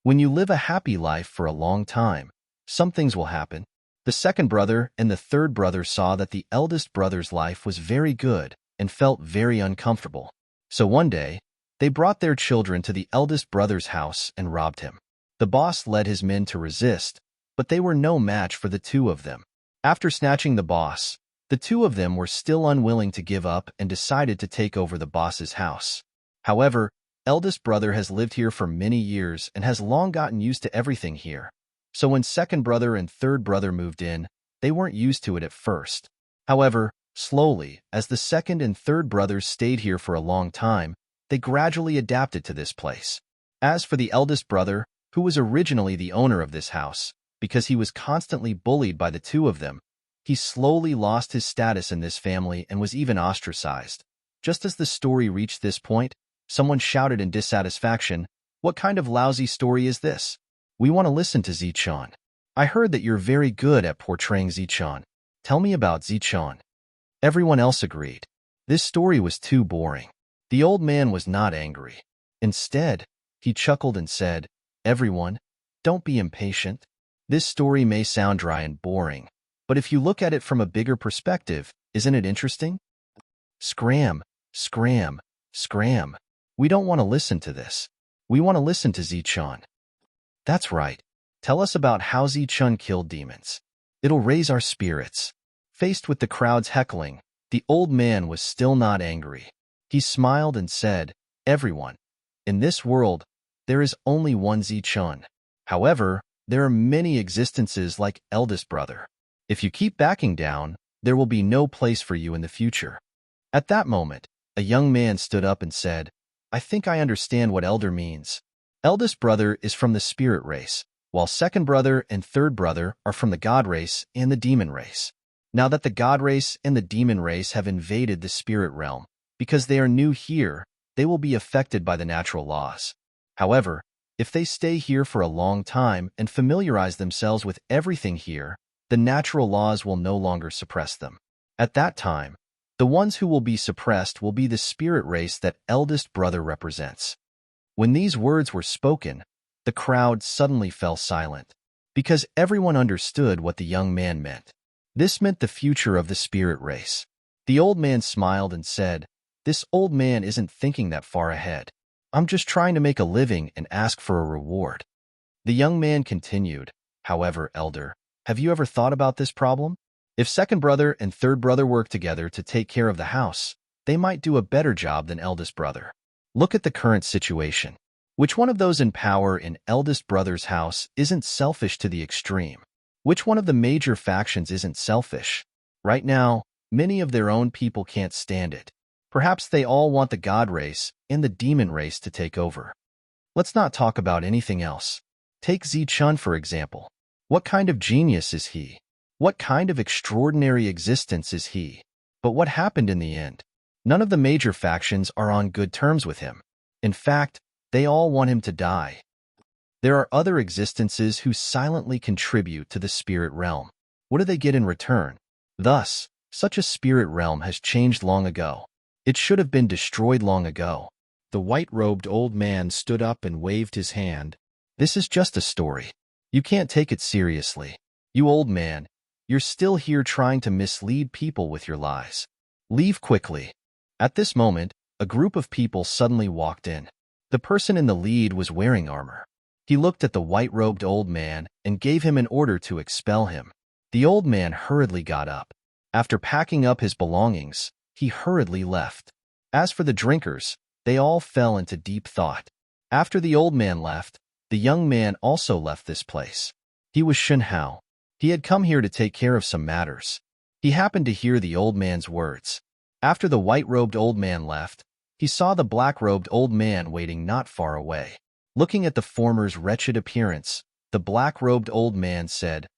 When you live a happy life for a long time, some things will happen. The second brother and the third brother saw that the eldest brother's life was very good and felt very uncomfortable. So one day, they brought their children to the eldest brother's house and robbed him. The boss led his men to resist, but they were no match for the 2 of them. After snatching the boss, the 2 of them were still unwilling to give up and decided to take over the boss's house. However, eldest brother has lived here for many years and has long gotten used to everything here. So when second brother and third brother moved in, they weren't used to it at first. However, slowly, as the second and third brothers stayed here for a long time, they gradually adapted to this place. As for the eldest brother, who was originally the owner of this house, because he was constantly bullied by the 2 of them, he slowly lost his status in this family and was even ostracized. Just as the story reached this point, someone shouted in dissatisfaction, "What kind of lousy story is this? We want to listen to Zichen. I heard that you're very good at portraying Zichen. Tell me about Zichen." Everyone else agreed. This story was too boring. The old man was not angry. Instead, he chuckled and said, "Everyone, don't be impatient. This story may sound dry and boring, but if you look at it from a bigger perspective, isn't it interesting? Scram, scram, scram. We don't want to listen to this. We want to listen to Zichen." "That's right. Tell us about how Zichen killed demons. It'll raise our spirits." Faced with the crowd's heckling, the old man was still not angry. He smiled and said, "Everyone, in this world, there is only one Zichen. However, there are many existences like eldest brother. If you keep backing down, there will be no place for you in the future." At that moment, a young man stood up and said, "I think I understand what elder means. Eldest brother is from the spirit race, while second brother and third brother are from the god race and the demon race. Now that the god race and the demon race have invaded the spirit realm, because they are new here, they will be affected by the natural laws. However, if they stay here for a long time and familiarize themselves with everything here, the natural laws will no longer suppress them. At that time, the ones who will be suppressed will be the spirit race that eldest brother represents." When these words were spoken, the crowd suddenly fell silent, because everyone understood what the young man meant. This meant the future of the spirit race. The old man smiled and said, "This old man isn't thinking that far ahead. I'm just trying to make a living and ask for a reward." The young man continued, "However, elder, have you ever thought about this problem? If second brother and third brother work together to take care of the house, they might do a better job than eldest brother. Look at the current situation. Which one of those in power in eldest brother's house isn't selfish to the extreme? Which one of the major factions isn't selfish? Right now, many of their own people can't stand it. Perhaps they all want the god race and the demon race to take over. Let's not talk about anything else. Take Zichen, for example. What kind of genius is he? What kind of extraordinary existence is he? But what happened in the end? None of the major factions are on good terms with him. In fact, they all want him to die. There are other existences who silently contribute to the spirit realm. What do they get in return? Thus, such a spirit realm has changed long ago. It should have been destroyed long ago." The white-robed old man stood up and waved his hand. "This is just a story. You can't take it seriously. You old man, you're still here trying to mislead people with your lies. Leave quickly." At this moment, a group of people suddenly walked in. The person in the lead was wearing armor. He looked at the white-robed old man and gave him an order to expel him. The old man hurriedly got up. After packing up his belongings, he hurriedly left. As for the drinkers, they all fell into deep thought. After the old man left, the young man also left this place. He was Shenhao. He had come here to take care of some matters. He happened to hear the old man's words. After the white-robed old man left, he saw the black-robed old man waiting not far away. Looking at the former's wretched appearance, the black-robed old man said,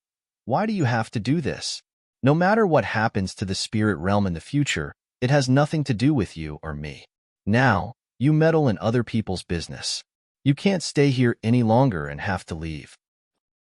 "Why do you have to do this? No matter what happens to the spirit realm in the future, it has nothing to do with you or me. Now, you meddle in other people's business. You can't stay here any longer and have to leave."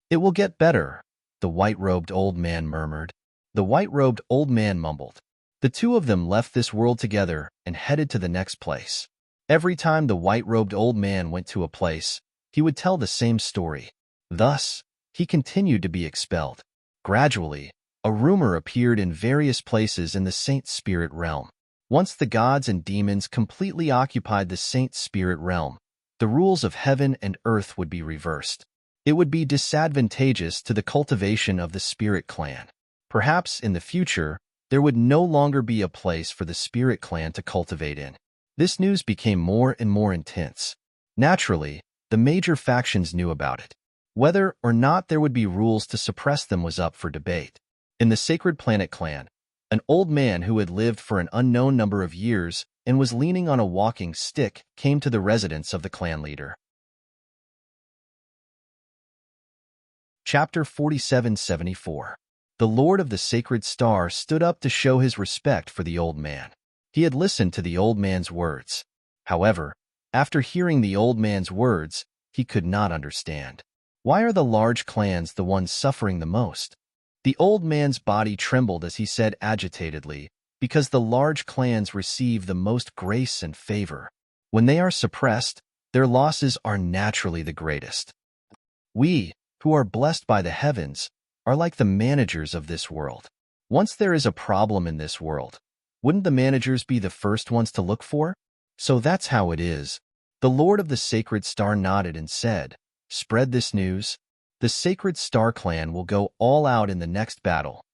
"It will get better," the white-robed old man murmured. The white-robed old man mumbled. The two of them left this world together and headed to the next place. Every time the white-robed old man went to a place, he would tell the same story. Thus, he continued to be expelled. Gradually, a rumor appeared in various places in the saint spirit realm. Once the gods and demons completely occupied the saint spirit realm, the rules of heaven and earth would be reversed. It would be disadvantageous to the cultivation of the spirit clan. Perhaps in the future, there would no longer be a place for the spirit clan to cultivate in. This news became more and more intense. Naturally, the major factions knew about it. Whether or not there would be rules to suppress them was up for debate. In the Sacred Planet clan, an old man who had lived for an unknown number of years and was leaning on a walking stick came to the residence of the clan leader. Chapter 4774. The Lord of the Sacred Star stood up to show his respect for the old man. He had listened to the old man's words. However, after hearing the old man's words, he could not understand. Why are the large clans the ones suffering the most? The old man's body trembled as he said agitatedly, because the large clans receive the most grace and favor. When they are suppressed, their losses are naturally the greatest. We, who are blessed by the heavens, are like the managers of this world. Once there is a problem in this world, wouldn't the managers be the first ones to look for? So that's how it is. The Lord of the Sacred Star nodded and said, "Spread this news. The Sacred Star clan will go all out in the next battle."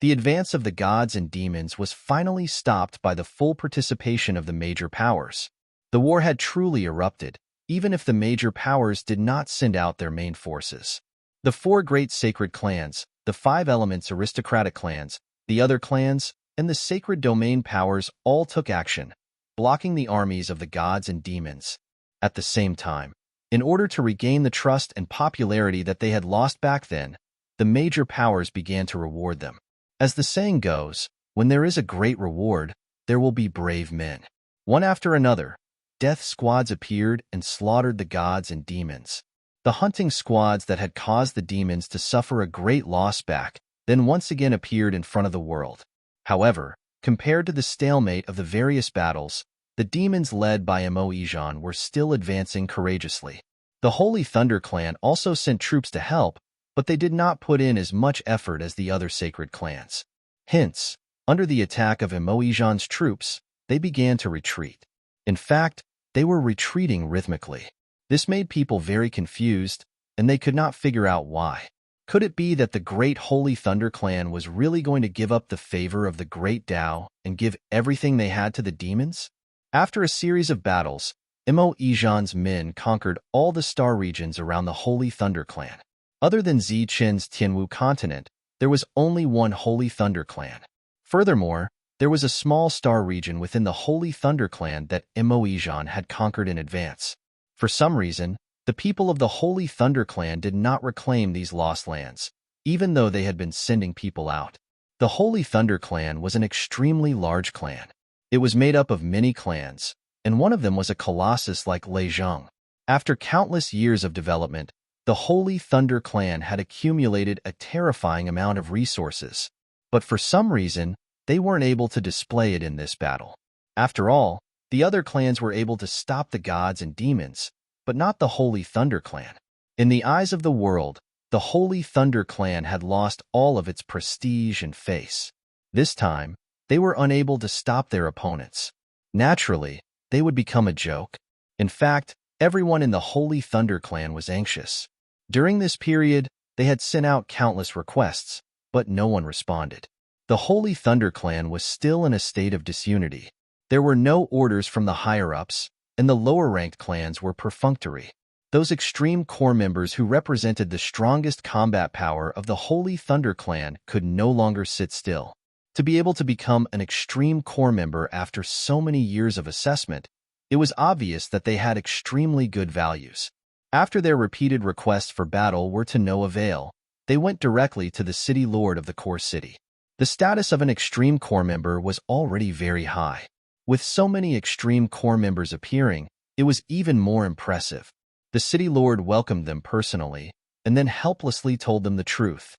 The advance of the gods and demons was finally stopped by the full participation of the major powers. The war had truly erupted, even if the major powers did not send out their main forces. The four great sacred clans, the five elements aristocratic clans, the other clans, and the sacred domain powers all took action, blocking the armies of the gods and demons. At the same time, in order to regain the trust and popularity that they had lost back then, the major powers began to reward them. As the saying goes, when there is a great reward, there will be brave men. One after another, death squads appeared and slaughtered the gods and demons. The hunting squads that had caused the demons to suffer a great loss back then once again appeared in front of the world. However, compared to the stalemate of the various battles, the demons led by Emoijan were still advancing courageously. The Holy Thunder clan also sent troops to help, but they did not put in as much effort as the other sacred clans. Hence, under the attack of Emoijan's troops, they began to retreat. In fact, they were retreating rhythmically. This made people very confused, and they could not figure out why. Could it be that the Great Holy Thunder Clan was really going to give up the favor of the Great Tao and give everything they had to the demons? After a series of battles, Emoijan's men conquered all the star regions around the Holy Thunder Clan. Other than Zichen's Tianwu continent, there was only one Holy Thunder Clan. Furthermore, there was a small star region within the Holy Thunder Clan that Emoijan had conquered in advance. For some reason, the people of the Holy Thunder Clan did not reclaim these lost lands, even though they had been sending people out. The Holy Thunder Clan was an extremely large clan. It was made up of many clans, and one of them was a colossus like Lezhang. After countless years of development, the Holy Thunder Clan had accumulated a terrifying amount of resources, but for some reason, they weren't able to display it in this battle. After all, the other clans were able to stop the gods and demons, but not the Holy Thunder Clan. In the eyes of the world, the Holy Thunder Clan had lost all of its prestige and face. This time, they were unable to stop their opponents. Naturally, they would become a joke. In fact, everyone in the Holy Thunder Clan was anxious. During this period, they had sent out countless requests, but no one responded. The Holy Thunder Clan was still in a state of disunity. There were no orders from the higher-ups, and the lower-ranked clans were perfunctory. Those extreme core members who represented the strongest combat power of the Holy Thunder Clan could no longer sit still. To be able to become an extreme corps member after so many years of assessment, it was obvious that they had extremely good values. After their repeated requests for battle were to no avail, they went directly to the city lord of the core city. The status of an extreme corps member was already very high. With so many extreme corps members appearing, it was even more impressive. The city lord welcomed them personally, and then helplessly told them the truth.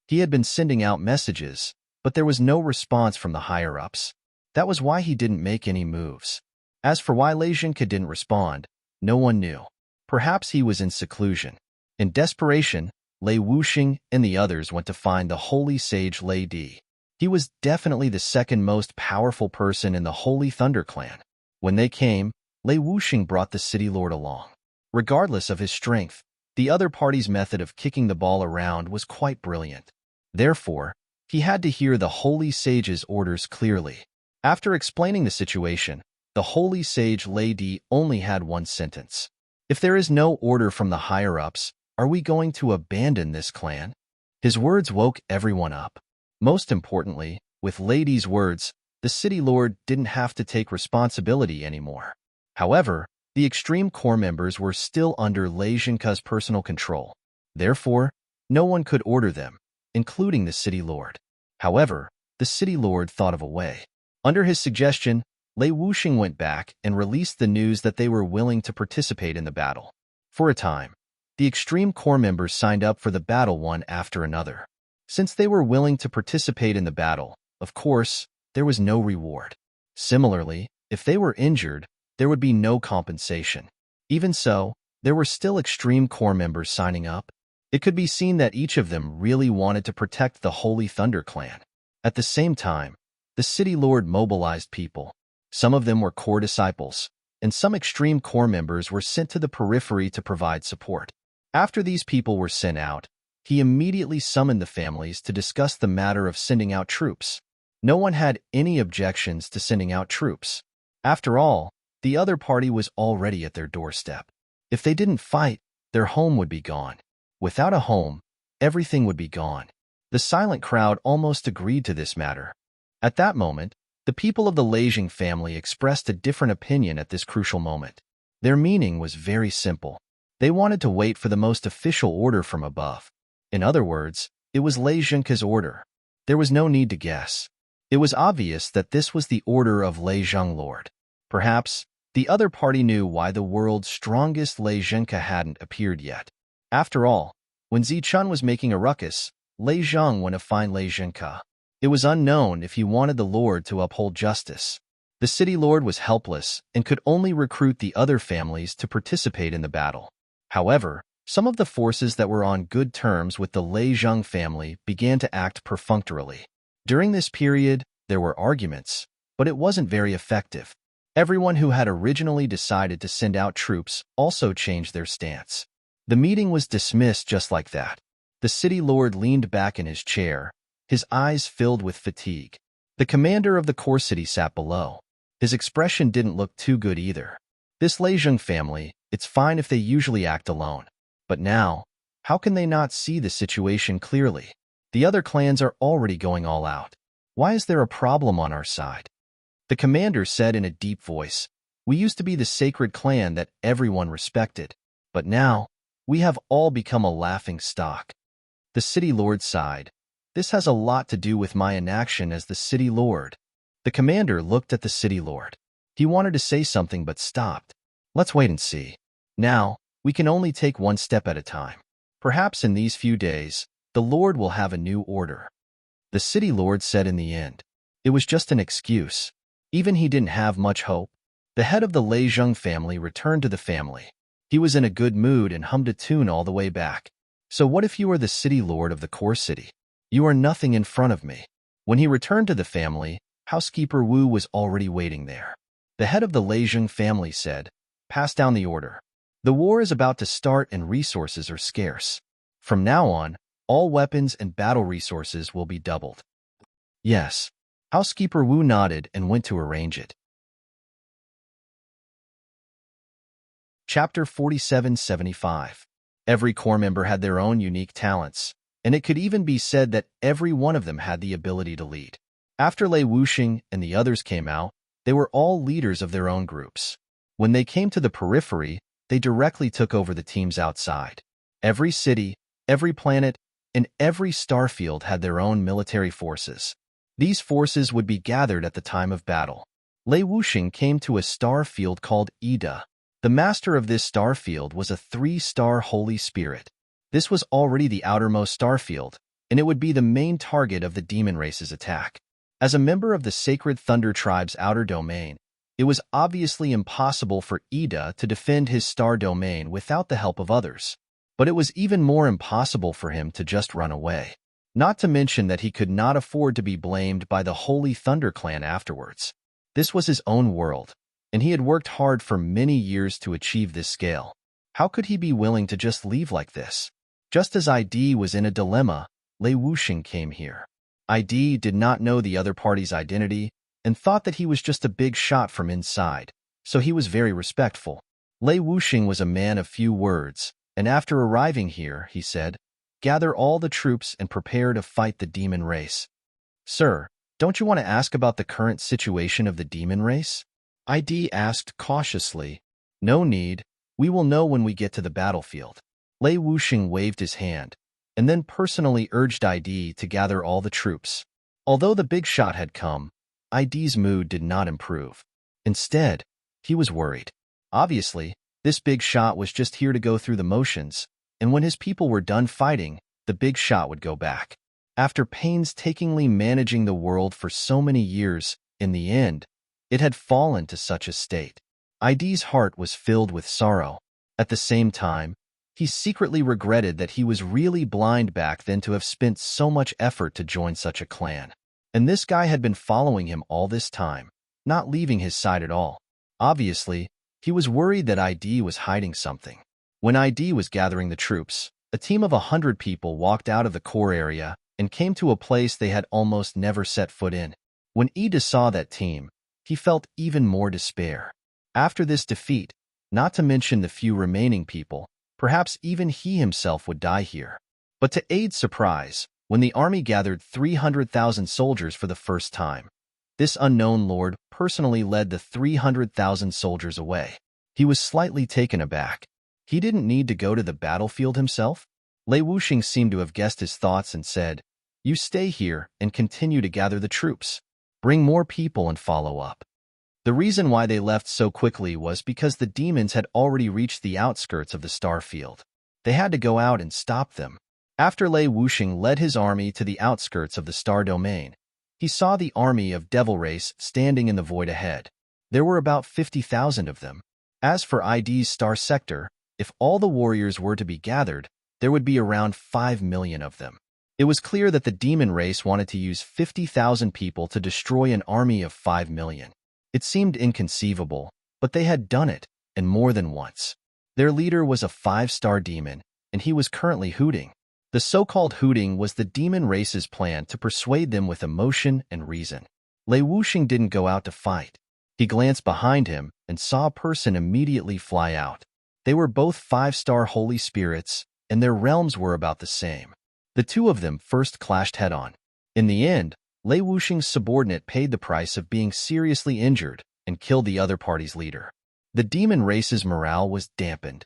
He had been sending out messages, but there was no response from the higher-ups. That was why he didn't make any moves. As for why Lei Zhenke didn't respond, no one knew. Perhaps he was in seclusion. In desperation, Lei Wuxing and the others went to find the holy sage Lei Di. He was definitely the second most powerful person in the Holy Thunder clan. When they came, Lei Wuxing brought the city lord along. Regardless of his strength, the other party's method of kicking the ball around was quite brilliant. Therefore, he had to hear the holy sage's orders clearly. After explaining the situation, the holy sage Lei Di only had one sentence. If there is no order from the higher-ups, are we going to abandon this clan? His words woke everyone up. Most importantly, with Lei Di's words, the city lord didn't have to take responsibility anymore. However, the extreme corps members were still under Lei Zhenke's personal control. Therefore, no one could order them, including the city lord. However, the city lord thought of a way. Under his suggestion, Lei Wuxing went back and released the news that they were willing to participate in the battle. For a time, the extreme corps members signed up for the battle one after another. Since they were willing to participate in the battle, of course, there was no reward. Similarly, if they were injured, there would be no compensation. Even so, there were still extreme corps members signing up. It could be seen that each of them really wanted to protect the Holy Thunder clan. At the same time, the city lord mobilized people. Some of them were core disciples, and some extreme corps members were sent to the periphery to provide support. After these people were sent out, he immediately summoned the families to discuss the matter of sending out troops. No one had any objections to sending out troops. After all, the other party was already at their doorstep. If they didn't fight, their home would be gone. Without a home, everything would be gone. The silent crowd almost agreed to this matter. At that moment, the people of the Lei Zheng family expressed a different opinion at this crucial moment. Their meaning was very simple. They wanted to wait for the most official order from above. In other words, it was Lei Zhenke's order. There was no need to guess. It was obvious that this was the order of Lei Zheng Lord. Perhaps, the other party knew why the world's strongest Lei Zhenke hadn't appeared yet. After all, when Zichun was making a ruckus, Lei Zheng went to find Lei Zhenke. It was unknown if he wanted the Lord to uphold justice. The city lord was helpless and could only recruit the other families to participate in the battle. However, some of the forces that were on good terms with the Lei Zheng family began to act perfunctorily. During this period, there were arguments, but it wasn't very effective. Everyone who had originally decided to send out troops also changed their stance. The meeting was dismissed just like that. The city lord leaned back in his chair, his eyes filled with fatigue. The commander of the core city sat below. His expression didn't look too good either. This Lei Zheng family, it's fine if they usually act alone. But now, how can they not see the situation clearly? The other clans are already going all out. Why is there a problem on our side? The commander said in a deep voice, "We used to be the sacred clan that everyone respected, but now, we have all become a laughing stock." The city lord sighed. "This has a lot to do with my inaction as the city lord." The commander looked at the city lord. He wanted to say something but stopped. "Let's wait and see. Now, we can only take one step at a time. Perhaps in these few days, the Lord will have a new order." The city lord said in the end. It was just an excuse. Even he didn't have much hope. The head of the Lei Zheng family returned to the family. He was in a good mood and hummed a tune all the way back. "So what if you are the city lord of the core city? You are nothing in front of me." When he returned to the family, housekeeper Wu was already waiting there. The head of the Lei Zheng family said, "Pass down the order. The war is about to start and resources are scarce. From now on, all weapons and battle resources will be doubled." "Yes." Housekeeper Wu nodded and went to arrange it. Chapter 4775. Every core member had their own unique talents, and it could even be said that every one of them had the ability to lead. After Lei Wuxing and the others came out, they were all leaders of their own groups. When they came to the periphery, they directly took over the teams outside. Every city, every planet, and every starfield had their own military forces. These forces would be gathered at the time of battle. Lei Wuxing came to a star field called Ida. The master of this star field was a 3-star holy spirit. This was already the outermost star field, and it would be the main target of the demon race's attack. As a member of the sacred Thunder Tribe's outer domain, it was obviously impossible for Ida to defend his star domain without the help of others. But it was even more impossible for him to just run away. Not to mention that he could not afford to be blamed by the Holy Thunder Clan afterwards. This was his own world, and he had worked hard for many years to achieve this scale. How could he be willing to just leave like this? Just as ID was in a dilemma, Lei Wuxing came here. ID did not know the other party's identity and thought that he was just a big shot from inside, so he was very respectful. Lei Wuxing was a man of few words, and after arriving here, he said, "Gather all the troops and prepare to fight the demon race." "Sir, don't you want to ask about the current situation of the demon race?" ID asked cautiously. "No need. We will know when we get to the battlefield." Lei Wuxing waved his hand, and then personally urged ID to gather all the troops. Although the big shot had come, ID's mood did not improve. Instead, he was worried. Obviously, this big shot was just here to go through the motions, and when his people were done fighting, the big shot would go back. After painstakingly managing the world for so many years, in the end, it had fallen to such a state. ID's heart was filled with sorrow. At the same time, he secretly regretted that he was really blind back then to have spent so much effort to join such a clan. And this guy had been following him all this time, not leaving his side at all. Obviously, he was worried that ID was hiding something. When ID was gathering the troops, a team of 100 people walked out of the core area and came to a place they had almost never set foot in. When Ida saw that team, he felt even more despair. After this defeat, not to mention the few remaining people, perhaps even he himself would die here. But to Aide's surprise, when the army gathered 300,000 soldiers for the first time, this unknown lord personally led the 300,000 soldiers away. He was slightly taken aback. He didn't need to go to the battlefield himself. Lei Wuxing seemed to have guessed his thoughts and said, "You stay here and continue to gather the troops. Bring more people and follow up." The reason why they left so quickly was because the demons had already reached the outskirts of the star field. They had to go out and stop them. After Lei Wuxing led his army to the outskirts of the star domain, he saw the army of Devil Race standing in the void ahead. There were about 50,000 of them. As for ID's star sector, if all the warriors were to be gathered, there would be around 5 million of them. It was clear that the demon race wanted to use 50,000 people to destroy an army of 5 million. It seemed inconceivable, but they had done it, and more than once. Their leader was a 5-star demon, and he was currently hooting. The so-called hooting was the demon race's plan to persuade them with emotion and reason. Lei Wuxing didn't go out to fight. He glanced behind him and saw a person immediately fly out. They were both 5-star holy spirits, and their realms were about the same. The two of them first clashed head-on. In the end, Lei Wuxing's subordinate paid the price of being seriously injured and killed the other party's leader. The demon race's morale was dampened.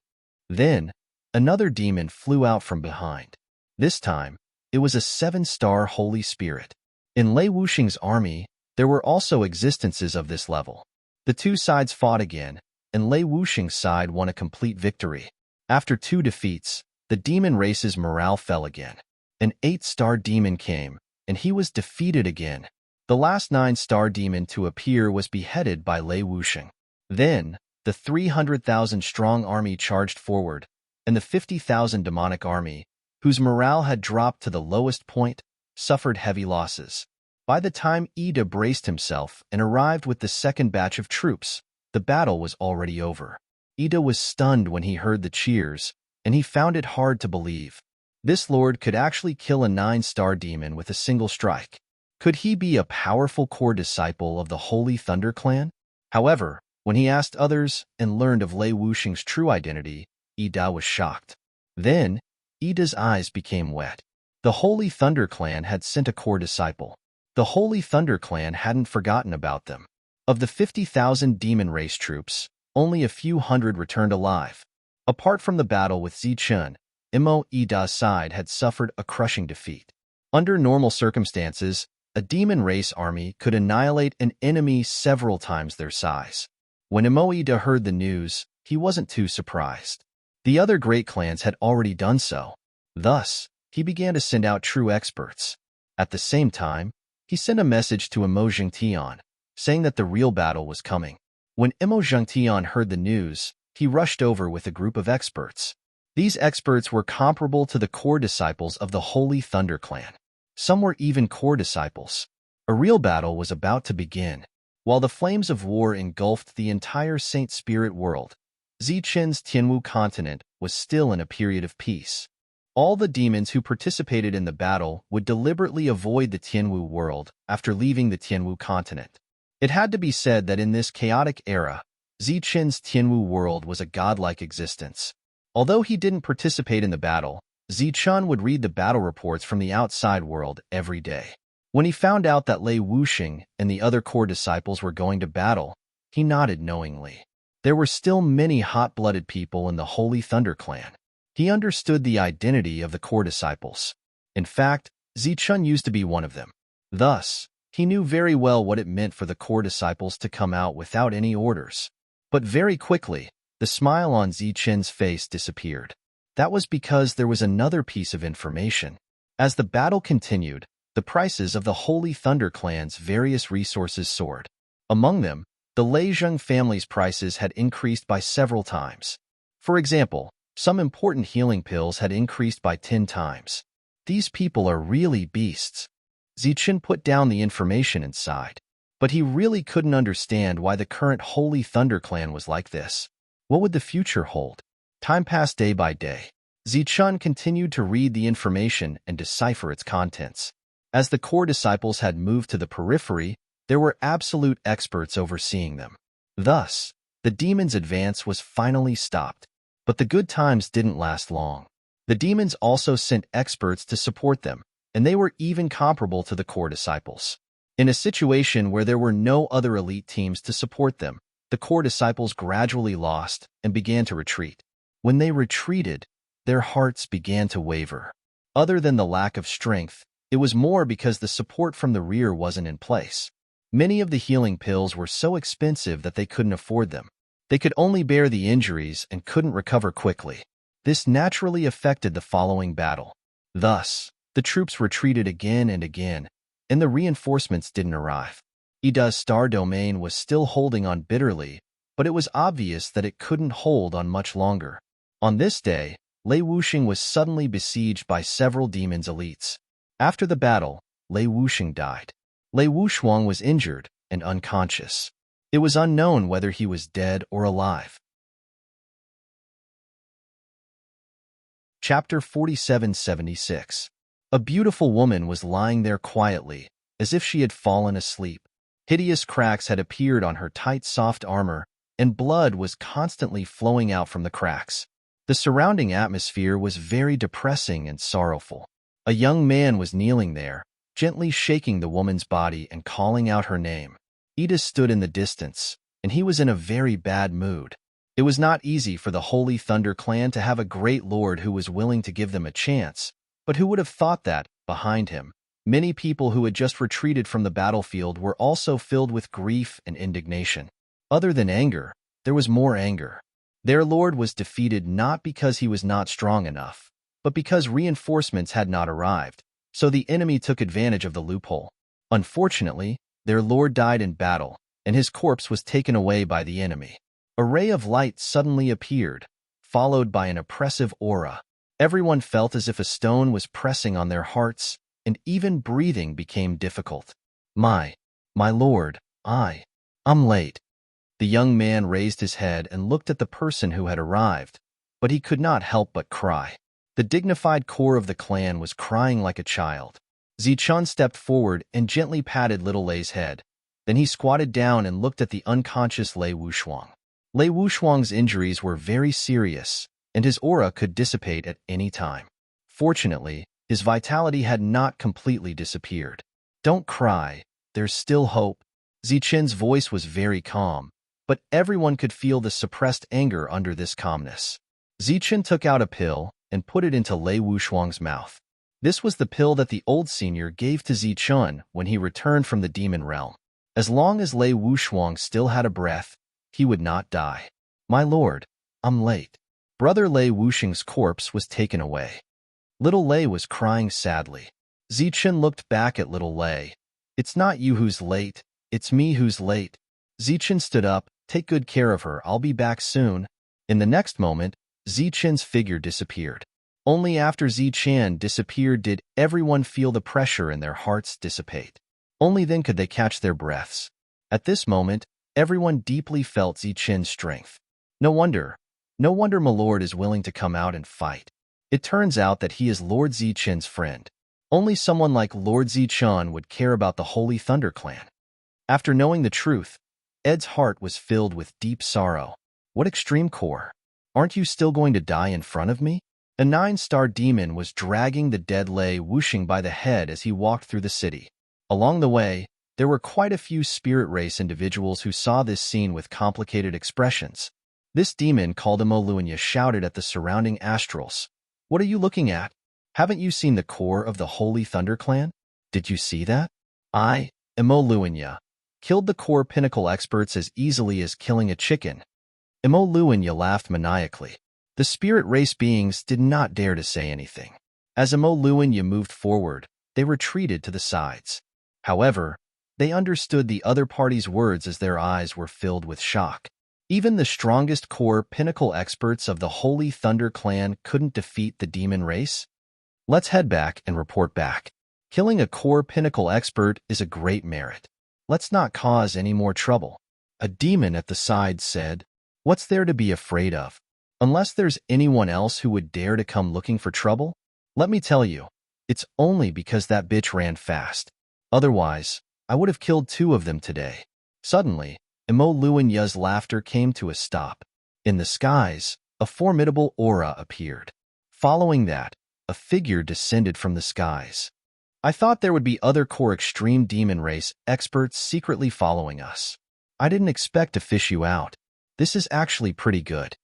Then, another demon flew out from behind. This time, it was a 7-star holy spirit. In Lei Wuxing's army, there were also existences of this level. The two sides fought again, and Lei Wuxing's side won a complete victory. After 2 defeats, the demon race's morale fell again. An 8-star demon came, and he was defeated again. The last 9-star demon to appear was beheaded by Lei Wuxing. Then, the 300,000-strong army charged forward, and the 50,000 demonic army, whose morale had dropped to the lowest point, suffered heavy losses. By the time Ida braced himself and arrived with the second batch of troops, the battle was already over. Ida was stunned when he heard the cheers, and he found it hard to believe. This lord could actually kill a 9-star demon with a single strike. Could he be a powerful core disciple of the Holy Thunder Clan? However, when he asked others and learned of Lei Wuxing's true identity, Ida was shocked. Then, Ida's eyes became wet. The Holy Thunder Clan had sent a core disciple. The Holy Thunder Clan hadn't forgotten about them. Of the 50,000 demon race troops, only a few hundred returned alive. Apart from the battle with Zichun, Imo Ida's side had suffered a crushing defeat. Under normal circumstances, a demon race army could annihilate an enemy several times their size. When Imo Ida heard the news, he wasn't too surprised. The other great clans had already done so. Thus, he began to send out true experts. At the same time, he sent a message to Imo Zhengtian, saying that the real battle was coming. When Imo Zhengtian heard the news, he rushed over with a group of experts. These experts were comparable to the core disciples of the Holy Thunder Clan. Some were even core disciples. A real battle was about to begin. While the flames of war engulfed the entire Saint Spirit world, Zichen's Tianwu continent was still in a period of peace. All the demons who participated in the battle would deliberately avoid the Tianwu world after leaving the Tianwu continent. It had to be said that in this chaotic era, Zichen's Tianwu world was a godlike existence. Although he didn't participate in the battle, Zichun would read the battle reports from the outside world every day. When he found out that Lei Wuxing and the other core disciples were going to battle, he nodded knowingly. There were still many hot-blooded people in the Holy Thunder Clan. He understood the identity of the core disciples. In fact, Zichun used to be one of them. Thus, he knew very well what it meant for the core disciples to come out without any orders. But very quickly, the smile on Zichen's face disappeared. That was because there was another piece of information. As the battle continued, the prices of the Holy Thunder Clan's various resources soared. Among them, the Leizheng family's prices had increased by several times. For example, some important healing pills had increased by 10 times. These people are really beasts. Zichen put down the information inside. But he really couldn't understand why the current Holy Thunder Clan was like this. What would the future hold? Time passed day by day. Zichun continued to read the information and decipher its contents. As the core disciples had moved to the periphery, there were absolute experts overseeing them. Thus, the demons' advance was finally stopped. But the good times didn't last long. The demons also sent experts to support them, and they were even comparable to the core disciples. In a situation where there were no other elite teams to support them, the core disciples gradually lost and began to retreat. When they retreated, their hearts began to waver. Other than the lack of strength, it was more because the support from the rear wasn't in place. Many of the healing pills were so expensive that they couldn't afford them. They could only bear the injuries and couldn't recover quickly. This naturally affected the following battle. Thus, the troops retreated again and again, and the reinforcements didn't arrive. Ida's star domain was still holding on bitterly, but it was obvious that it couldn't hold on much longer. On this day, Lei Wuxing was suddenly besieged by several demons elites. After the battle, Lei Wuxing died. Lei Wuxuang was injured and unconscious. It was unknown whether he was dead or alive. Chapter 4776. A beautiful woman was lying there quietly, as if she had fallen asleep. Hideous cracks had appeared on her tight, soft armor, and blood was constantly flowing out from the cracks. The surrounding atmosphere was very depressing and sorrowful. A young man was kneeling there, gently shaking the woman's body and calling out her name. Ida stood in the distance, and he was in a very bad mood. It was not easy for the Holy Thunder Clan to have a great lord who was willing to give them a chance, but who would have thought that, behind him, many people who had just retreated from the battlefield were also filled with grief and indignation. Other than anger, there was more anger. Their lord was defeated not because he was not strong enough, but because reinforcements had not arrived, so the enemy took advantage of the loophole. Unfortunately, their lord died in battle, and his corpse was taken away by the enemy. A ray of light suddenly appeared, followed by an oppressive aura. Everyone felt as if a stone was pressing on their hearts, and even breathing became difficult. My lord, I'm late. The young man raised his head and looked at the person who had arrived, but he could not help but cry. The dignified core of the clan was crying like a child. Zichun stepped forward and gently patted little Lei's head. Then he squatted down and looked at the unconscious Lei Wuxuang. Lei Wuxuang's injuries were very serious, and his aura could dissipate at any time. Fortunately, his vitality had not completely disappeared. Don't cry. There's still hope. Zichen's voice was very calm, but everyone could feel the suppressed anger under this calmness. Zichen took out a pill and put it into Lei Wushuang's mouth. This was the pill that the old senior gave to Zichen when he returned from the demon realm. As long as Lei Wushuang still had a breath, he would not die. My lord, I'm late. Brother Lei Wushing's corpse was taken away. Little Lei was crying sadly. Zichen looked back at little Lei. It's not you who's late, it's me who's late. Zichen stood up. Take good care of her, I'll be back soon. In the next moment, Zichen's figure disappeared. Only after Zichen disappeared did everyone feel the pressure in their hearts dissipate. Only then could they catch their breaths. At this moment, everyone deeply felt Zichen's strength. No wonder my lord is willing to come out and fight. It turns out that he is Lord Zichen's friend. Only someone like Lord Zichen would care about the Holy Thunder Clan. After knowing the truth, Ed's heart was filled with deep sorrow. What extreme core? Aren't you still going to die in front of me? A 9-star demon was dragging the dead Lei Wushing by the head as he walked through the city. Along the way, there were quite a few spirit race individuals who saw this scene with complicated expressions. This demon called Emoluanya shouted at the surrounding astrals. What are you looking at? Haven't you seen the core of the Holy Thunder Clan? Did you see that? I, Emoluanya, killed the core pinnacle experts as easily as killing a chicken. Emoluanya laughed maniacally. The spirit race beings did not dare to say anything. As Emoluanya moved forward, they retreated to the sides. However, they understood the other party's words as their eyes were filled with shock. Even the strongest core pinnacle experts of the Holy Thunder Clan couldn't defeat the demon race? Let's head back and report back. Killing a core pinnacle expert is a great merit. Let's not cause any more trouble. A demon at the side said, What's there to be afraid of? Unless there's anyone else who would dare to come looking for trouble? Let me tell you, it's only because that bitch ran fast. Otherwise, I would have killed 2 of them today. Suddenly, Emoluanya's laughter came to a stop. In the skies, a formidable aura appeared. Following that, a figure descended from the skies. I thought there would be other core extreme demon race experts secretly following us. I didn't expect to fish you out. This is actually pretty good.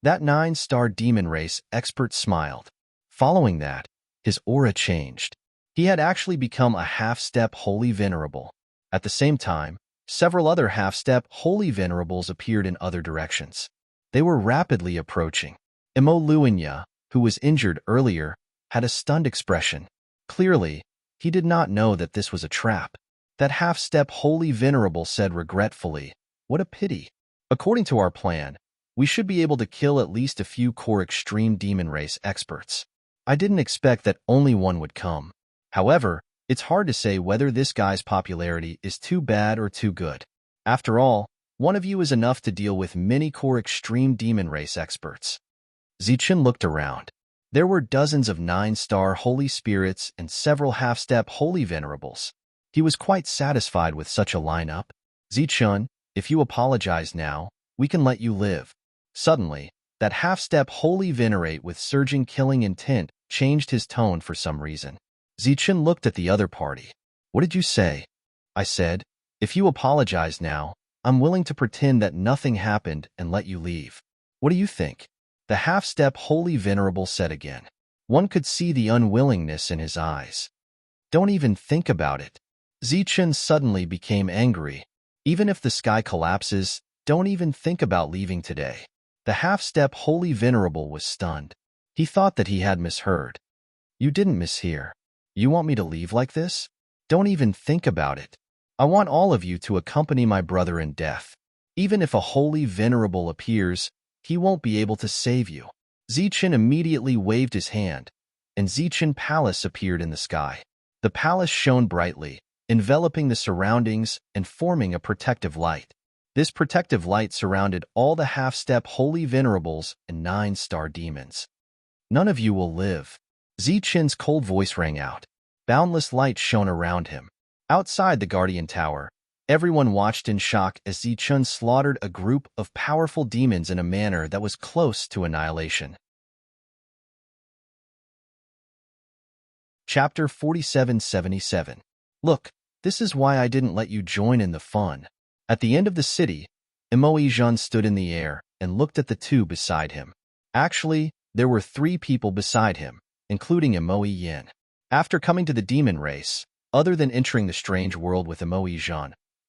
That 9-star demon race expert smiled. Following that, his aura changed. He had actually become a half-step holy venerable. At the same time, several other half-step holy venerables appeared in other directions. They were rapidly approaching. Emoluanya, who was injured earlier, had a stunned expression. Clearly, he did not know that this was a trap. That half-step holy venerable said regretfully, What a pity. According to our plan, we should be able to kill at least a few core extreme demon race experts. I didn't expect that only one would come. However, it's hard to say whether this guy's popularity is too bad or too good. After all, one of you is enough to deal with many core extreme demon race experts. Zichen looked around. There were dozens of 9-star holy spirits and several half-step holy venerables. He was quite satisfied with such a lineup. Zichen, if you apologize now, we can let you live. Suddenly, that half-step holy venerate with surging killing intent changed his tone for some reason. Zichen looked at the other party. What did you say? I said, if you apologize now, I'm willing to pretend that nothing happened and let you leave. What do you think? The half-step holy venerable said again. One could see the unwillingness in his eyes. Don't even think about it. Zichen suddenly became angry. Even if the sky collapses, don't even think about leaving today. The half-step holy venerable was stunned. He thought that he had misheard. You didn't mishear. You want me to leave like this? Don't even think about it. I want all of you to accompany my brother in death. Even if a holy venerable appears, he won't be able to save you. Zichen immediately waved his hand, and Zichen Palace appeared in the sky. The palace shone brightly, enveloping the surroundings and forming a protective light. This protective light surrounded all the half-step holy venerables and 9-star demons. None of you will live. Zichen's cold voice rang out. Boundless light shone around him. Outside the Guardian Tower, everyone watched in shock as Zichen slaughtered a group of powerful demons in a manner that was close to annihilation. Chapter 4777. Look, This is why I didn't let you join in the fun. At the end of the city, Imo stood in the air and looked at the two beside him. Actually, there were 3 people beside him, including Imo. After coming to the demon race, other than entering the strange world with Imo,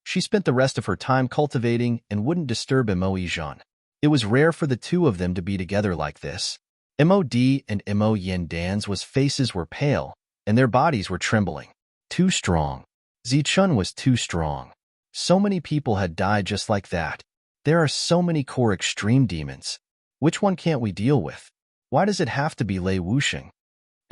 she spent the rest of her time cultivating and wouldn't disturb Imo. It was rare for the two of them to be together like this. Mod and Imo Dan's faces were pale, and their bodies were trembling. Too strong. Zichun was too strong. So many people had died just like that. There are so many core extreme demons. Which one can't we deal with? Why does it have to be Lei Wuxing?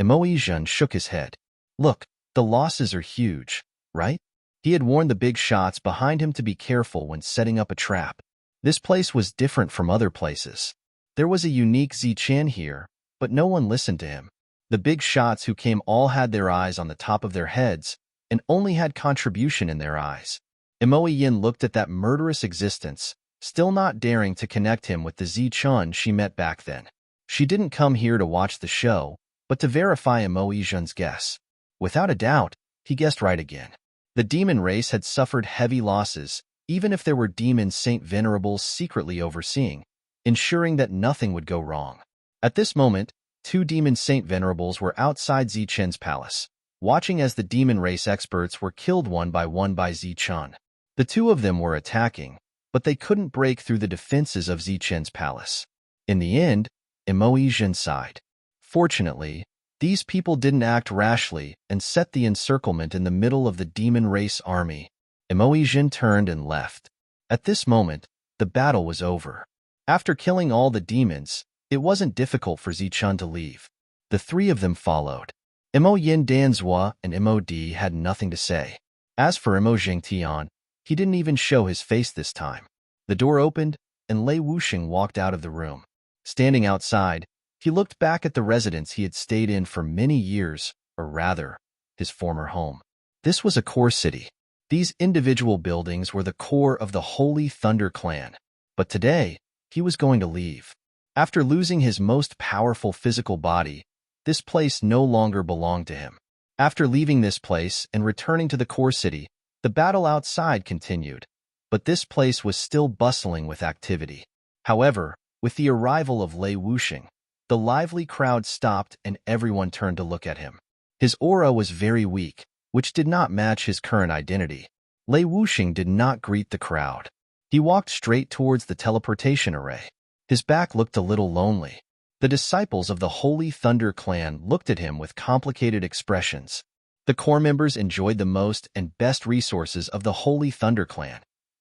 Imo shook his head. Look, the losses are huge, right? He had warned the big shots behind him to be careful when setting up a trap. This place was different from other places. There was a unique Zichan here, but no one listened to him. The big shots who came all had their eyes on the top of their heads and only had contribution in their eyes. Imo looked at that murderous existence, still not daring to connect him with the Zichun she met back then. She didn't come here to watch the show, but to verify Imo guess. Without a doubt, he guessed right again. The demon race had suffered heavy losses, even if there were demon Saint Venerables secretly overseeing, ensuring that nothing would go wrong. At this moment, 2 demon Saint Venerables were outside Zichen's palace, watching as the demon race experts were killed one by Zichun. The 2 of them were attacking, but they couldn't break through the defenses of Zichen's palace. In the end, Imo sighed. Fortunately, these people didn't act rashly and set the encirclement in the middle of the demon race army. Imo turned and left. At this moment, the battle was over. After killing all the demons, it wasn't difficult for Zichun to leave. The 3 of them followed. Imo Danzua and Mod had nothing to say. As for Imo Zhengtian, he didn't even show his face this time. The door opened, and Lei Wuxing walked out of the room. Standing outside, he looked back at the residence he had stayed in for many years, or rather, his former home. This was a core city. These individual buildings were the core of the Holy Thunder clan. But today, he was going to leave. After losing his most powerful physical body, this place no longer belonged to him. After leaving this place and returning to the core city, the battle outside continued, but this place was still bustling with activity. However, with the arrival of Lei Wuxing, the lively crowd stopped and everyone turned to look at him. His aura was very weak, which did not match his current identity. Lei Wuxing did not greet the crowd. He walked straight towards the teleportation array. His back looked a little lonely. The disciples of the Holy Thunder clan looked at him with complicated expressions. The core members enjoyed the most and best resources of the Holy Thunder clan,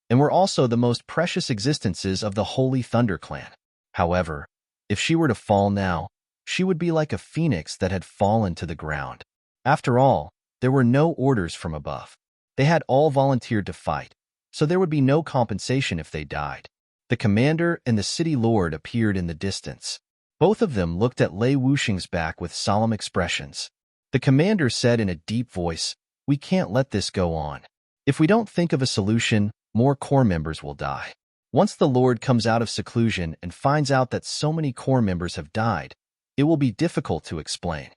and were also the most precious existences of the Holy Thunder clan. However, if she were to fall now, she would be like a phoenix that had fallen to the ground. After all, there were no orders from above. They had all volunteered to fight, so there would be no compensation if they died. The commander and the city lord appeared in the distance. Both of them looked at Lei Wuxing's back with solemn expressions. The commander said in a deep voice, "We can't let this go on. If we don't think of a solution, more core members will die." Once the Lord comes out of seclusion and finds out that so many core members have died, it will be difficult to explain.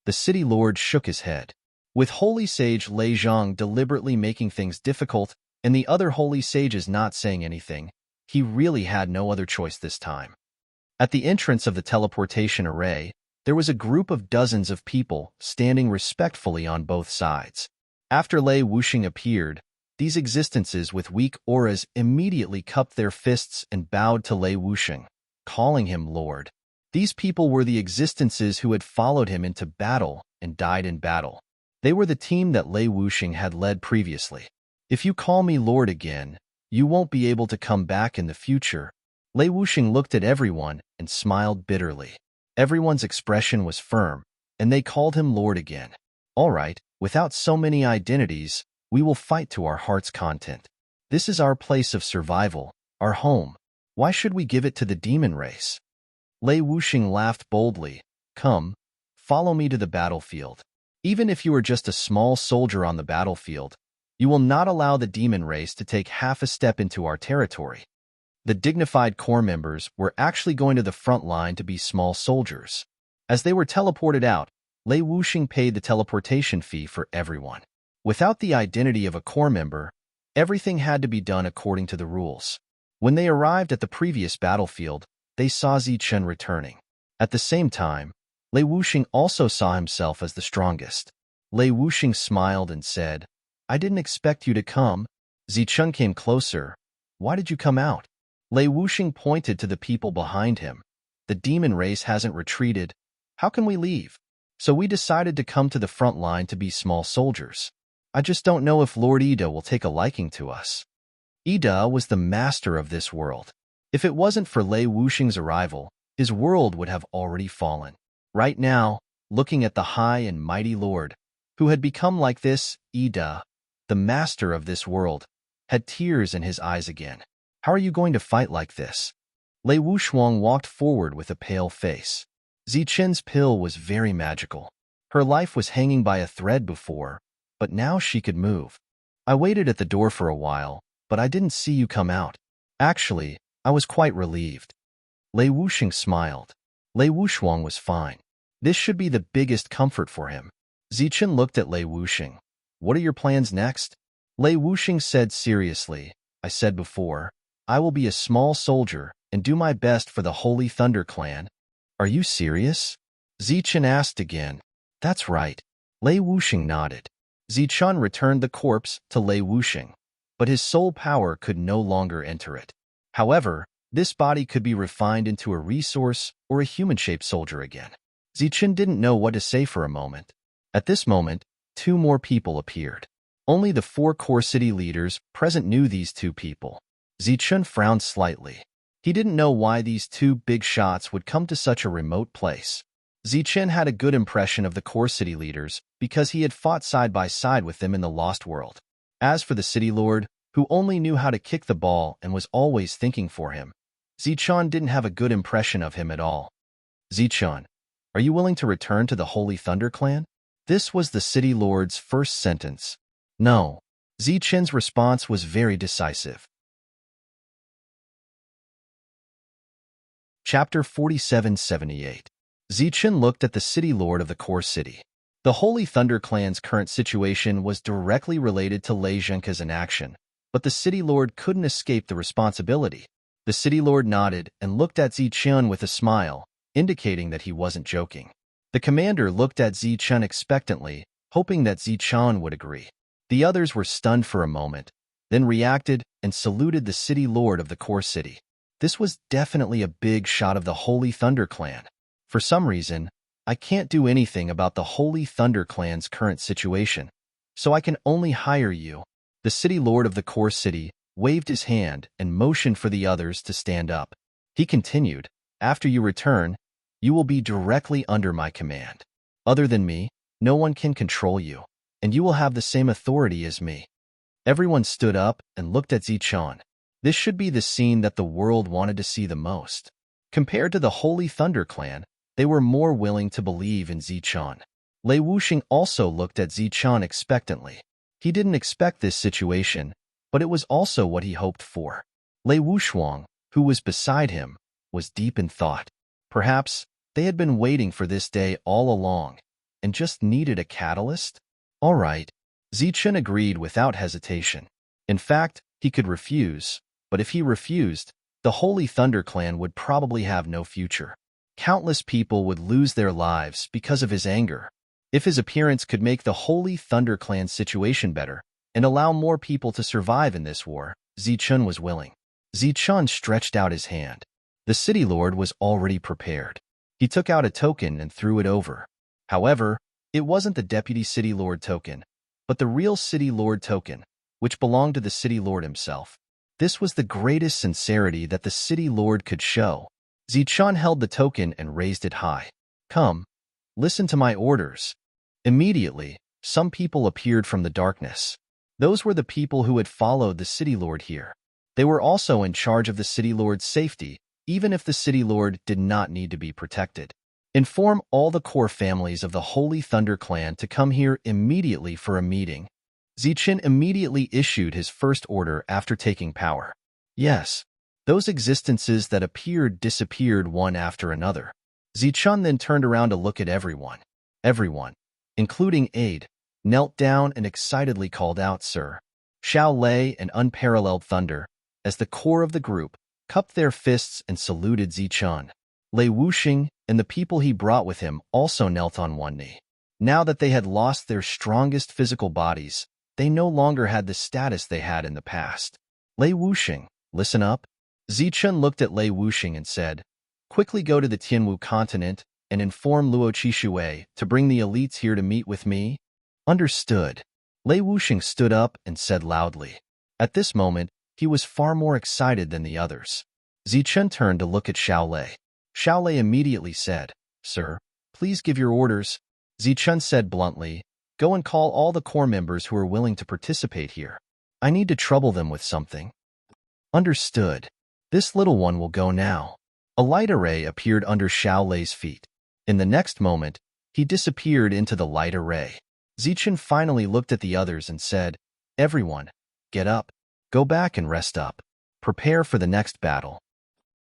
The city lord shook his head. With Holy Sage Lei Zhang deliberately making things difficult and the other holy sages not saying anything, he really had no other choice this time. At the entrance of the teleportation array, there was a group of dozens of people standing respectfully on both sides. After Lei Wuxing appeared, these existences with weak auras immediately cupped their fists and bowed to Lei Wuxing, calling him Lord. These people were the existences who had followed him into battle and died in battle. They were the team that Lei Wuxing had led previously. "If you call me Lord again, you won't be able to come back in the future." Lei Wuxing looked at everyone and smiled bitterly. Everyone's expression was firm, and they called him Lord again. "All right, without so many identities, we will fight to our heart's content. This is our place of survival, our home. Why should we give it to the demon race?" Lei Wuxing laughed boldly. "Come, follow me to the battlefield. Even if you are just a small soldier on the battlefield, you will not allow the demon race to take half a step into our territory." The dignified core members were actually going to the front line to be small soldiers. As they were teleported out, Lei Wuxing paid the teleportation fee for everyone. Without the identity of a core member, everything had to be done according to the rules. When they arrived at the previous battlefield, they saw Zichen returning. At the same time, Lei Wuxing also saw himself as the strongest. Lei Wuxing smiled and said, "I didn't expect you to come." Zichen came closer. "Why did you come out?" Lei Wuxing pointed to the people behind him. "The demon race hasn't retreated. How can we leave? So we decided to come to the front line to be small soldiers. I just don't know if Lord Ida will take a liking to us." Ida was the master of this world. If it wasn't for Lei Wuxing's arrival, his world would have already fallen. Right now, looking at the high and mighty Lord, who had become like this, Ida, the master of this world, had tears in his eyes again. "How are you going to fight like this?" Lei Wuxuang walked forward with a pale face. Zichen's pill was very magical. Her life was hanging by a thread before, but now she could move. "I waited at the door for a while, but I didn't see you come out. Actually, I was quite relieved." Lei Wuxing smiled. Lei Wuxuang was fine. This should be the biggest comfort for him. Zichen looked at Lei Wuxing. "What are your plans next?" Lei Wuxing said seriously, "I said before, I will be a small soldier and do my best for the Holy Thunder Clan." "Are you serious?" Zichen asked again. "That's right." Lei Wuxing nodded. Zichen returned the corpse to Lei Wuxing, but his soul power could no longer enter it. However, this body could be refined into a resource or a human-shaped soldier again. Zichen didn't know what to say for a moment. At this moment, 2 more people appeared. Only the 4 core city leaders present knew these 2 people. Zichen frowned slightly. He didn't know why these 2 big shots would come to such a remote place. Zichen had a good impression of the core city leaders because he had fought side by side with them in the Lost World. As for the city lord, who only knew how to kick the ball and was always thinking for him, Zichen didn't have a good impression of him at all. "Zichen, are you willing to return to the Holy Thunder Clan?" This was the city lord's first sentence. No. Zichen's response was very decisive. Chapter 4778. Zichen looked at the city lord of the core city. The Holy Thunder Clan's current situation was directly related to Lei Zhenke's inaction, but the city lord couldn't escape the responsibility. The city lord nodded and looked at Zichen with a smile, indicating that he wasn't joking. The commander looked at Zichen expectantly, hoping that Zichen would agree. The others were stunned for a moment, then reacted and saluted the city lord of the core city. This was definitely a big shot of the Holy Thunder Clan. For some reason, I can't do anything about the Holy Thunder Clan's current situation, so I can only hire you. The city lord of the core city waved his hand and motioned for the others to stand up. He continued, "After you return, you will be directly under my command. Other than me, no one can control you, and you will have the same authority as me." Everyone stood up and looked at Zichen. This should be the scene that the world wanted to see the most. Compared to the Holy Thunder Clan, they were more willing to believe in Zichen. Lei Wuxing also looked at Zichen expectantly. He didn't expect this situation, but it was also what he hoped for. Lei Wuxuang, who was beside him, was deep in thought. Perhaps they had been waiting for this day all along and just needed a catalyst? All right. Zichen agreed without hesitation. In fact, he could refuse, but if he refused, the Holy Thunder Clan would probably have no future. Countless people would lose their lives because of his anger. If his appearance could make the Holy Thunder Clan's situation better and allow more people to survive in this war, Zichen was willing. Zichen stretched out his hand. The city lord was already prepared. He took out a token and threw it over. However, it wasn't the deputy city lord token, but the real city lord token, which belonged to the city lord himself. This was the greatest sincerity that the city lord could show. Zichen held the token and raised it high. "Come, listen to my orders." Immediately, some people appeared from the darkness. Those were the people who had followed the city lord here. They were also in charge of the city lord's safety, even if the city lord did not need to be protected. Inform all the core families of the Holy Thunder Clan to come here immediately for a meeting. Zichen immediately issued his first order after taking power. Yes, those existences that appeared disappeared one after another. Zichen then turned around to look at everyone. Everyone, including Aid, knelt down and excitedly called out, "Sir." Xiao Lei and unparalleled thunder, as the core of the group, cupped their fists and saluted Zichun. Lei Wuxing and the people he brought with him also knelt on one knee. Now that they had lost their strongest physical bodies, they no longer had the status they had in the past. Lei Wuxing, listen up. Zichun looked at Lei Wuxing and said, "Quickly go to the Tianwu continent and inform Luo Qishui to bring the elites here to meet with me." Understood. Lei Wuxing stood up and said loudly. At this moment, he was far more excited than the others. Zichun turned to look at Xiao Lei. Xiao Lei immediately said, "Sir, please give your orders." Zichun said bluntly, "Go and call all the core members who are willing to participate here. I need to trouble them with something." Understood. This little one will go now. A light array appeared under Xiao Lei's feet. In the next moment, he disappeared into the light array. Zichun finally looked at the others and said, "Everyone, get up. Go back and rest up. Prepare for the next battle."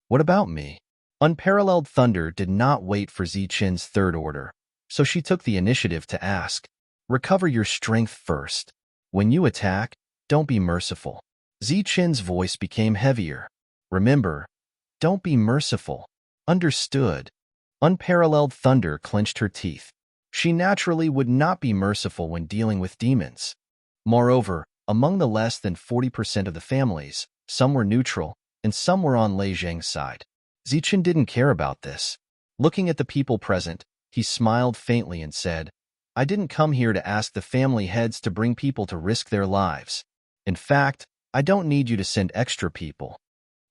"What about me?" Unparalleled Thunder did not wait for Zichun's third order, so she took the initiative to ask, "Recover your strength first. When you attack, don't be merciful." Zichun's voice became heavier. "Remember, don't be merciful." Understood. Unparalleled Thunder clenched her teeth. She naturally would not be merciful when dealing with demons. Moreover, among the less than 40% of the families, some were neutral, and some were on Lei Zhang's side. Zichun didn't care about this. Looking at the people present, he smiled faintly and said, "I didn't come here to ask the family heads to bring people to risk their lives. In fact, I don't need you to send extra people."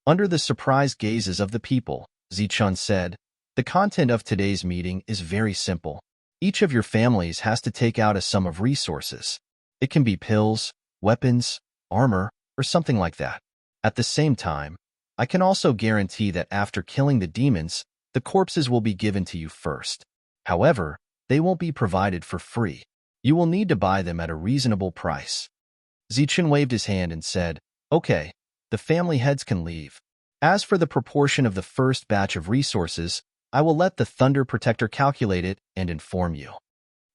Under the surprised gazes of the people, Zichun said, "The content of today's meeting is very simple. Each of your families has to take out a sum of resources. It can be pills, weapons, armor, or something like that. At the same time, I can also guarantee that after killing the demons, the corpses will be given to you first. However, they won't be provided for free. You will need to buy them at a reasonable price." Zichun waved his hand and said, "Okay, the family heads can leave. As for the proportion of the first batch of resources, I will let the Thunder Protector calculate it and inform you."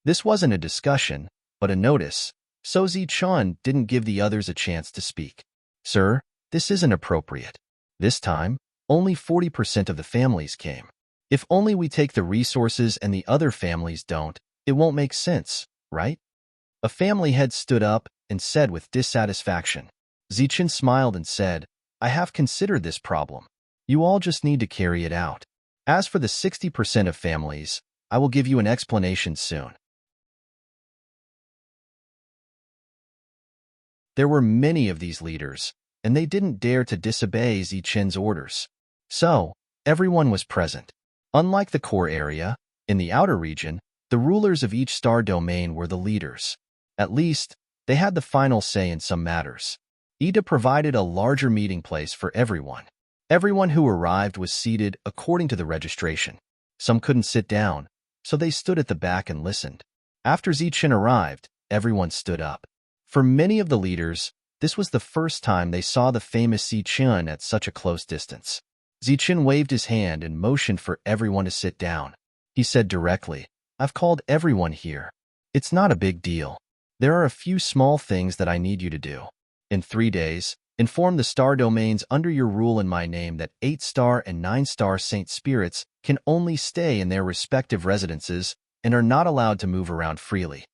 This wasn't a discussion, but a notice, so Zichun didn't give the others a chance to speak. "Sir, this isn't appropriate. This time, only 40% of the families came. If only we take the resources and the other families don't, it won't make sense, right?" A family head stood up and said with dissatisfaction. Zichun smiled and said, "I have considered this problem. You all just need to carry it out. As for the 60% of families, I will give you an explanation soon." There were many of these leaders, and they didn't dare to disobey Zichun's orders. So, everyone was present. Unlike the core area, in the outer region, the rulers of each star domain were the leaders. At least, they had the final say in some matters. Ida provided a larger meeting place for everyone. Everyone who arrived was seated according to the registration. Some couldn't sit down, so they stood at the back and listened. After Zichun arrived, everyone stood up. For many of the leaders, this was the first time they saw the famous Zichun at such a close distance. Zichun waved his hand and motioned for everyone to sit down. He said directly, "I've called everyone here. It's not a big deal. There are a few small things that I need you to do. In 3 days, inform the star domains under your rule in my name that 8-star and 9-star Saint Spirits can only stay in their respective residences and are not allowed to move around freely.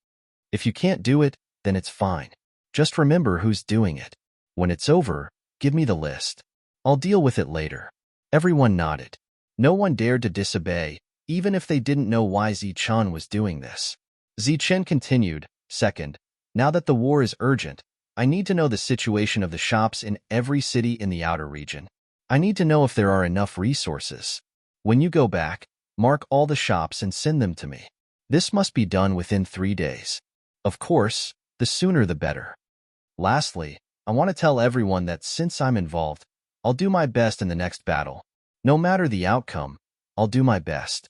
If you can't do it, then it's fine. Just remember who's doing it. When it's over, give me the list. I'll deal with it later." Everyone nodded. No one dared to disobey, even if they didn't know why Zichun was doing this. Zichun continued, "Second, now that the war is urgent, I need to know the situation of the shops in every city in the outer region. I need to know if there are enough resources. When you go back, mark all the shops and send them to me. This must be done within 3 days. Of course, the sooner the better. Lastly, I want to tell everyone that since I'm involved, I'll do my best in the next battle. No matter the outcome, I'll do my best."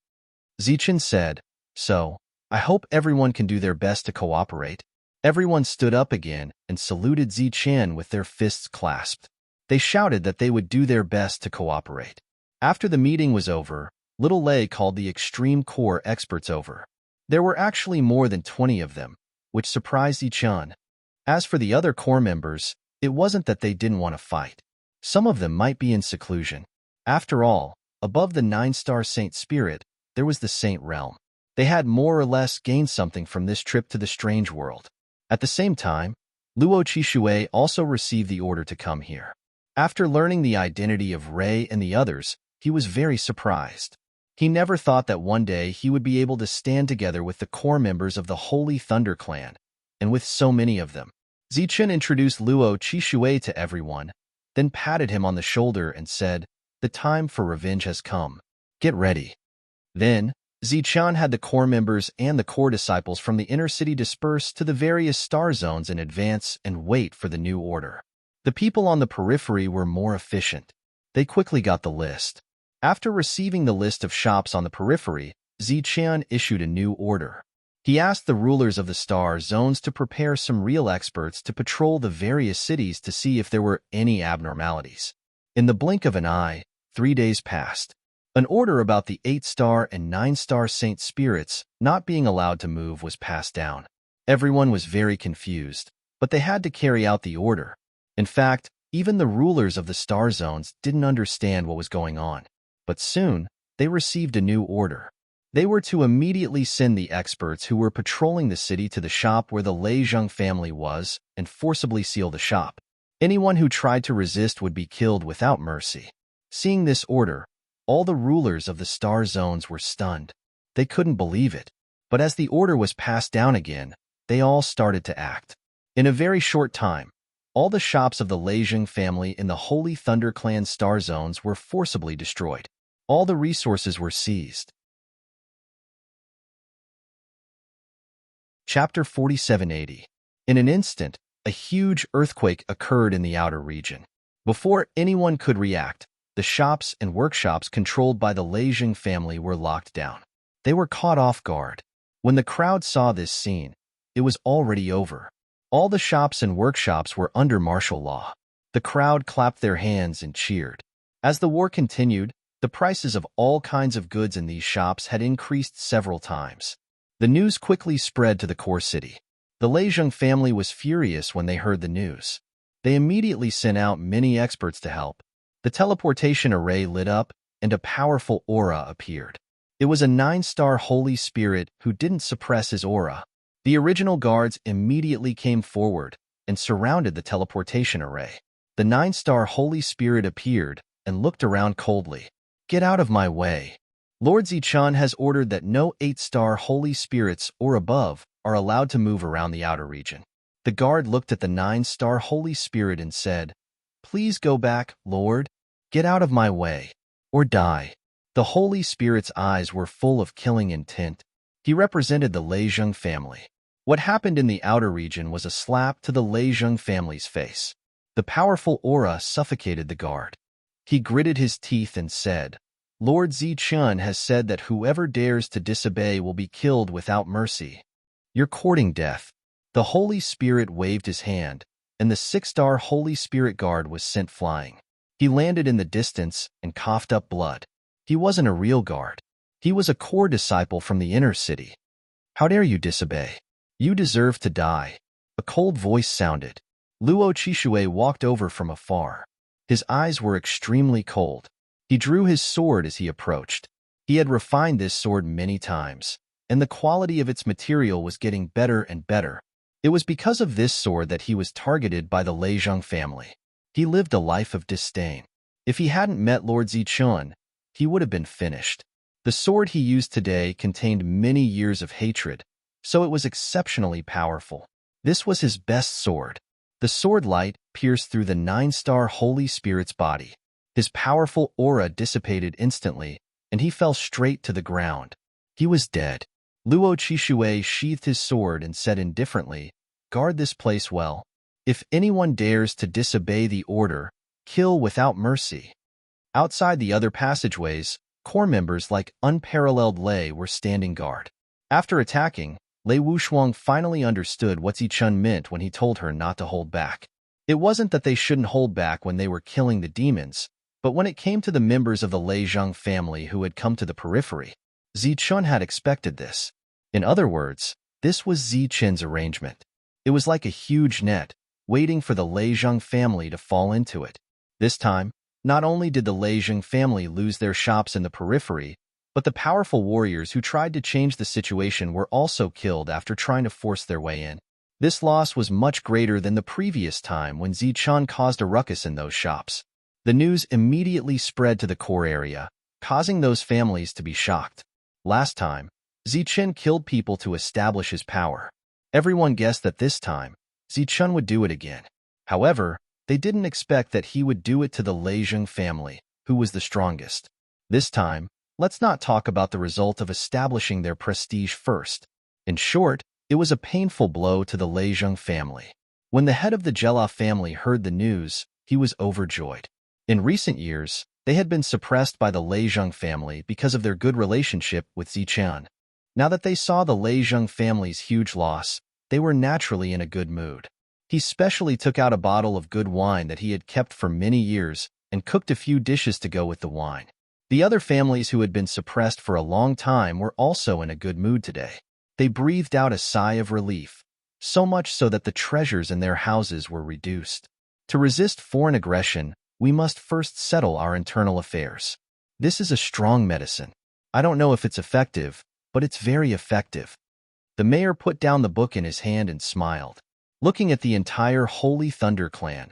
Zichun said, "So, I hope everyone can do their best to cooperate." Everyone stood up again and saluted Zichun with their fists clasped. They shouted that they would do their best to cooperate. After the meeting was over, Little Lei called the extreme core experts over. There were actually more than 20 of them, which surprised Yi-chun. As for the other core members, it wasn't that they didn't want to fight. Some of them might be in seclusion. After all, above the 9-star Saint Spirit, there was the Saint Realm. They had more or less gained something from this trip to the strange world. At the same time, Luo Qishui also received the order to come here. After learning the identity of Ray and the others, he was very surprised. He never thought that one day he would be able to stand together with the core members of the Holy Thunder Clan, and with so many of them. Zichen introduced Luo Qishui to everyone, then patted him on the shoulder and said, "The time for revenge has come. Get ready." Then, Zichen had the core members and the core disciples from the inner city disperse to the various star zones in advance and wait for the new order. The people on the periphery were more efficient. They quickly got the list. After receiving the list of shops on the periphery, Zichen issued a new order. He asked the rulers of the star zones to prepare some real experts to patrol the various cities to see if there were any abnormalities. In the blink of an eye, 3 days passed. An order about the 8-star and 9-star Saint Spirits not being allowed to move was passed down. Everyone was very confused, but they had to carry out the order. In fact, even the rulers of the star zones didn't understand what was going on. But soon, they received a new order. They were to immediately send the experts who were patrolling the city to the shop where the Lei Zheng family was and forcibly seal the shop. Anyone who tried to resist would be killed without mercy. Seeing this order, all the rulers of the star zones were stunned. They couldn't believe it. But as the order was passed down again, they all started to act. In a very short time, all the shops of the Lei Zheng family in the Holy Thunder Clan star zones were forcibly destroyed. All the resources were seized. Chapter 4780. In an instant, a huge earthquake occurred in the outer region. Before anyone could react, the shops and workshops controlled by the Lei Zheng family were locked down. They were caught off guard. When the crowd saw this scene, it was already over. All the shops and workshops were under martial law. The crowd clapped their hands and cheered. As the war continued, the prices of all kinds of goods in these shops had increased several times. The news quickly spread to the core city. The Lei Zheng family was furious when they heard the news. They immediately sent out many experts to help. The teleportation array lit up, and a powerful aura appeared. It was a 9-star Holy Spirit who didn't suppress his aura. The original guards immediately came forward and surrounded the teleportation array. The 9-star Holy Spirit appeared and looked around coldly. "Get out of my way. Lord Zichen has ordered that no 8-star Holy Spirits or above are allowed to move around the outer region." The guard looked at the 9-star Holy Spirit and said, "Please go back, Lord. Get out of my way, or die." The Holy Spirit's eyes were full of killing intent. He represented the Lei Zheng family. What happened in the outer region was a slap to the Lei Zheng family's face. The powerful aura suffocated the guard. He gritted his teeth and said, "Lord Zichen has said that whoever dares to disobey will be killed without mercy. You're courting death." The Holy Spirit waved his hand, and the 6-star Holy Spirit guard was sent flying. He landed in the distance and coughed up blood. He wasn't a real guard. He was a core disciple from the inner city. "How dare you disobey? You deserve to die." A cold voice sounded. Luo Qishui walked over from afar. His eyes were extremely cold. He drew his sword as he approached. He had refined this sword many times, and the quality of its material was getting better and better. It was because of this sword that he was targeted by the Lei Zheng family. He lived a life of disdain. If he hadn't met Lord Zichen, he would have been finished. The sword he used today contained many years of hatred, so it was exceptionally powerful. This was his best sword. The sword light pierced through the 9-star Holy Spirit's body. His powerful aura dissipated instantly, and he fell straight to the ground. He was dead. Luo Qishui sheathed his sword and said indifferently, "Guard this place well. If anyone dares to disobey the order, kill without mercy." Outside the other passageways, core members like Unparalleled Lei were standing guard. After attacking, Lei Wushuang finally understood what Zichen meant when he told her not to hold back. It wasn't that they shouldn't hold back when they were killing the demons, but when it came to the members of the Lei Zheng family who had come to the periphery, Zichen had expected this. In other words, This was Zichen's arrangement. It was like a huge net, waiting for the Leizheng family to fall into it. This time, not only did the Leizheng family lose their shops in the periphery, but the powerful warriors who tried to change the situation were also killed after trying to force their way in. This loss was much greater than the previous time when Zicheng caused a ruckus in those shops. The news immediately spread to the core area, causing those families to be shocked. Last time, Zicheng killed people to establish his power. Everyone guessed that this time, Zicheng would do it again. However, they didn't expect that he would do it to the Leizheng family, who was the strongest. This time, let's not talk about the result of establishing their prestige first. In short, it was a painful blow to the Leizheng family. When the head of the Jela family heard the news, he was overjoyed. In recent years, they had been suppressed by the Leizheng family because of their good relationship with Zicheng. Now that they saw the Leizheng family's huge loss, they were naturally in a good mood. He specially took out a bottle of good wine that he had kept for many years and cooked a few dishes to go with the wine. The other families who had been suppressed for a long time were also in a good mood today. They breathed out a sigh of relief, so much so that the treasures in their houses were reduced. To resist foreign aggression, we must first settle our internal affairs. This is a strong medicine. I don't know if it's effective, but it's very effective. The mayor put down the book in his hand and smiled. Looking at the entire Holy Thunder clan,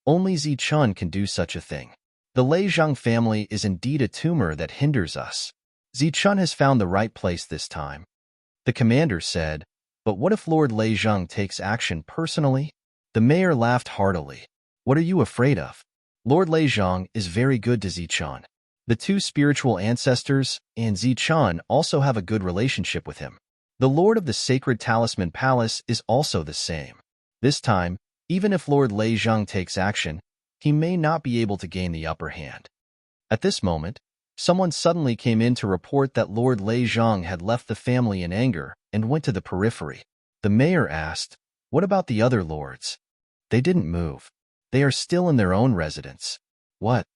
only Zicheng can do such a thing. The Leizheng family is indeed a tumor that hinders us. Zicheng has found the right place this time. The commander said, but what if Lord Leizheng takes action personally? The mayor laughed heartily. What are you afraid of? Lord Leizheng is very good to Zicheng. The two spiritual ancestors and Zicheng also have a good relationship with him. The Lord of the Sacred Talisman Palace is also the same. This time, even if Lord Leizheng takes action, he may not be able to gain the upper hand. At this moment, someone suddenly came in to report that Lord Leizheng had left the family in anger and went to the periphery. The mayor asked, what about the other lords? They didn't move. They are still in their own residence. What?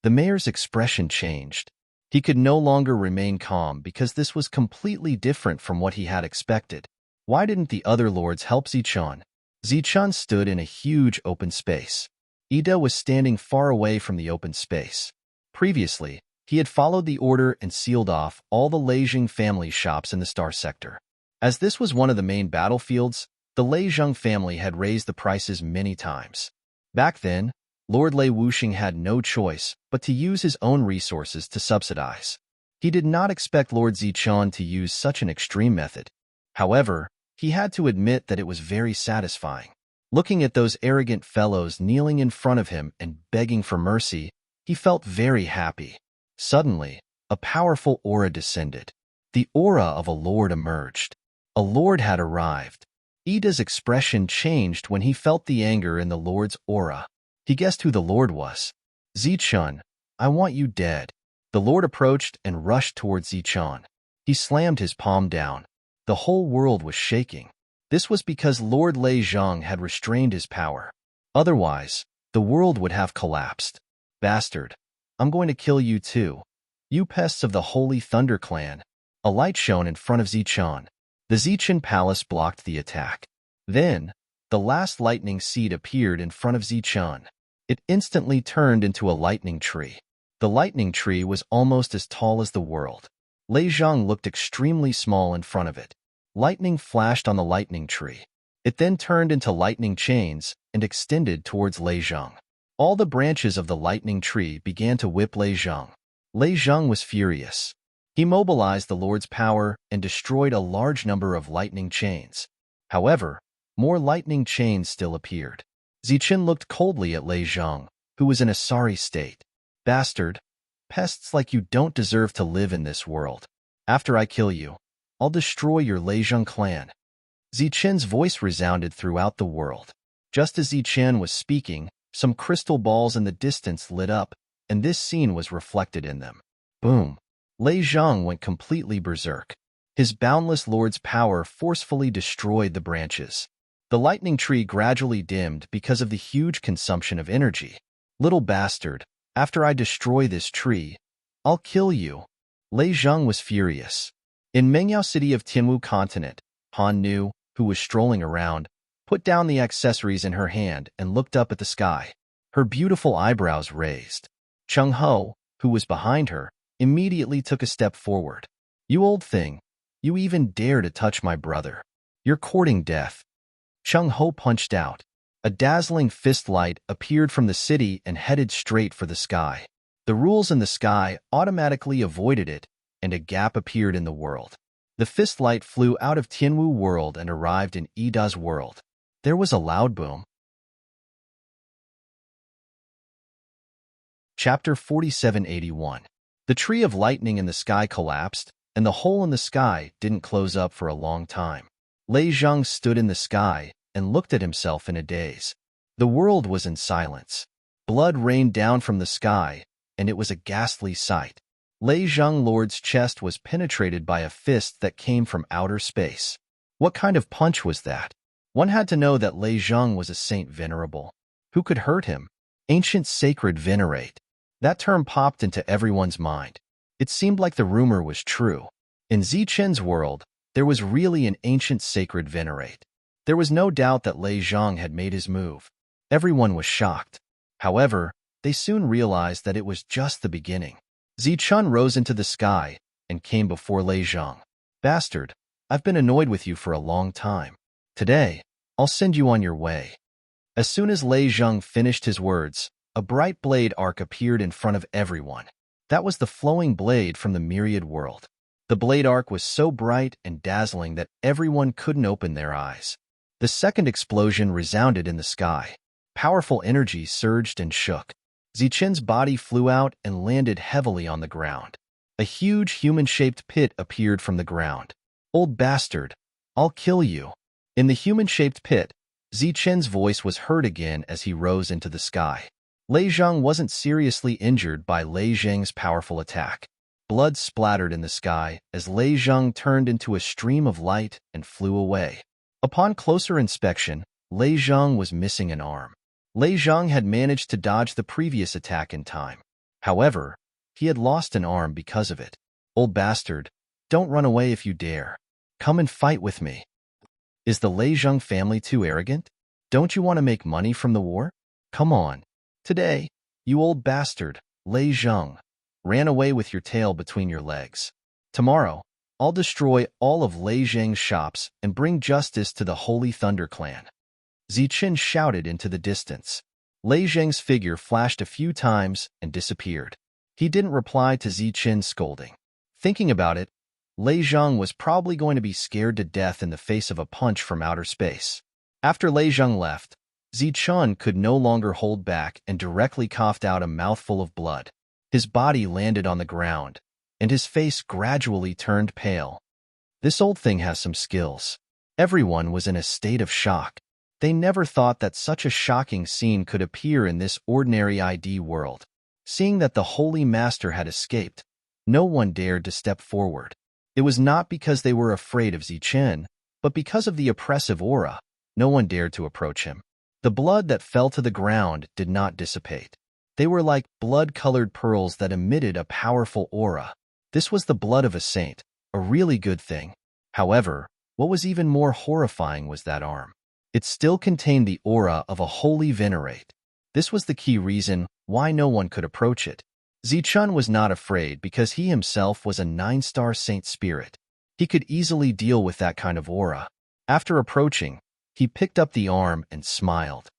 The mayor's expression changed. He could no longer remain calm because this was completely different from what he had expected. Why didn't the other lords help Zicheng? Zicheng stood in a huge open space. Ida was standing far away from the open space. Previously, he had followed the order and sealed off all the Leizheng family shops in the Star Sector. As this was one of the main battlefields, the Leizheng family had raised the prices many times. Back then, Lord Lei Wuxing had no choice but to use his own resources to subsidize. He did not expect Lord Zicheng to use such an extreme method. However, he had to admit that it was very satisfying. Looking at those arrogant fellows kneeling in front of him and begging for mercy, he felt very happy. Suddenly, a powerful aura descended. The aura of a lord emerged. A lord had arrived. Ida's expression changed when he felt the anger in the lord's aura. He guessed who the lord was. Zicheng, I want you dead. The lord approached and rushed towards Zicheng. He slammed his palm down. The whole world was shaking. This was because Lord Leizheng had restrained his power. Otherwise, the world would have collapsed. Bastard, I'm going to kill you too. You pests of the Holy Thunder clan. A light shone in front of Zicheng. The Zicheng palace blocked the attack. Then, the last lightning seed appeared in front of Zicheng. It instantly turned into a lightning tree. The lightning tree was almost as tall as the world. Leizheng looked extremely small in front of it. Lightning flashed on the lightning tree. It then turned into lightning chains and extended towards Leizheng. All the branches of the lightning tree began to whip Leizheng. Leizheng was furious. He mobilized the Lord's power and destroyed a large number of lightning chains. However, more lightning chains still appeared. Zicheng looked coldly at Leizheng, who was in a sorry state. Bastard, pests like you don't deserve to live in this world. After I kill you, I'll destroy your Leizheng clan. Zicheng's voice resounded throughout the world. Just as Zicheng was speaking, some crystal balls in the distance lit up, and this scene was reflected in them. Boom! Leizheng went completely berserk. His boundless lord's power forcefully destroyed the branches. The lightning tree gradually dimmed because of the huge consumption of energy. Little bastard, after I destroy this tree, I'll kill you. Leizheng was furious. In Mengyao city of Tianwu continent, Han Nu, who was strolling around, put down the accessories in her hand and looked up at the sky, her beautiful eyebrows raised. Chung Ho, who was behind her, immediately took a step forward. "You old thing, you even dare to touch my brother. You're courting death." Chung Ho punched out. A dazzling fist light appeared from the city and headed straight for the sky. The rules in the sky automatically avoided it, and a gap appeared in the world. The fist light flew out of Tianwu world and arrived in Ida's world. There was a loud boom. Chapter 4781. The tree of lightning in the sky collapsed, and the hole in the sky didn't close up for a long time. Lei Zhang stood in the sky and looked at himself in a daze. The world was in silence. Blood rained down from the sky, and it was a ghastly sight. Lei Zhang Lord's chest was penetrated by a fist that came from outer space. What kind of punch was that? One had to know that Lei Zhang was a saint venerable. Who could hurt him? Ancient sacred venerate. That term popped into everyone's mind. It seemed like the rumor was true. In Zichen's world, there was really an ancient sacred venerate. There was no doubt that Lei Zhang had made his move. Everyone was shocked. However, they soon realized that it was just the beginning. Zichun rose into the sky and came before Lei Zhang. "Bastard, I've been annoyed with you for a long time. Today, I'll send you on your way." As soon as Lei Zhang finished his words, a bright blade arc appeared in front of everyone. That was the flowing blade from the myriad world. The blade arc was so bright and dazzling that everyone couldn't open their eyes. The second explosion resounded in the sky. Powerful energy surged and shook. Zichen's body flew out and landed heavily on the ground. A huge human-shaped pit appeared from the ground. "Old bastard, I'll kill you." In the human-shaped pit, Zichen's voice was heard again as he rose into the sky. Lei Zhang wasn't seriously injured by Lei Zhang's powerful attack. Blood splattered in the sky as Lei Zhang turned into a stream of light and flew away. Upon closer inspection, Lei Zhang was missing an arm. Lei Zhang had managed to dodge the previous attack in time. However, he had lost an arm because of it. "Old bastard, don't run away if you dare. Come and fight with me." Is the Lei Zhang family too arrogant? Don't you want to make money from the war? Come on. Today, you old bastard, Lei Zhang, ran away with your tail between your legs. Tomorrow, I'll destroy all of Lei Zhang's shops and bring justice to the Holy Thunder clan. Zichen shouted into the distance. Lei Zhang's figure flashed a few times and disappeared. He didn't reply to Zichen's scolding. Thinking about it, Lei Zhang was probably going to be scared to death in the face of a punch from outer space. After Lei Zhang left, Zichun could no longer hold back and directly coughed out a mouthful of blood. His body landed on the ground, and his face gradually turned pale. This old thing has some skills. Everyone was in a state of shock. They never thought that such a shocking scene could appear in this ordinary ID world. Seeing that the Holy Master had escaped, no one dared to step forward. It was not because they were afraid of Zichen, but because of the oppressive aura. No one dared to approach him. The blood that fell to the ground did not dissipate. They were like blood-colored pearls that emitted a powerful aura. This was the blood of a saint, a really good thing. However, what was even more horrifying was that arm. It still contained the aura of a holy venerate. This was the key reason why no one could approach it. Zichun was not afraid because he himself was a 9-star saint spirit. He could easily deal with that kind of aura. After approaching, he picked up the arm and smiled.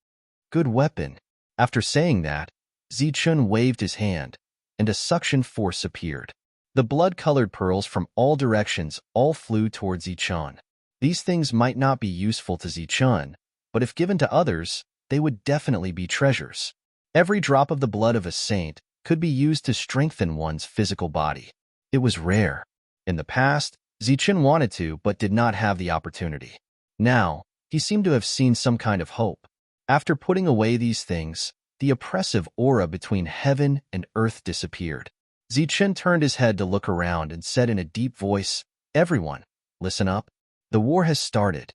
"Good weapon." After saying that, Zichun waved his hand, and a suction force appeared. The blood-colored pearls from all directions all flew towards Zichun. These things might not be useful to Zichun, but if given to others, they would definitely be treasures. Every drop of the blood of a saint could be used to strengthen one's physical body. It was rare. In the past, Zichun wanted to but did not have the opportunity. Now, he seemed to have seen some kind of hope. After putting away these things, the oppressive aura between heaven and earth disappeared. Zichen turned his head to look around and said in a deep voice, "Everyone, listen up. The war has started."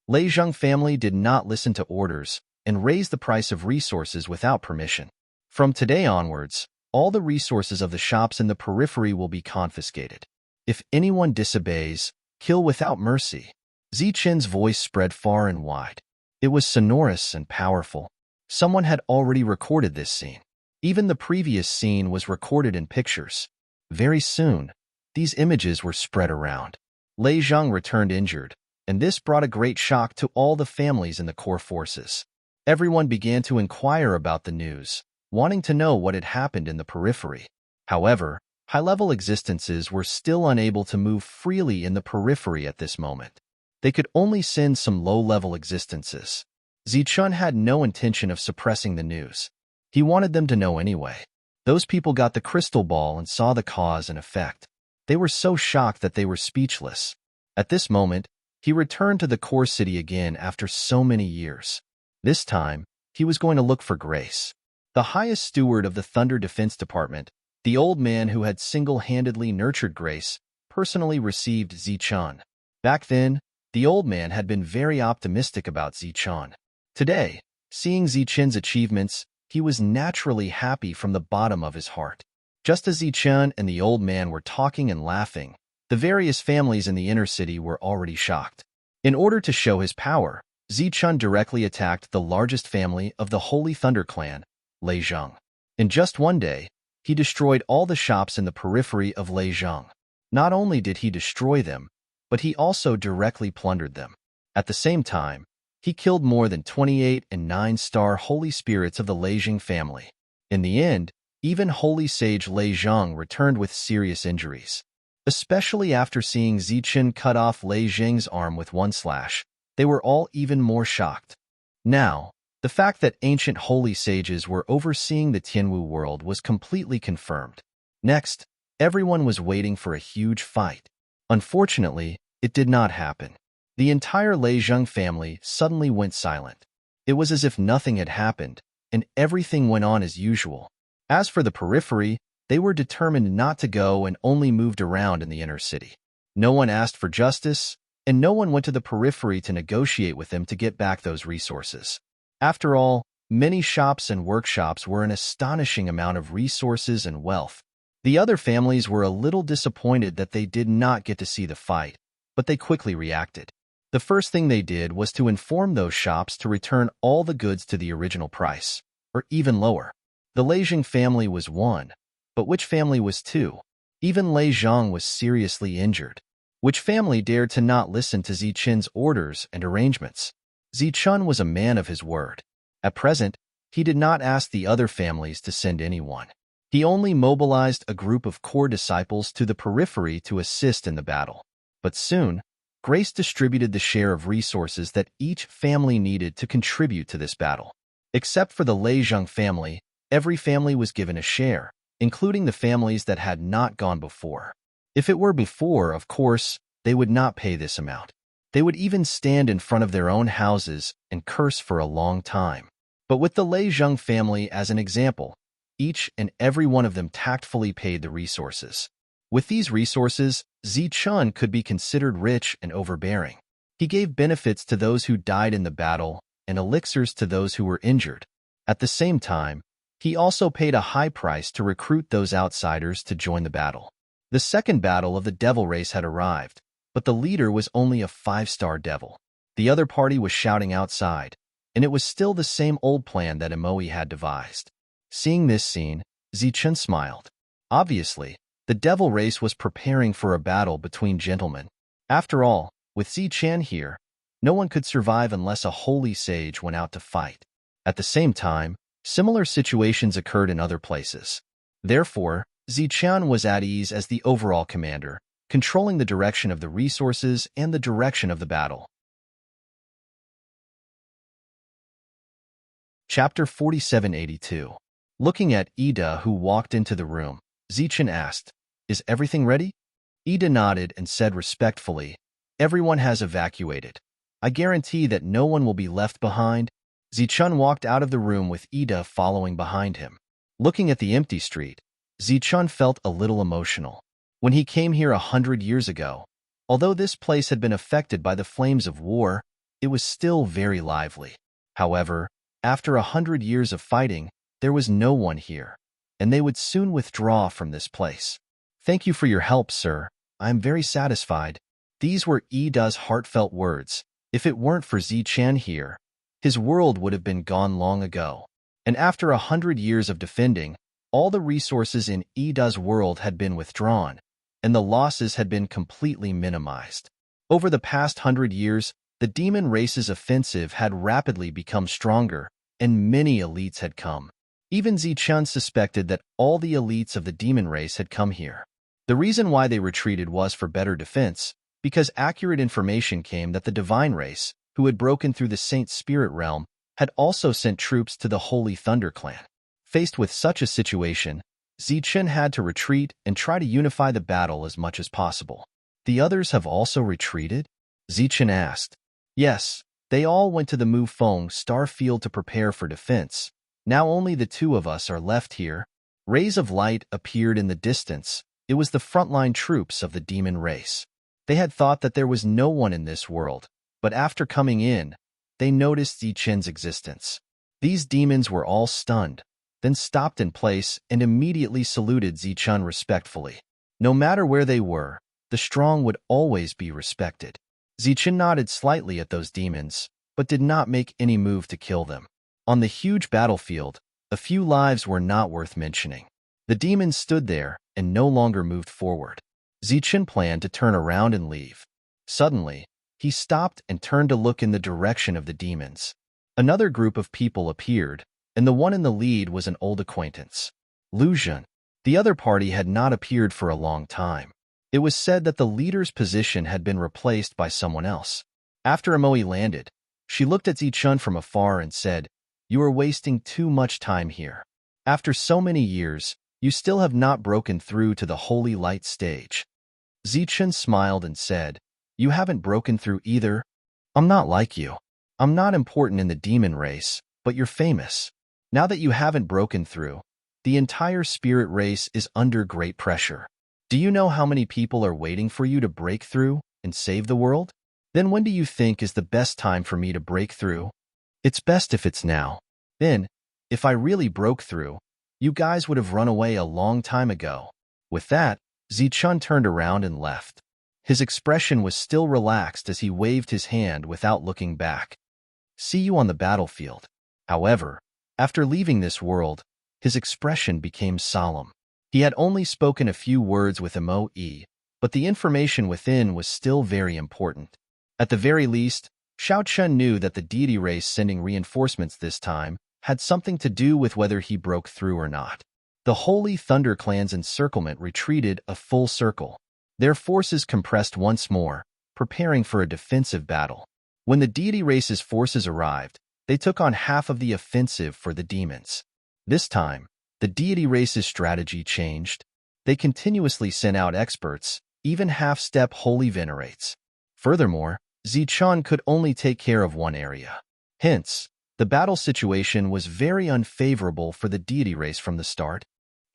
Lei Zhang family did not listen to orders and raised the price of resources without permission. From today onwards, all the resources of the shops in the periphery will be confiscated. If anyone disobeys, kill without mercy. Zichen's voice spread far and wide. It was sonorous and powerful. Someone had already recorded this scene. Even the previous scene was recorded in pictures. Very soon, these images were spread around. Lei Zhang returned injured, and this brought a great shock to all the families in the core forces. Everyone began to inquire about the news, wanting to know what had happened in the periphery. However, high-level existences were still unable to move freely in the periphery at this moment. They could only send some low-level existences. Zichun had no intention of suppressing the news. He wanted them to know anyway. Those people got the crystal ball and saw the cause and effect. They were so shocked that they were speechless. At this moment, he returned to the core city again after so many years. This time, he was going to look for Grace. The highest steward of the Thunder Defense Department, the old man who had single-handedly nurtured Grace, personally received Zichun. Back then, the old man had been very optimistic about Zichun. Today, seeing Zichun's achievements, he was naturally happy from the bottom of his heart. Just as Zichun and the old man were talking and laughing, the various families in the inner city were already shocked. In order to show his power, Zichun directly attacked the largest family of the Holy Thunder clan, Lei Zhang. In just one day, he destroyed all the shops in the periphery of Lei Zhang. Not only did he destroy them, but he also directly plundered them. At the same time, he killed more than 28 and 9-star holy spirits of the Lei Zhang family. In the end, even holy sage Lei Zhang returned with serious injuries. Especially after seeing Zichun cut off Lei Zhang's arm with one slash, they were all even more shocked. Now, the fact that ancient holy sages were overseeing the Tianwu world was completely confirmed. Next, everyone was waiting for a huge fight. Unfortunately, it did not happen. The entire Lei Zhang family suddenly went silent. It was as if nothing had happened, and everything went on as usual. As for the periphery, they were determined not to go and only moved around in the inner city. No one asked for justice, and no one went to the periphery to negotiate with them to get back those resources. After all, many shops and workshops were an astonishing amount of resources and wealth. The other families were a little disappointed that they did not get to see the fight, but they quickly reacted. The first thing they did was to inform those shops to return all the goods to the original price, or even lower. The Lei Zhang family was one, but which family was two? Even Lei Zhang was seriously injured. Which family dared to not listen to Zichun's orders and arrangements? Zichun was a man of his word. At present, he did not ask the other families to send anyone. He only mobilized a group of core disciples to the periphery to assist in the battle. But soon, Grace distributed the share of resources that each family needed to contribute to this battle. Except for the Lei Zhang family, every family was given a share, including the families that had not gone before. If it were before, of course, they would not pay this amount. They would even stand in front of their own houses and curse for a long time. But with the Lei Zhang family as an example, each and every one of them tactfully paid the resources. With these resources, Zichun could be considered rich and overbearing. He gave benefits to those who died in the battle and elixirs to those who were injured. At the same time, he also paid a high price to recruit those outsiders to join the battle. The second battle of the devil race had arrived, but the leader was only a 5-star devil. The other party was shouting outside, and it was still the same old plan that Imoi had devised. Seeing this scene, Zichun smiled. Obviously, the devil race was preparing for a battle between gentlemen. After all, with Zichun here, no one could survive unless a holy sage went out to fight. At the same time, similar situations occurred in other places. Therefore, Zichun was at ease as the overall commander, controlling the direction of the resources and the direction of the battle. Chapter 4782. Looking at Ida, who walked into the room, Zichun asked, "Is everything ready?" Ida nodded and said respectfully, "Everyone has evacuated. I guarantee that no one will be left behind." Zichun walked out of the room with Ida following behind him. Looking at the empty street, Zichun felt a little emotional. When he came here 100 years ago, although this place had been affected by the flames of war, it was still very lively. However, after 100 years of fighting, there was no one here, and they would soon withdraw from this place. "Thank you for your help, sir. I am very satisfied." These were Ida's heartfelt words. If it weren't for Zichen here, his world would have been gone long ago. And after 100 years of defending, all the resources in Ida's world had been withdrawn, and the losses had been completely minimized. Over the past 100 years, the demon race's offensive had rapidly become stronger, and many elites had come. Even Zichen suspected that all the elites of the demon race had come here. The reason why they retreated was for better defense, because accurate information came that the divine race, who had broken through the Saint Spirit realm, had also sent troops to the Holy Thunder clan. Faced with such a situation, Zichen had to retreat and try to unify the battle as much as possible. The others have also retreated? Zichen asked. Yes, they all went to the Mufeng star field to prepare for defense. Now only the two of us are left here. Rays of light appeared in the distance. It was the frontline troops of the demon race. They had thought that there was no one in this world, but after coming in, they noticed Zichen's existence. These demons were all stunned, then stopped in place and immediately saluted Zichen respectfully. No matter where they were, the strong would always be respected. Zichen nodded slightly at those demons, but did not make any move to kill them. On the huge battlefield, a few lives were not worth mentioning. The demons stood there and no longer moved forward. Zichen planned to turn around and leave. Suddenly, he stopped and turned to look in the direction of the demons. Another group of people appeared, and the one in the lead was an old acquaintance, Lu Zhen. The other party had not appeared for a long time. It was said that the leader's position had been replaced by someone else. After Amoe landed, she looked at Zichen from afar and said, "You are wasting too much time here. After so many years, you still have not broken through to the holy light stage." Zichen smiled and said, "You haven't broken through either. I'm not like you. I'm not important in the demon race, but you're famous. Now that you haven't broken through, the entire spirit race is under great pressure. Do you know how many people are waiting for you to break through and save the world? Then when do you think is the best time for me to break through? It's best if it's now. Then, if I really broke through, you guys would have run away a long time ago." With that, Zichen turned around and left. His expression was still relaxed as he waved his hand without looking back. "See you on the battlefield." However, after leaving this world, his expression became solemn. He had only spoken a few words with Amoe, but the information within was still very important. At the very least, Xiao Chun knew that the deity race sending reinforcements this time had something to do with whether he broke through or not. The Holy Thunder clan's encirclement retreated a full circle. Their forces compressed once more, preparing for a defensive battle. When the deity race's forces arrived, they took on half of the offensive for the demons. This time, the deity race's strategy changed. They continuously sent out experts, even half-step holy venerates. Furthermore, Zichen could only take care of one area. Hence, the battle situation was very unfavorable for the deity race from the start.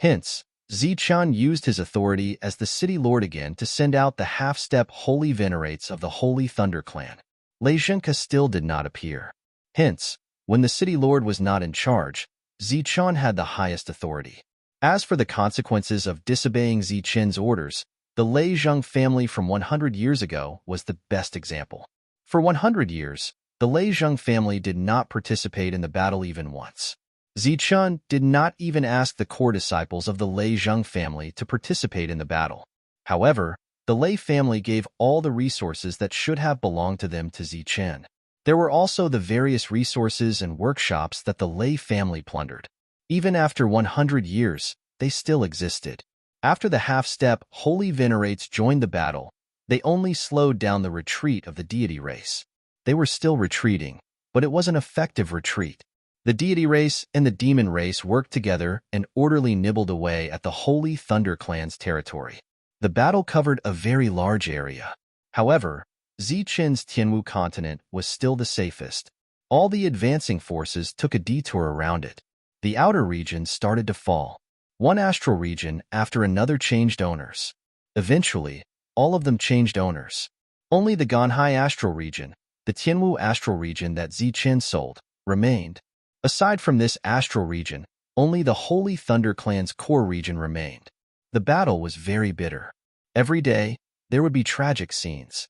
Hence, Zichen used his authority as the city lord again to send out the half-step holy venerates of the Holy Thunder clan. Lei Zhenke still did not appear. Hence, when the city lord was not in charge, Zichen had the highest authority. As for the consequences of disobeying Zichen's orders, the Lei Zheng family from 100 years ago was the best example. For 100 years, the Lei Zheng family did not participate in the battle even once. Zichen did not even ask the core disciples of the Lei Zheng family to participate in the battle. However, the Lei family gave all the resources that should have belonged to them to Zichen. There were also the various resources and workshops that the Lei family plundered. Even after 100 years, they still existed. After the half-step holy venerates joined the battle, they only slowed down the retreat of the deity race. They were still retreating, but it was an effective retreat. The deity race and the demon race worked together and orderly nibbled away at the Holy Thunder clan's territory. The battle covered a very large area. However, Zichen's Tianwu continent was still the safest. All the advancing forces took a detour around it. The outer regions started to fall. One astral region after another changed owners. Eventually, all of them changed owners. Only the Ganhai astral region, the Tianwu astral region that Zichen sold, remained. Aside from this astral region, only the Holy Thunder clan's core region remained. The battle was very bitter. Every day, there would be tragic scenes.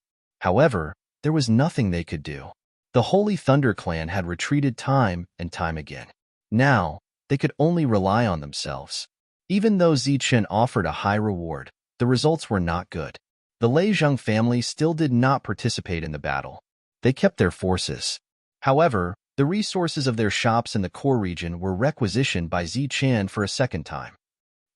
However, there was nothing they could do. The Holy Thunder Clan had retreated time and time again. Now, they could only rely on themselves. Even though Zichen offered a high reward, the results were not good. The Lei Zheng family still did not participate in the battle. They kept their forces. However, the resources of their shops in the core region were requisitioned by Zichen for a second time.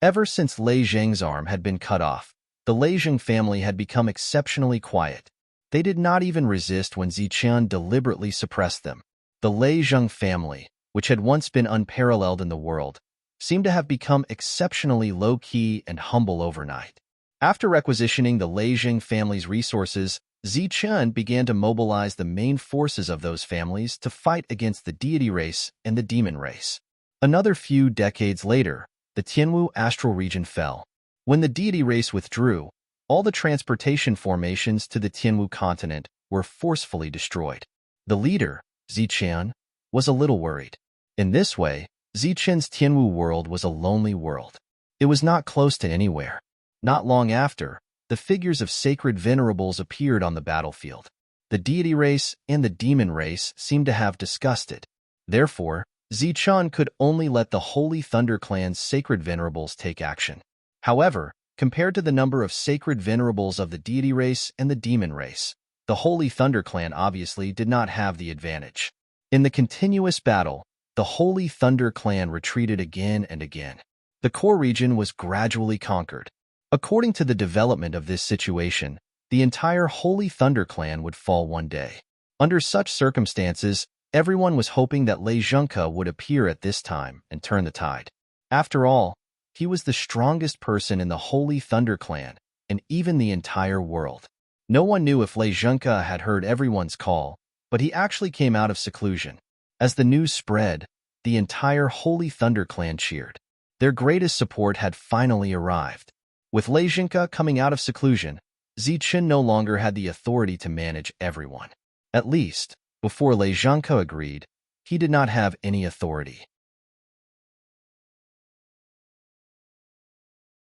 Ever since Lei Zheng's arm had been cut off, the Lei Zheng family had become exceptionally quiet. They did not even resist when Zichen deliberately suppressed them. The Lei Zheng family, which had once been unparalleled in the world, seemed to have become exceptionally low-key and humble overnight. After requisitioning the Lei Zheng family's resources, Zichen began to mobilize the main forces of those families to fight against the deity race and the demon race. Another few decades later, the Tianwu astral region fell. When the deity race withdrew, all the transportation formations to the Tianwu continent were forcefully destroyed. The leader, Zichen, was a little worried. In this way, Zichen's Tianwu world was a lonely world. It was not close to anywhere. Not long after, the figures of sacred venerables appeared on the battlefield. The deity race and the demon race seemed to have discussed it. Therefore, Zichen could only let the Holy Thunder Clan's sacred venerables take action. However, compared to the number of sacred venerables of the deity race and the demon race, the Holy Thunder Clan obviously did not have the advantage. In the continuous battle, the Holy Thunder Clan retreated again and again. The core region was gradually conquered. According to the development of this situation, the entire Holy Thunder Clan would fall one day. Under such circumstances, everyone was hoping that Lei Zhengke would appear at this time and turn the tide. After all, he was the strongest person in the Holy Thunder Clan and even the entire world. No one knew if Lei Zhengke had heard everyone's call, but he actually came out of seclusion. As the news spread, the entire Holy Thunder Clan cheered. Their greatest support had finally arrived. With Lei Zhengke coming out of seclusion, Zichen no longer had the authority to manage everyone. At least, before Lei Zhengke agreed, he did not have any authority.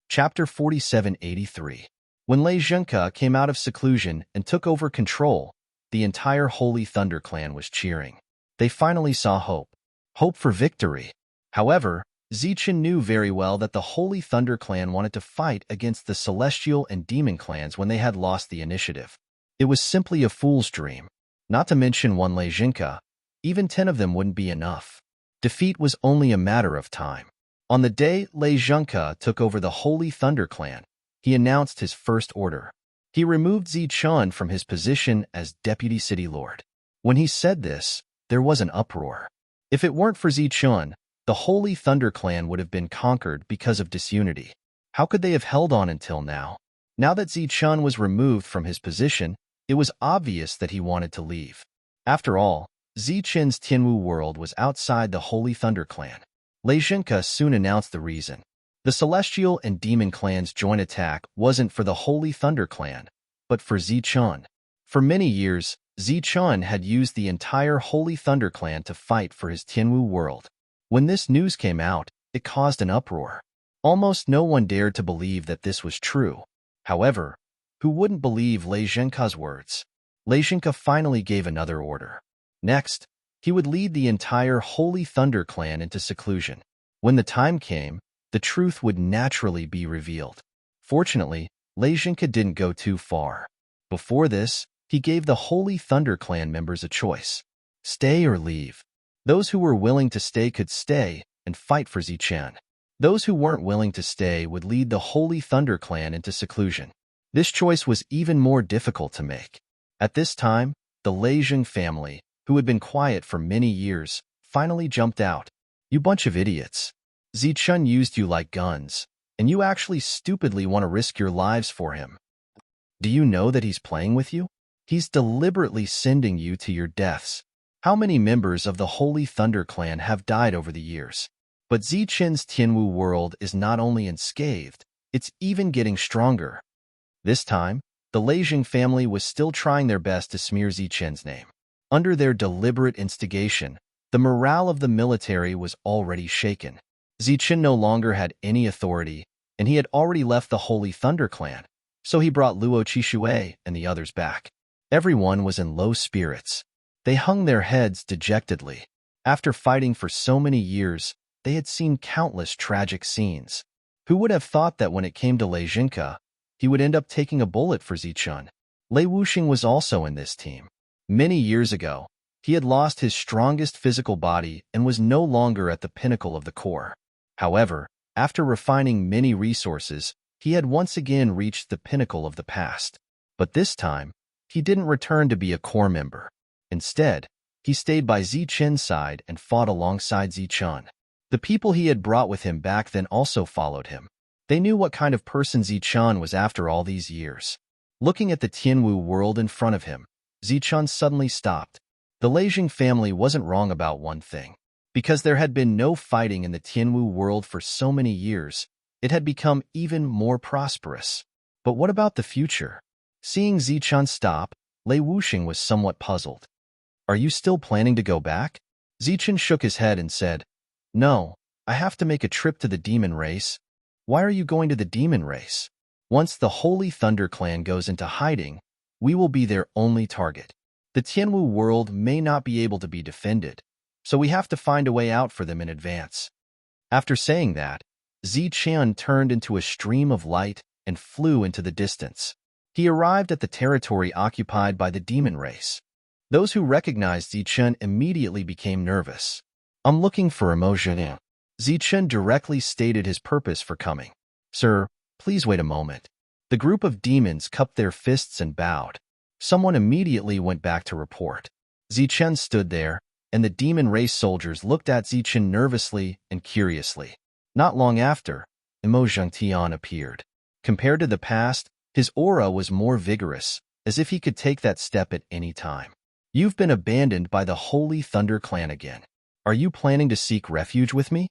Chapter 4783. When Lei Zhengke came out of seclusion and took over control, the entire Holy Thunder Clan was cheering. They finally saw hope. Hope for victory. However, Zichen knew very well that the Holy Thunder Clan wanted to fight against the Celestial and Demon clans when they had lost the initiative. It was simply a fool's dream. Not to mention one Lei Zhengke, even 10 of them wouldn't be enough. Defeat was only a matter of time. On the day Lei Zhengke took over the Holy Thunder Clan, he announced his first order. He removed Zichen from his position as Deputy City Lord. When he said this, there was an uproar. If it weren't for Zichen, the Holy Thunder Clan would have been conquered because of disunity. How could they have held on until now? Now that Zichen was removed from his position, it was obvious that he wanted to leave. After all, Zichen's Tianwu world was outside the Holy Thunder Clan. Lei Zhengke soon announced the reason. The Celestial and Demon clans' joint attack wasn't for the Holy Thunder Clan, but for Zichen. For many years, Zichen had used the entire Holy Thunder Clan to fight for his Tianwu world. When this news came out, it caused an uproar. Almost no one dared to believe that this was true. However, who wouldn't believe Lei Zhengke's words? Lei Zhengke finally gave another order. Next, he would lead the entire Holy Thunder Clan into seclusion. When the time came, the truth would naturally be revealed. Fortunately, Lei Zhengke didn't go too far. Before this, he gave the Holy Thunder Clan members a choice: stay or leave. Those who were willing to stay could stay and fight for Zichen. Those who weren't willing to stay would lead the Holy Thunder Clan into seclusion. This choice was even more difficult to make. At this time, the Lei Zheng family, who had been quiet for many years, finally jumped out. You bunch of idiots. Zichen used you like guns, and you actually stupidly want to risk your lives for him. Do you know that he's playing with you? He's deliberately sending you to your deaths. How many members of the Holy Thunder Clan have died over the years? But Zichen's Tianwu world is not only unscathed, it's even getting stronger. This time, the Lei Zheng family was still trying their best to smear Zichen's name. Under their deliberate instigation, the morale of the military was already shaken. Zichen no longer had any authority, and he had already left the Holy Thunder Clan, so he brought Luo Qishui and the others back. Everyone was in low spirits. They hung their heads dejectedly. After fighting for so many years, they had seen countless tragic scenes. Who would have thought that when it came to Lei Jinke, he would end up taking a bullet for Zichun? Lei Wuxing was also in this team. Many years ago, he had lost his strongest physical body and was no longer at the pinnacle of the core. However, after refining many resources, he had once again reached the pinnacle of the past. But this time, he didn't return to be a core member. Instead, he stayed by Zichen's side and fought alongside Zichun. The people he had brought with him back then also followed him. They knew what kind of person Zichun was after all these years. Looking at the Tianwu world in front of him, Zichun suddenly stopped. The Leijing family wasn't wrong about one thing. Because there had been no fighting in the Tianwu world for so many years, it had become even more prosperous. But what about the future? Seeing Zichun stop, Lei Wuxing was somewhat puzzled. Are you still planning to go back? Zichun shook his head and said, No, I have to make a trip to the demon race. Why are you going to the demon race? Once the Holy Thunder clan goes into hiding, we will be their only target. The Tianwu world may not be able to be defended, so we have to find a way out for them in advance. After saying that, Zichun turned into a stream of light and flew into the distance. He arrived at the territory occupied by the demon race. Those who recognized Zichun immediately became nervous. I'm looking for Emojin. Zichun directly stated his purpose for coming. Sir, please wait a moment. The group of demons cupped their fists and bowed. Someone immediately went back to report. Zichun stood there, and the demon race soldiers looked at Zichun nervously and curiously. Not long after, Emojin Tian appeared. Compared to the past, his aura was more vigorous, as if he could take that step at any time. You've been abandoned by the Holy Thunder clan again. Are you planning to seek refuge with me?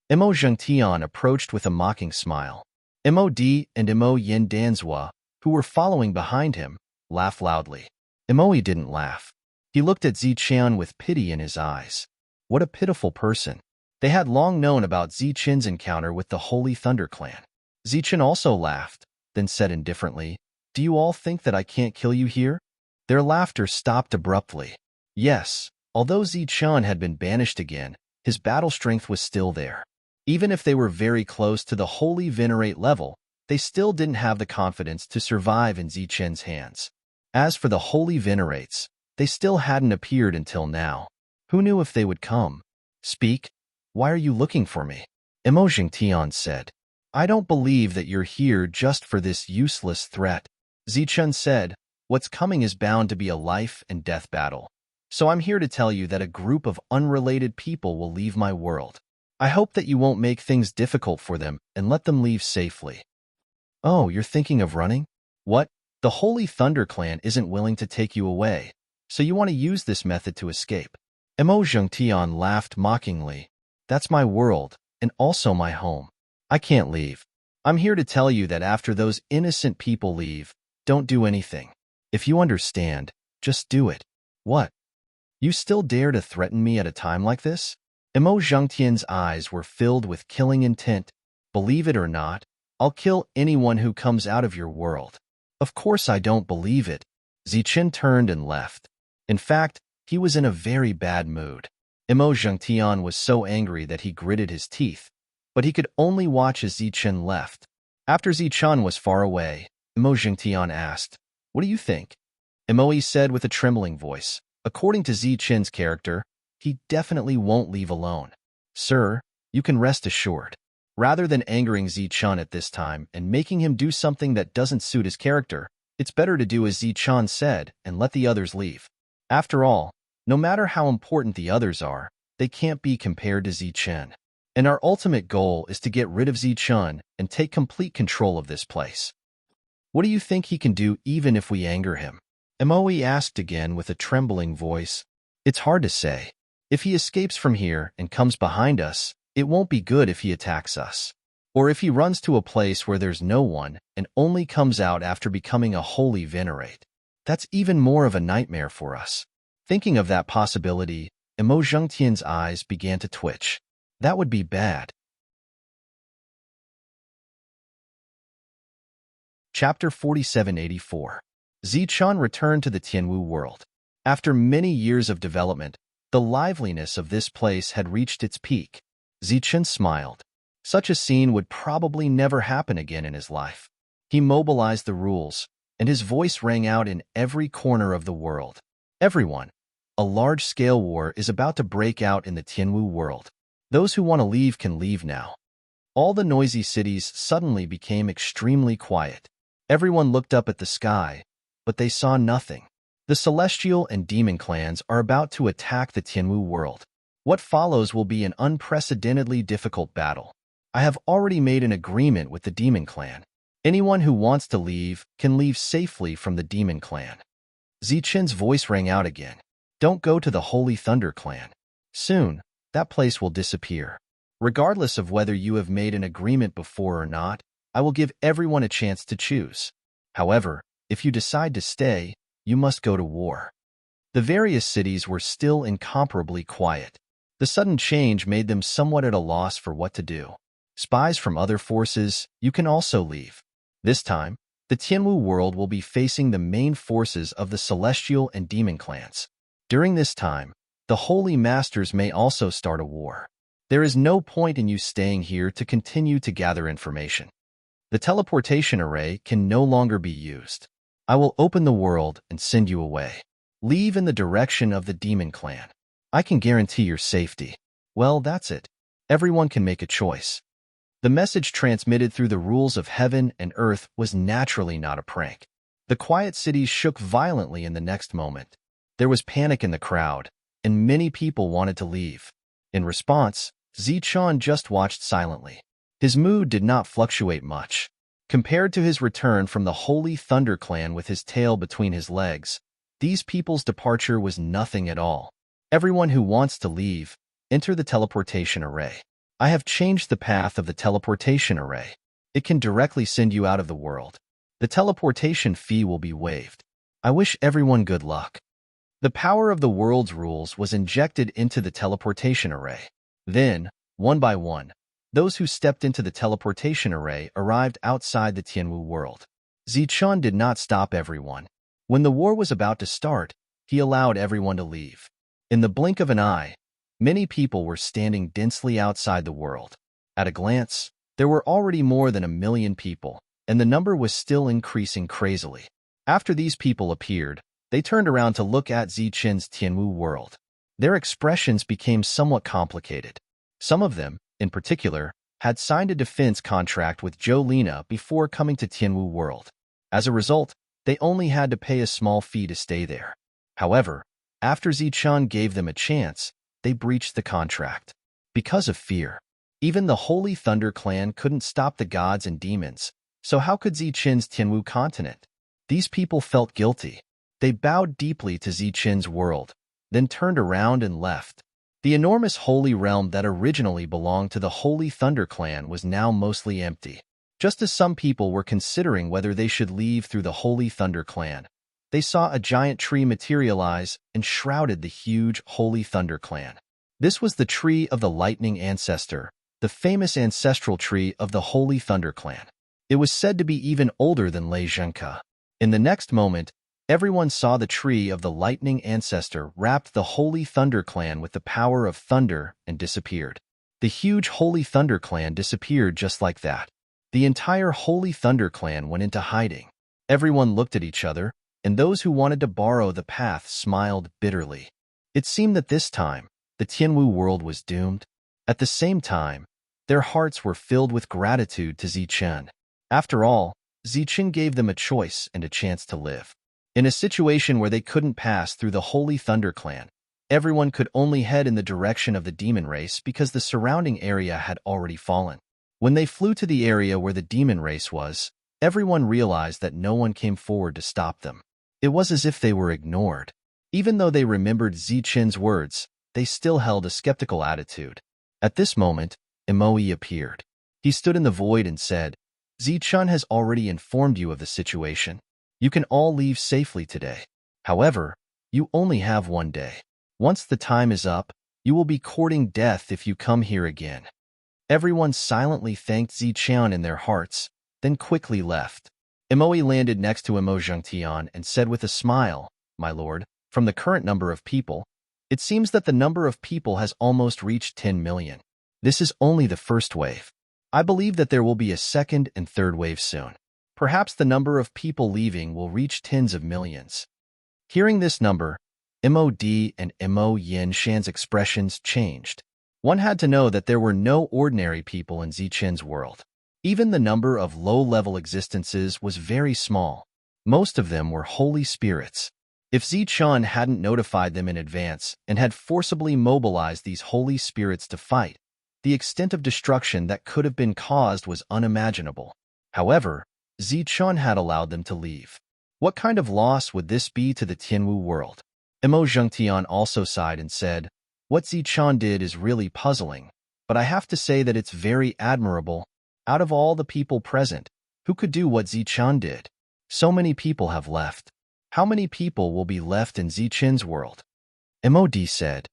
Mo Zhengtian approached with a mocking smile. Mod and Mo Yin Danzua, who were following behind him, laughed loudly. Moi didn't laugh. He looked at Zichun with pity in his eyes. What a pitiful person. They had long known about Zichen's encounter with the Holy Thunder clan. Zichen also laughed, then said indifferently, Do you all think that I can't kill you here? Their laughter stopped abruptly. Yes, although Zichun had been banished again, his battle strength was still there. Even if they were very close to the Holy Venerate level, they still didn't have the confidence to survive in Zichen's hands. As for the Holy Venerates, they still hadn't appeared until now. Who knew if they would come? Speak. Why are you looking for me? Mo Zhengtian said. I don't believe that you're here just for this useless threat. Zichun said, What's coming is bound to be a life and death battle. So I'm here to tell you that a group of unrelated people will leave my world. I hope that you won't make things difficult for them and let them leave safely. Oh, you're thinking of running? What? The Holy Thunder clan isn't willing to take you away, so you want to use this method to escape. Mo Zhengtian laughed mockingly. That's my world, and also my home. I can't leave. I'm here to tell you that after those innocent people leave, don't do anything. If you understand, just do it. What? You still dare to threaten me at a time like this? Mo Zhengtian's eyes were filled with killing intent. Believe it or not, I'll kill anyone who comes out of your world. Of course I don't believe it. Zichen turned and left. In fact, he was in a very bad mood. Mo Zhengtian was so angry that he gritted his teeth, but he could only watch as Zichen left. After Zichen was far away, Mo Zhengtian asked, What do you think? Mo said with a trembling voice, According to Zichen's character, he definitely won't leave alone. Sir, you can rest assured. Rather than angering Zichen at this time and making him do something that doesn't suit his character, it's better to do as Zichen said and let the others leave. After all, no matter how important the others are, they can't be compared to Zichen. And our ultimate goal is to get rid of Zichen and take complete control of this place. What do you think he can do even if we anger him? Moe asked again with a trembling voice. It's hard to say. If he escapes from here and comes behind us, it won't be good if he attacks us. Or if he runs to a place where there's no one and only comes out after becoming a holy venerate. That's even more of a nightmare for us. Thinking of that possibility, Mo Zhengtian's eyes began to twitch. That would be bad. Chapter 4784. Zichun returned to the Tianwu world. After many years of development, the liveliness of this place had reached its peak. Zichun smiled. Such a scene would probably never happen again in his life. He mobilized the rules, and his voice rang out in every corner of the world. Everyone, a large-scale war is about to break out in the Tianwu world. Those who want to leave can leave now. All the noisy cities suddenly became extremely quiet. Everyone looked up at the sky, but they saw nothing. The celestial and demon clans are about to attack the Tianwu world. What follows will be an unprecedentedly difficult battle. I have already made an agreement with the demon clan. Anyone who wants to leave can leave safely from the demon clan. Zichen's voice rang out again. Don't go to the Holy Thunder clan. Soon, that place will disappear. Regardless of whether you have made an agreement before or not, I will give everyone a chance to choose. However, if you decide to stay, you must go to war. The various cities were still incomparably quiet. The sudden change made them somewhat at a loss for what to do. Spies from other forces, you can also leave. This time, the Tianwu world will be facing the main forces of the celestial and demon clans. During this time, the Holy Masters may also start a war. There is no point in you staying here to continue to gather information. The teleportation array can no longer be used. I will open the world and send you away. Leave in the direction of the demon clan. I can guarantee your safety. Well, that's it. Everyone can make a choice. The message transmitted through the rules of heaven and earth was naturally not a prank. The quiet cities shook violently in the next moment. There was panic in the crowd, and many people wanted to leave. In response, Zichun just watched silently. His mood did not fluctuate much. Compared to his return from the Holy Thunder clan with his tail between his legs, these people's departure was nothing at all. Everyone who wants to leave, enter the teleportation array. I have changed the path of the teleportation array. It can directly send you out of the world. The teleportation fee will be waived. I wish everyone good luck. The power of the world's rules was injected into the teleportation array. Then, one by one, those who stepped into the teleportation array arrived outside the Tianwu world. Zichun did not stop everyone. When the war was about to start, he allowed everyone to leave. In the blink of an eye, many people were standing densely outside the world. At a glance, there were already more than 1 million people, and the number was still increasing crazily. After these people appeared, they turned around to look at Zichen's Tianwu world. Their expressions became somewhat complicated. Some of them, in particular, had signed a defense contract with Jolina before coming to Tianwu world. As a result, they only had to pay a small fee to stay there. However, after Zichun gave them a chance, they breached the contract. Because of fear. Even the Holy Thunder clan couldn't stop the gods and demons, so how could Zichen's Tianwu continent? These people felt guilty. They bowed deeply to Zichen's world, then turned around and left. The enormous holy realm that originally belonged to the Holy Thunder clan was now mostly empty. Just as some people were considering whether they should leave through the Holy Thunder clan, they saw a giant tree materialize and shrouded the huge Holy Thunder clan. This was the tree of the lightning ancestor, the famous ancestral tree of the Holy Thunder clan. It was said to be even older than Lei Zhenke. In the next moment, everyone saw the tree of the lightning ancestor wrapped the Holy Thunder clan with the power of thunder and disappeared. The huge Holy Thunder clan disappeared just like that. The entire Holy Thunder clan went into hiding. Everyone looked at each other, and those who wanted to borrow the path smiled bitterly. It seemed that this time, the Tianwu world was doomed. At the same time, their hearts were filled with gratitude to Zichen. After all, Zichen gave them a choice and a chance to live. In a situation where they couldn't pass through the Holy Thunder clan, everyone could only head in the direction of the demon race because the surrounding area had already fallen. When they flew to the area where the demon race was, everyone realized that no one came forward to stop them. It was as if they were ignored. Even though they remembered Zichen's words, they still held a skeptical attitude. At this moment, Imoi appeared. He stood in the void and said, Zichen has already informed you of the situation. You can all leave safely today. However, you only have 1 day. Once the time is up, you will be courting death if you come here again. Everyone silently thanked Zichen in their hearts, then quickly left. Imoi landed next to Imo Zhengtian and said with a smile, "My lord, from the current number of people, it seems that the number of people has almost reached 10 million. This is only the first wave. I believe that there will be a second and third wave soon. Perhaps the number of people leaving will reach tens of millions." Hearing this number, Mod and Mo Yin Shan's expressions changed. One had to know that there were no ordinary people in Zichen's world. Even the number of low-level existences was very small. Most of them were holy spirits. If Zichen hadn't notified them in advance and had forcibly mobilized these holy spirits to fight, the extent of destruction that could have been caused was unimaginable. However, Zichen had allowed them to leave. What kind of loss would this be to the Tianwu world? Imo Zhengtian also sighed and said, "What Zichen did is really puzzling, but I have to say that it's very admirable. Out of all the people present, who could do what Zichen did? So many people have left. How many people will be left in Zichen's world?" Mod said,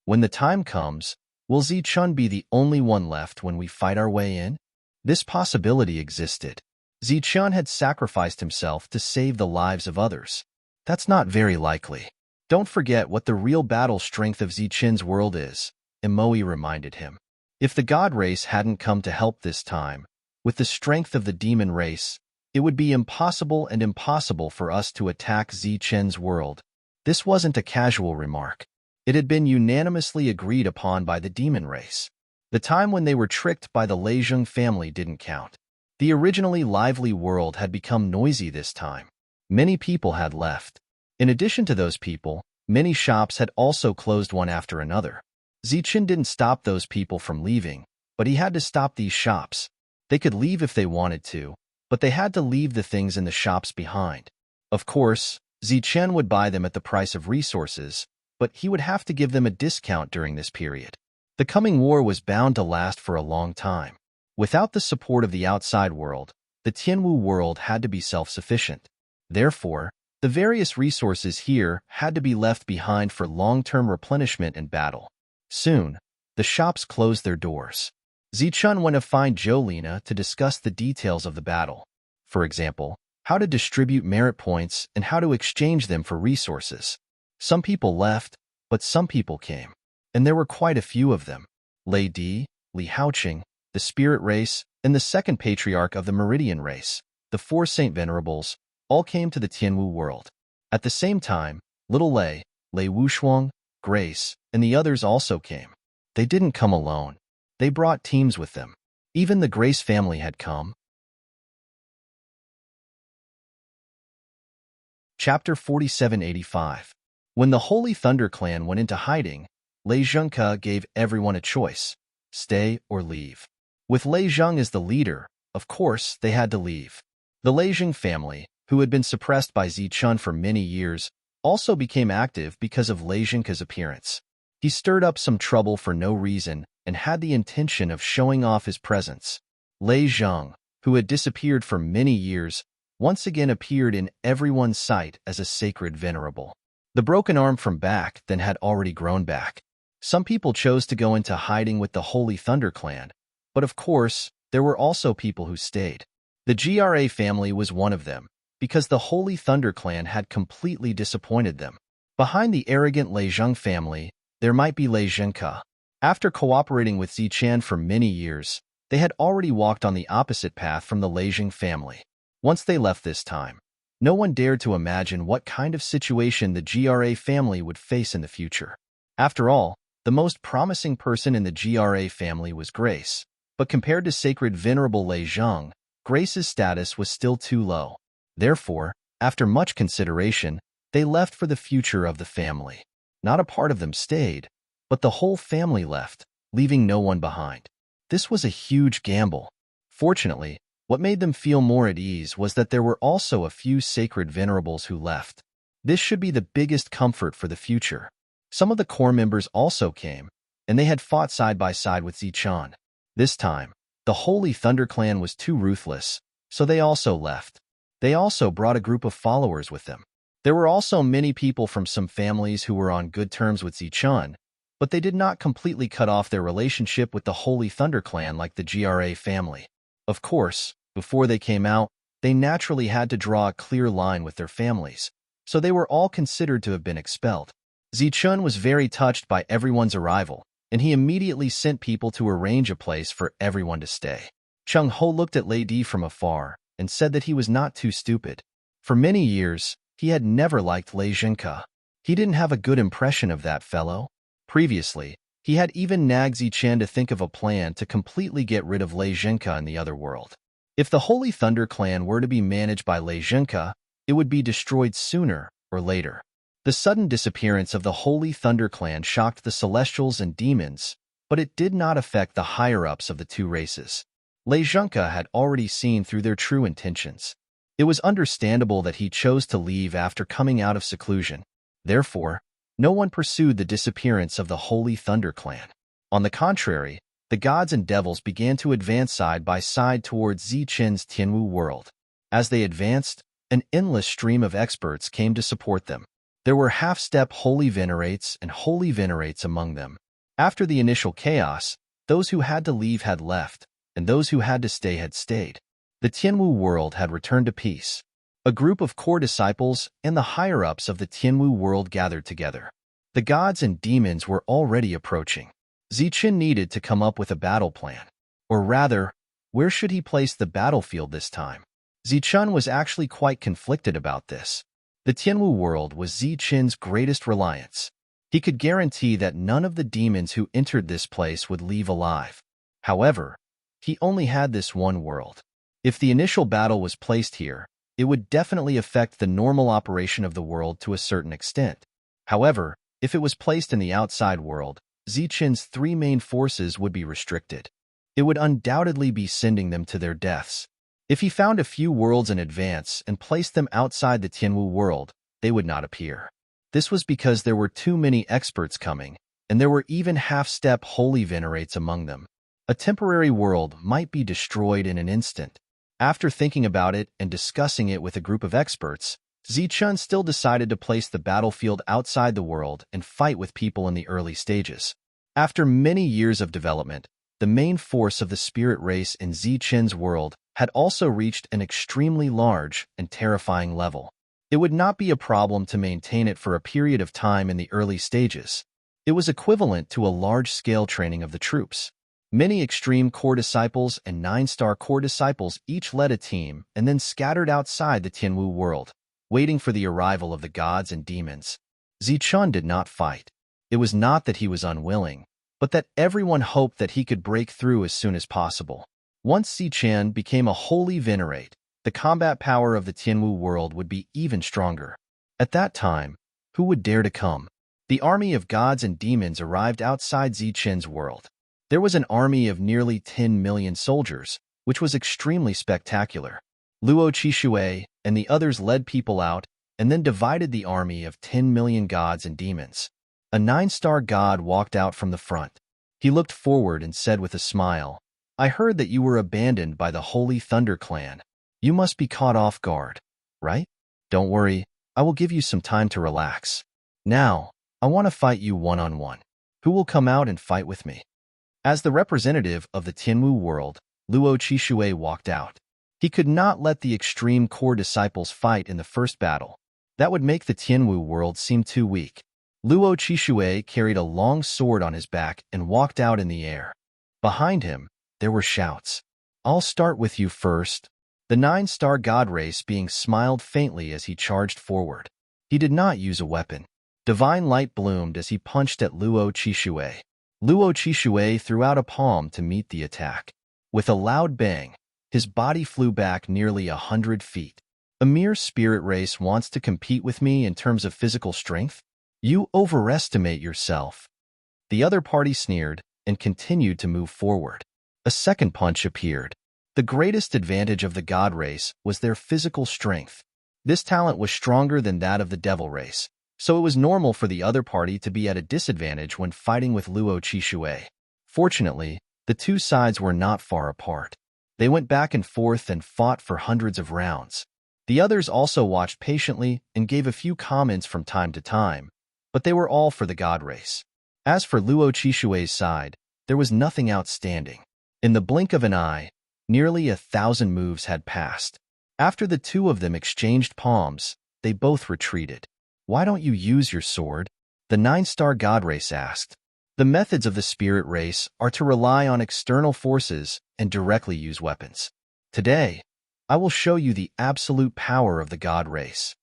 "When the time comes, will Zichen be the only one left when we fight our way in?" This possibility existed. Zichen had sacrificed himself to save the lives of others. That's not very likely. Don't forget what the real battle strength of Zichen's world is, Imoi reminded him. If the god race hadn't come to help this time, with the strength of the demon race, it would be impossible for us to attack Zichen's world. This wasn't a casual remark. It had been unanimously agreed upon by the demon race. The time when they were tricked by the Leizheng family didn't count. The originally lively world had become noisy this time. Many people had left. In addition to those people, many shops had also closed one after another. Zichen didn't stop those people from leaving, but he had to stop these shops. They could leave if they wanted to, but they had to leave the things in the shops behind. Of course, Zichen would buy them at the price of resources, but he would have to give them a discount during this period. The coming war was bound to last for a long time. Without the support of the outside world, the Tianwu world had to be self-sufficient. Therefore, the various resources here had to be left behind for long-term replenishment and battle. Soon, the shops closed their doors. Zichen went to find Jolina to discuss the details of the battle. For example, how to distribute merit points and how to exchange them for resources. Some people left, but some people came. And there were quite a few of them. Lei Di, Li Haoqing, the Spirit race, and the second patriarch of the Meridian race, the four Saint Venerables, all came to the Tianwu world. At the same time, Little Lei, Lei Wushuang, Grace, and the others also came. They didn't come alone. They brought teams with them. Even the Grace family had come. Chapter 4785. When the Holy Thunder Clan went into hiding, Lei Zhengke gave everyone a choice, stay or leave. With Lei Zheng as the leader, of course, they had to leave. The Leizheng family, who had been suppressed by Zichen for many years, also became active because of Lei Zhengke's appearance. He stirred up some trouble for no reason and had the intention of showing off his presence. Lei Zheng, who had disappeared for many years, once again appeared in everyone's sight as a sacred venerable. The broken arm from back then had already grown back. Some people chose to go into hiding with the Holy Thunder Clan, but of course, there were also people who stayed. The GRA family was one of them, because the Holy Thunder Clan had completely disappointed them. Behind the arrogant Lei Zheng family, there might be Lei Zhengke. After cooperating with Zichen for many years, they had already walked on the opposite path from the Leizheng family. Once they left this time, no one dared to imagine what kind of situation the GRA family would face in the future. After all, the most promising person in the GRA family was Grace, but compared to sacred venerable Lei Zheng, Grace's status was still too low. Therefore, after much consideration, they left for the future of the family. Not a part of them stayed, but the whole family left, leaving no one behind. This was a huge gamble. Fortunately, what made them feel more at ease was that there were also a few sacred venerables who left. This should be the biggest comfort for the future. Some of the core members also came, and they had fought side by side with Zichen. This time, the Holy Thunder Clan was too ruthless, so they also left. They also brought a group of followers with them. There were also many people from some families who were on good terms with Zichen, but they did not completely cut off their relationship with the Holy Thunder Clan like the GRA family. Of course, before they came out, they naturally had to draw a clear line with their families, so they were all considered to have been expelled. Zichun was very touched by everyone's arrival, and he immediately sent people to arrange a place for everyone to stay. Chung Ho looked at Lady from afar and said that he was not too stupid. For many years, he had never liked Lei Zhenke. He didn't have a good impression of that fellow. Previously, he had even nagged Zichen to think of a plan to completely get rid of Lei Zhenke in the other world. If the Holy Thunder clan were to be managed by Lei Zhenke, it would be destroyed sooner or later. The sudden disappearance of the Holy Thunder clan shocked the Celestials and Demons, but it did not affect the higher-ups of the two races. Lei Zhenke had already seen through their true intentions. It was understandable that he chose to leave after coming out of seclusion. Therefore, no one pursued the disappearance of the Holy Thunder clan. On the contrary, the gods and devils began to advance side by side towards Zichen's Tianwu world. As they advanced, an endless stream of experts came to support them. There were half-step holy venerates and holy venerates among them. After the initial chaos, those who had to leave had left, and those who had to stay had stayed. The Tianwu world had returned to peace. A group of core disciples and the higher-ups of the Tianwu world gathered together. The gods and demons were already approaching. Zichen needed to come up with a battle plan. Or rather, where should he place the battlefield this time? Zichen was actually quite conflicted about this. The Tianwu world was Zichen's greatest reliance. He could guarantee that none of the demons who entered this place would leave alive. However, he only had this one world. If the initial battle was placed here, it would definitely affect the normal operation of the world to a certain extent. However, if it was placed in the outside world, Zichen's three main forces would be restricted. It would undoubtedly be sending them to their deaths. If he found a few worlds in advance and placed them outside the Tianwu world, they would not appear. This was because there were too many experts coming, and there were even half-step holy venerates among them. A temporary world might be destroyed in an instant. After thinking about it and discussing it with a group of experts, Zichen still decided to place the battlefield outside the world and fight with people in the early stages. After many years of development, the main force of the spirit race in Zichen's world had also reached an extremely large and terrifying level. It would not be a problem to maintain it for a period of time in the early stages. It was equivalent to a large-scale training of the troops. Many extreme core disciples and 9-star core disciples each led a team and then scattered outside the Tianwu world, waiting for the arrival of the gods and demons. Zichen did not fight. It was not that he was unwilling, but that everyone hoped that he could break through as soon as possible. Once Zichen became a holy venerate, the combat power of the Tianwu world would be even stronger. At that time, who would dare to come? The army of gods and demons arrived outside Zichen's world. There was an army of nearly 10 million soldiers, which was extremely spectacular. Luo Qishui and the others led people out and then divided the army of 10 million gods and demons. A 9-star god walked out from the front. He looked forward and said with a smile, "I heard that you were abandoned by the Holy Thunder clan. You must be caught off guard, right? Don't worry, I will give you some time to relax. Now, I want to fight you one-on-one. Who will come out and fight with me?" As the representative of the Tianwu world, Luo Qishui walked out. He could not let the extreme core disciples fight in the first battle. That would make the Tianwu world seem too weak. Luo Qishui carried a long sword on his back and walked out in the air. Behind him, there were shouts. "I'll start with you first." The 9-star god race being smiled faintly as he charged forward. He did not use a weapon. Divine light bloomed as he punched at Luo Qishui. Luo Qishui threw out a palm to meet the attack. With a loud bang, his body flew back nearly 100 feet. A mere spirit race wants to compete with me in terms of physical strength? You overestimate yourself. The other party sneered and continued to move forward. A second punch appeared. The greatest advantage of the god race was their physical strength. This talent was stronger than that of the devil race, so it was normal for the other party to be at a disadvantage when fighting with Luo Qishui. Fortunately, the two sides were not far apart. They went back and forth and fought for hundreds of rounds. The others also watched patiently and gave a few comments from time to time, but they were all for the god race. As for Luo Qishui's side, there was nothing outstanding. In the blink of an eye, nearly 1,000 moves had passed. After the two of them exchanged palms, they both retreated. "Why don't you use your sword?" the nine-star god race asked. "The methods of the spirit race are to rely on external forces and directly use weapons. Today, I will show you the absolute power of the god race."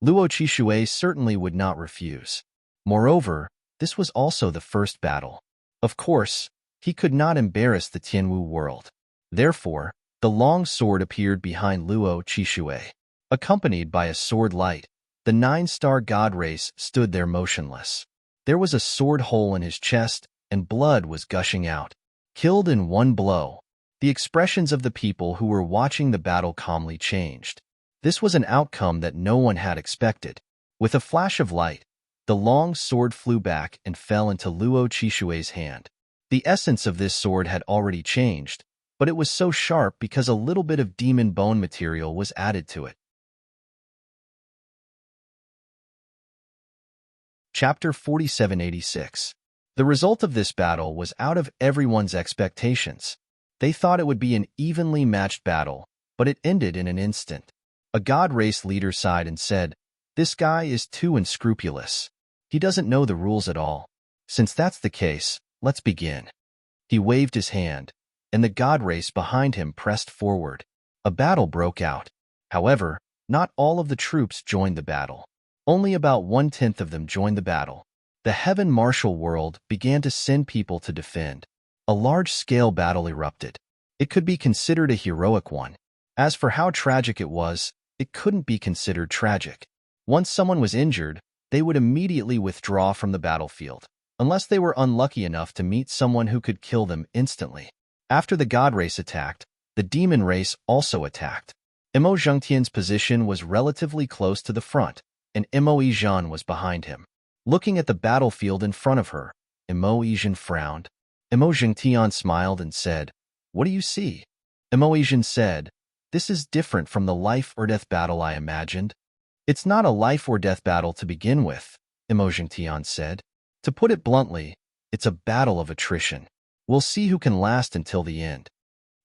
Luo Qixue certainly would not refuse. Moreover, this was also the first battle. Of course, he could not embarrass the Tianwu world. Therefore, the long sword appeared behind Luo Qixue. Accompanied by a sword light, the nine-star god race stood there motionless. There was a sword hole in his chest, and blood was gushing out. Killed in one blow. The expressions of the people who were watching the battle calmly changed. This was an outcome that no one had expected. With a flash of light, the long sword flew back and fell into Luo Qixue's hand. The essence of this sword had already changed, but it was so sharp because a little bit of demon bone material was added to it. Chapter 4786. The result of this battle was out of everyone's expectations. They thought it would be an evenly matched battle, but it ended in an instant. A god race leader sighed and said, "This guy is too unscrupulous. He doesn't know the rules at all. Since that's the case, let's begin." He waved his hand, and the god race behind him pressed forward. A battle broke out. However, not all of the troops joined the battle. Only about 1/10 of them joined the battle. The Heaven Martial World began to send people to defend. A large-scale battle erupted. It could be considered a heroic one. As for how tragic it was, it couldn't be considered tragic. Once someone was injured, they would immediately withdraw from the battlefield, unless they were unlucky enough to meet someone who could kill them instantly. After the god race attacked, the demon race also attacked. Imo Zhengtian's position was relatively close to the front, and Imo Yizhan was behind him. Looking at the battlefield in front of her, Imo Yizhan frowned. Imo Zhengtian smiled and said, "What do you see?" Imo Yizhan said, "This is different from the life-or-death battle I imagined." "It's not a life-or-death battle to begin with," Imo Zhengtian said. "To put it bluntly, it's a battle of attrition. We'll see who can last until the end."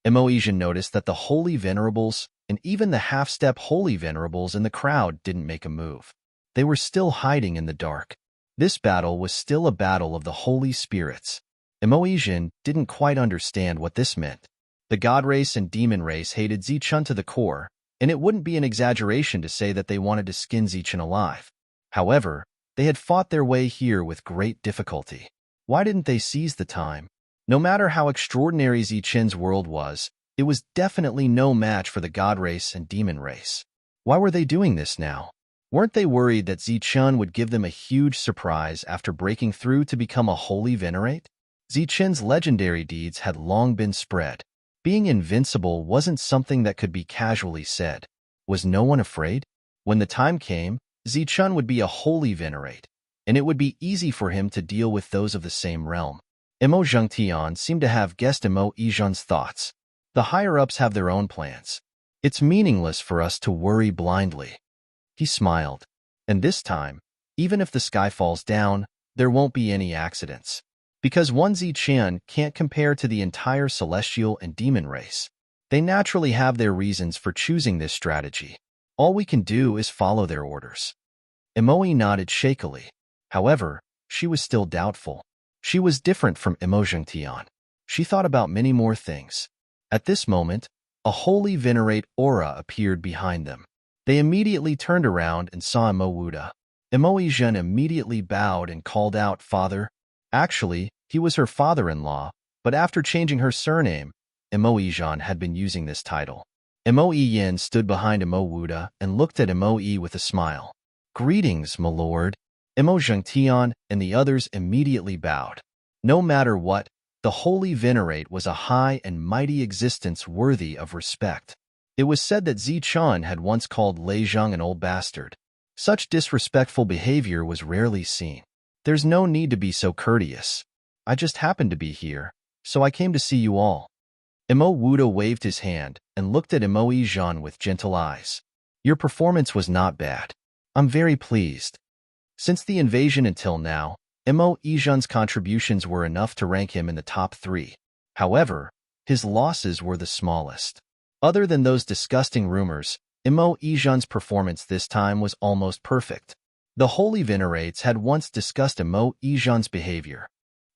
Imo Yizhan noticed that the Holy Venerables and even the half-step Holy Venerables in the crowd didn't make a move. They were still hiding in the dark. This battle was still a battle of the Holy Spirits. Imo Yizhan didn't quite understand what this meant. The God race and Demon race hated Zichun to the core, and it wouldn't be an exaggeration to say that they wanted to skin Zichun alive. However, they had fought their way here with great difficulty. Why didn't they seize the time? No matter how extraordinary Zichun's world was, it was definitely no match for the God race and Demon race. Why were they doing this now? Weren't they worried that Zichun would give them a huge surprise after breaking through to become a holy venerate? Zichun's legendary deeds had long been spread. Being invincible wasn't something that could be casually said. Was no one afraid? When the time came, Zichun would be a holy venerate, and it would be easy for him to deal with those of the same realm. Imo Zhengtian seemed to have guessed Imo Yizhan's thoughts. The higher-ups have their own plans. It's meaningless for us to worry blindly. He smiled. And this time, even if the sky falls down, there won't be any accidents. Because one Zichun can't compare to the entire celestial and demon race. They naturally have their reasons for choosing this strategy. All we can do is follow their orders. Imoi nodded shakily. However, she was still doubtful. She was different from Imo Zhengtian. She thought about many more things. At this moment, a holy venerate aura appeared behind them. They immediately turned around and saw Imo Wuda. Imo Yizhan immediately bowed and called out, "Father." Actually, he was her father-in-law, but after changing her surname, Imo Yizhan had been using this title. Imo Yin stood behind Imo Wuda and looked at Imo Yi with a smile. "Greetings, my lord." Imo Zhengtian and the others immediately bowed. No matter what, the Holy Venerate was a high and mighty existence worthy of respect. It was said that Zichun had once called Lei Zhang an old bastard. Such disrespectful behavior was rarely seen. There's no need to be so courteous. I just happened to be here, so I came to see you all. Imo Wuda waved his hand and looked at Imo Yizhan with gentle eyes. Your performance was not bad. I'm very pleased. Since the invasion until now, Imo Yizhan's contributions were enough to rank him in the top 3. However, his losses were the smallest. Other than those disgusting rumors, Imo Ijan's performance this time was almost perfect. The holy venerates had once discussed Imo Ijan's behavior.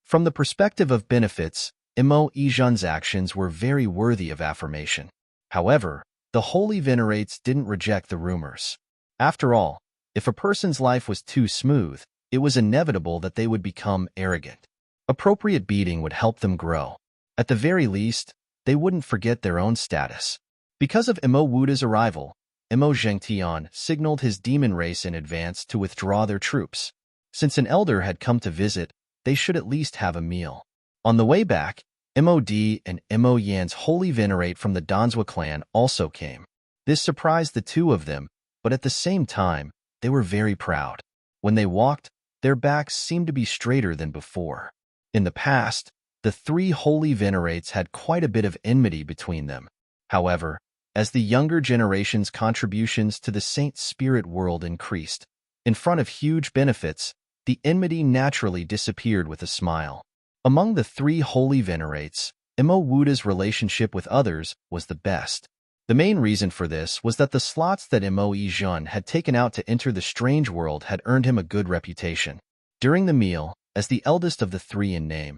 From the perspective of benefits, Imo Ijan's actions were very worthy of affirmation. However, the holy venerates didn't reject the rumors. After all, if a person's life was too smooth, it was inevitable that they would become arrogant. Appropriate beating would help them grow. At the very least, they wouldn't forget their own status. Because of Imo Wuda's arrival, Imo Zhengtian signaled his demon race in advance to withdraw their troops. Since an elder had come to visit, they should at least have a meal. On the way back, Imo Di and Imo Yan's holy venerate from the Danzua clan also came. This surprised the two of them, but at the same time, they were very proud. When they walked, their backs seemed to be straighter than before. In the past, the three holy venerates had quite a bit of enmity between them. However, as the younger generation's contributions to the saint spirit world increased, in front of huge benefits, the enmity naturally disappeared with a smile. Among the three holy venerates, Imo Wuda's relationship with others was the best. The main reason for this was that the slots that Imo Ijan had taken out to enter the strange world had earned him a good reputation. During the meal, as the eldest of the three in name,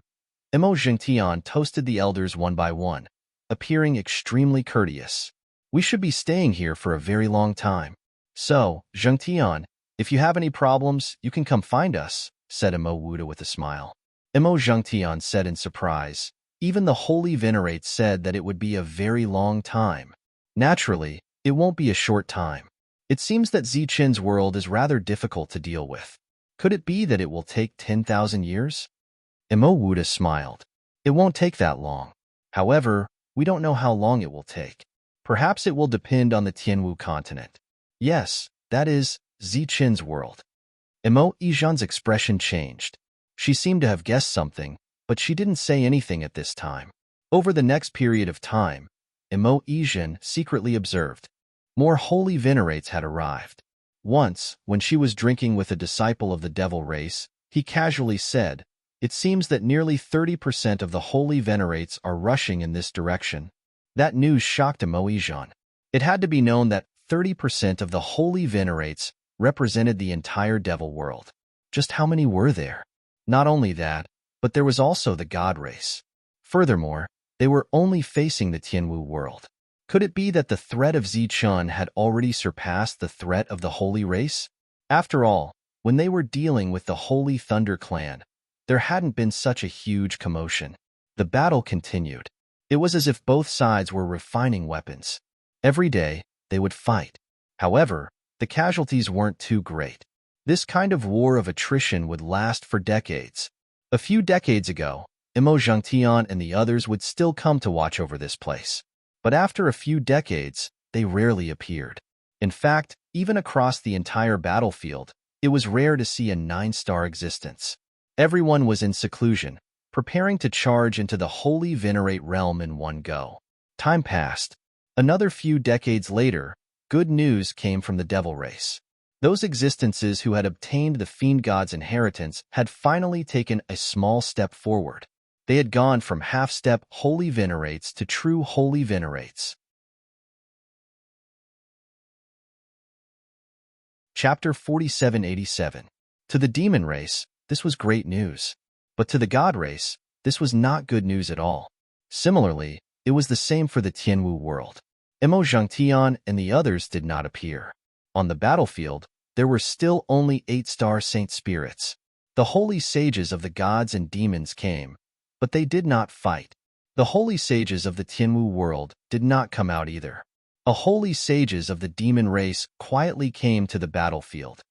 Imo Zhengtian toasted the elders one by one, appearing extremely courteous. "We should be staying here for a very long time. So, Zhengtian, if you have any problems, you can come find us," said Imo Wuda with a smile. Imo Zhengtian said in surprise. Even the holy venerate said that it would be a very long time. Naturally, it won't be a short time. It seems that Zichen's world is rather difficult to deal with. Could it be that it will take 10,000 years? Imo Wuda smiled. It won't take that long. However, we don't know how long it will take. Perhaps it will depend on the Tianwu continent. Yes, that is, Zichen's world. Imo Ijan's expression changed. She seemed to have guessed something, but she didn't say anything at this time. Over the next period of time, Imo Ijan secretly observed. More holy venerates had arrived. Once, when she was drinking with a disciple of the devil race, he casually said, "It seems that nearly 30% of the holy venerates are rushing in this direction." That news shocked Imo Ijan. It had to be known that 30% of the holy venerates represented the entire devil world. Just how many were there? Not only that, but there was also the god race. Furthermore, they were only facing the Tianwu world. Could it be that the threat of Zichun had already surpassed the threat of the holy race? After all, when they were dealing with the Holy Thunder clan, there hadn't been such a huge commotion. The battle continued. It was as if both sides were refining weapons. Every day, they would fight. However, the casualties weren't too great. This kind of war of attrition would last for decades. A few decades ago, Imo Zhengtian and the others would still come to watch over this place. But after a few decades, they rarely appeared. In fact, even across the entire battlefield, it was rare to see a 9-star existence. Everyone was in seclusion, preparing to charge into the holy venerate realm in one go. Time passed. Another few decades later, good news came from the devil race. Those existences who had obtained the fiend god's inheritance had finally taken a small step forward. They had gone from half-step holy venerates to true holy venerates. Chapter 4787. To the demon race, this was great news. But to the god race, this was not good news at all. Similarly, it was the same for the Tianwu world. Imo Zhengtian and the others did not appear. On the battlefield, there were still only 8-star saint spirits. The holy sages of the gods and demons came, but they did not fight. The holy sages of the Tianwu world did not come out either. A holy sages of the demon race quietly came to the battlefield.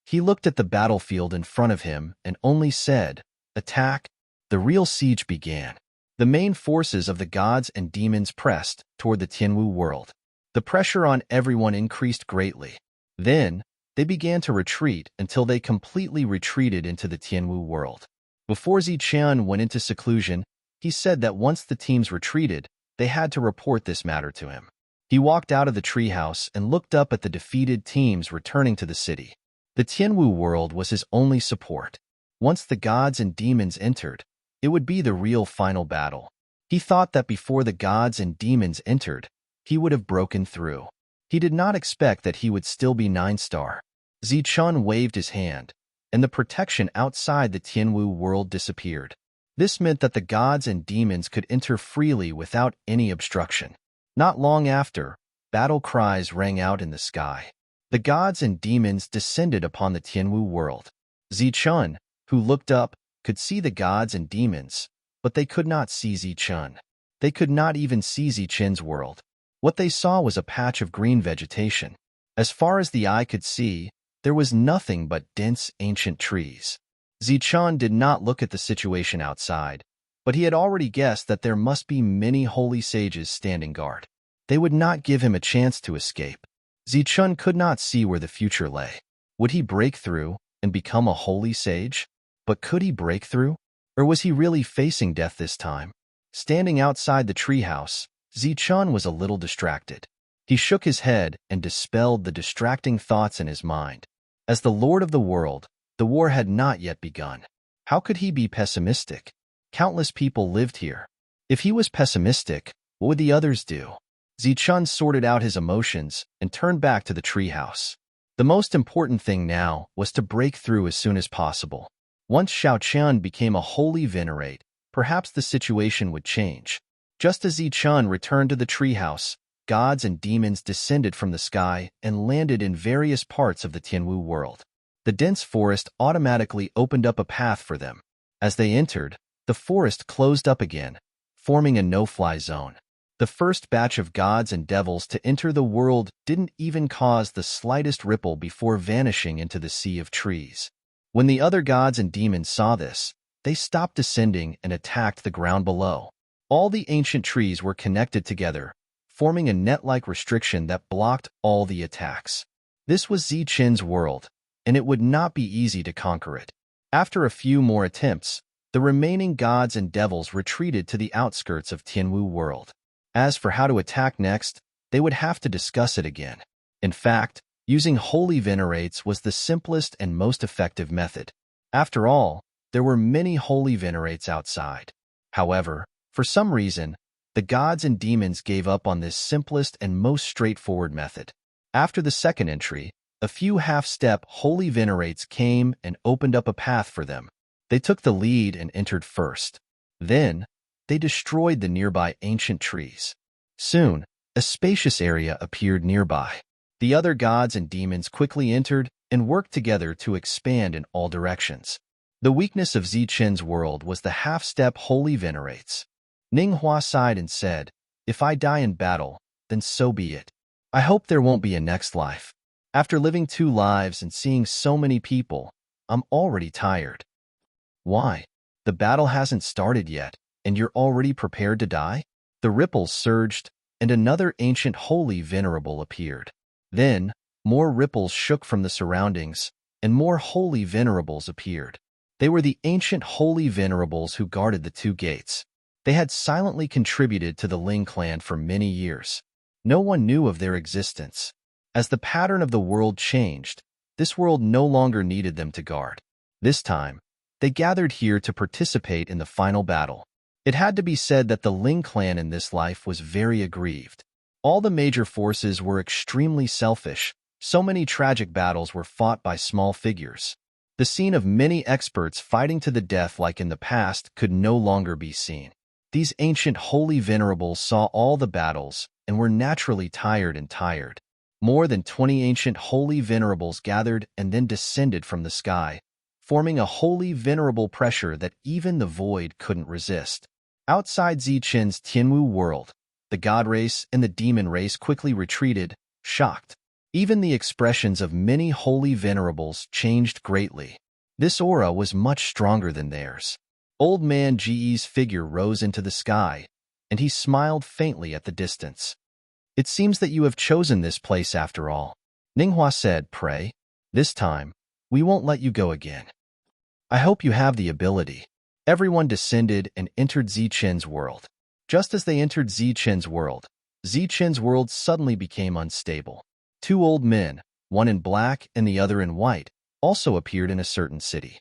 He looked at the battlefield in front of him and only said, "Attack." The real siege began. The main forces of the gods and demons pressed toward the Tianwu world. The pressure on everyone increased greatly. Then, they began to retreat until they completely retreated into the Tianwu world. Before Zichen went into seclusion, he said that once the teams retreated, they had to report this matter to him. He walked out of the treehouse and looked up at the defeated teams returning to the city. The Tianwu world was his only support. Once the gods and demons entered, it would be the real final battle. He thought that before the gods and demons entered, he would have broken through. He did not expect that he would still be 9-star. Zichun waved his hand, and the protection outside the Tianwu world disappeared. This meant that the gods and demons could enter freely without any obstruction. Not long after, battle cries rang out in the sky. The gods and demons descended upon the Tianwu world. Zichun, who looked up, could see the gods and demons, but they could not see Zichun. They could not even see Zichun's world. What they saw was a patch of green vegetation. As far as the eye could see, there was nothing but dense ancient trees. Zichun did not look at the situation outside, but he had already guessed that there must be many holy sages standing guard. They would not give him a chance to escape. Zichun could not see where the future lay. Would he break through and become a holy sage? But could he break through? Or was he really facing death this time? Standing outside the treehouse, Zichun was a little distracted. He shook his head and dispelled the distracting thoughts in his mind. As the Lord of the world, the war had not yet begun. How could he be pessimistic? Countless people lived here. If he was pessimistic, what would the others do? Zichun sorted out his emotions and turned back to the treehouse. The most important thing now was to break through as soon as possible. Once Xiaoqian became a holy venerate, perhaps the situation would change. Just as Zichun returned to the treehouse, gods and demons descended from the sky and landed in various parts of the Tianwu world. The dense forest automatically opened up a path for them. As they entered, the forest closed up again, forming a no-fly zone. The first batch of gods and devils to enter the world didn't even cause the slightest ripple before vanishing into the sea of trees. When the other gods and demons saw this, they stopped descending and attacked the ground below. All the ancient trees were connected together, forming a net-like restriction that blocked all the attacks. This was Zichun's world, and it would not be easy to conquer it. After a few more attempts, the remaining gods and devils retreated to the outskirts of Tianwu world. As for how to attack next, they would have to discuss it again. In fact, using holy venerates was the simplest and most effective method. After all, there were many holy venerates outside. However, for some reason, the gods and demons gave up on this simplest and most straightforward method. After the second entry, a few half-step holy venerates came and opened up a path for them. They took the lead and entered first. Then, they destroyed the nearby ancient trees. Soon, a spacious area appeared nearby. The other gods and demons quickly entered and worked together to expand in all directions. The weakness of Zichun's world was the half-step holy venerates. Ninghua sighed and said, "If I die in battle, then so be it. I hope there won't be a next life. After living 2 lives and seeing so many people, I'm already tired." "Why? The battle hasn't started yet, and you're already prepared to die?" The ripples surged, and another ancient holy venerable appeared. Then, more ripples shook from the surroundings, and more holy venerables appeared. They were the ancient holy venerables who guarded the 2 gates. They had silently contributed to the Ling clan for many years. No one knew of their existence. As the pattern of the world changed, this world no longer needed them to guard. This time, they gathered here to participate in the final battle. It had to be said that the Ling clan in this life was very aggrieved. All the major forces were extremely selfish. So many tragic battles were fought by small figures. The scene of many experts fighting to the death like in the past could no longer be seen. These ancient holy venerables saw all the battles and were naturally tired. More than 20 ancient holy venerables gathered and then descended from the sky, forming a holy venerable pressure that even the void couldn't resist. Outside Zichun's Tianwu world, the god race and the demon race quickly retreated, shocked. Even the expressions of many holy venerables changed greatly. This aura was much stronger than theirs. Old man Ge's figure rose into the sky, and he smiled faintly at the distance. "It seems that you have chosen this place after all." Ninghua said, "Pray. This time, we won't let you go again. I hope you have the ability." Everyone descended and entered Zichun's world. Just as they entered Zichun's world suddenly became unstable. 2 old men, one in black and the other in white, also appeared in a certain city.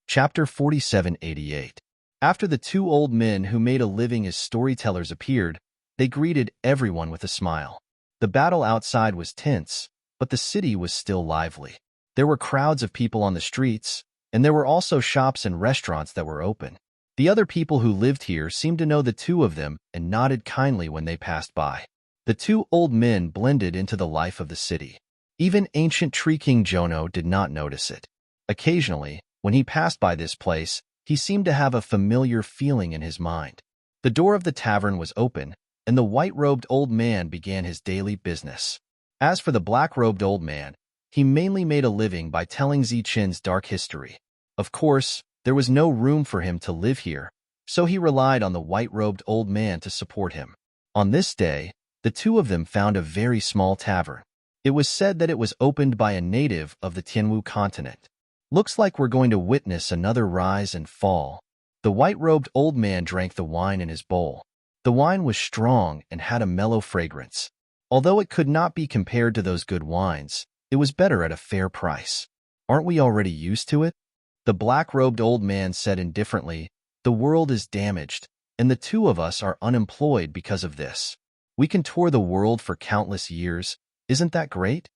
Chapter 4788. After the two old men who made a living as storytellers appeared, they greeted everyone with a smile. The battle outside was tense, but the city was still lively. There were crowds of people on the streets, and there were also shops and restaurants that were open. The other people who lived here seemed to know the two of them and nodded kindly when they passed by. The two old men blended into the life of the city. Even ancient Tree King Jono did not notice it. Occasionally, when he passed by this place, he seemed to have a familiar feeling in his mind. The door of the tavern was open, and the white-robed old man began his daily business. As for the black-robed old man, he mainly made a living by telling Zichen's dark history. Of course, there was no room for him to live here, so he relied on the white-robed old man to support him. On this day, the two of them found a very small tavern. It was said that it was opened by a native of the Tianwu continent. Looks like we're going to witness another rise and fall. The white-robed old man drank the wine in his bowl. The wine was strong and had a mellow fragrance. Although it could not be compared to those good wines, it was better at a fair price. Aren't we already used to it? The black-robed old man said indifferently, the world is damaged, and the two of us are unemployed because of this. We can tour the world for countless years. Isn't that great?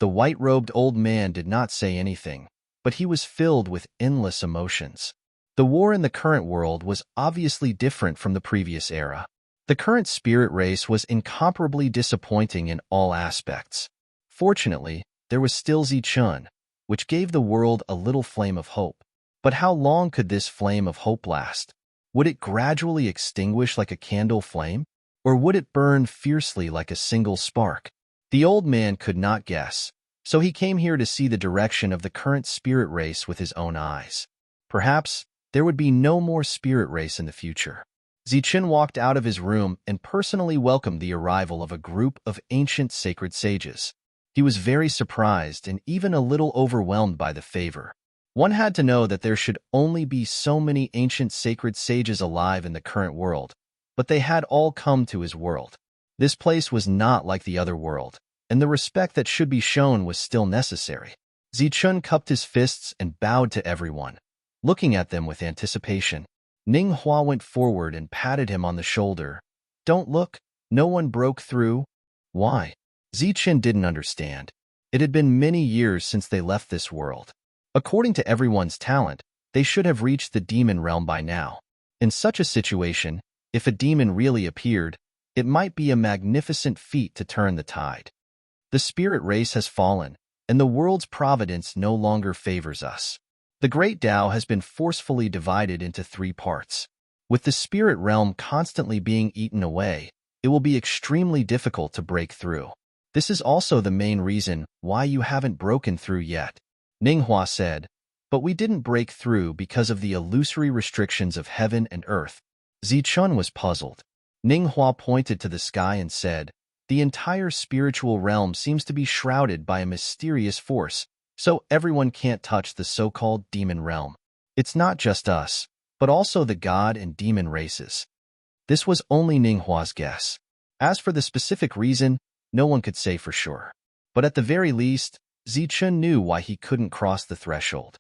The white-robed old man did not say anything, but he was filled with endless emotions. The war in the current world was obviously different from the previous era. The current spirit race was incomparably disappointing in all aspects. Fortunately, there was still Zichun, which gave the world a little flame of hope. But how long could this flame of hope last? Would it gradually extinguish like a candle flame? Or would it burn fiercely like a single spark? The old man could not guess, so he came here to see the direction of the current spirit race with his own eyes. Perhaps there would be no more spirit race in the future. Zichen walked out of his room and personally welcomed the arrival of a group of ancient sacred sages. He was very surprised and even a little overwhelmed by the favor. One had to know that there should only be so many ancient sacred sages alive in the current world, but they had all come to his world. This place was not like the other world, and the respect that should be shown was still necessary. Zichun cupped his fists and bowed to everyone, looking at them with anticipation. Ning Hua went forward and patted him on the shoulder. Don't look, no one broke through. Why? Zichen didn't understand. It had been many years since they left this world. According to everyone's talent, they should have reached the demon realm by now. In such a situation, if a demon really appeared, it might be a magnificent feat to turn the tide. The spirit race has fallen, and the world's providence no longer favors us. The great Tao has been forcefully divided into 3 parts. With the spirit realm constantly being eaten away, it will be extremely difficult to break through. This is also the main reason why you haven't broken through yet. Ninghua said, but we didn't break through because of the illusory restrictions of heaven and earth. Zichun was puzzled. Ninghua pointed to the sky and said, the entire spiritual realm seems to be shrouded by a mysterious force, so everyone can't touch the so-called demon realm. It's not just us, but also the god and demon races. This was only Ninghua's guess. As for the specific reason, no one could say for sure. But at the very least, Zichun knew why he couldn't cross the threshold.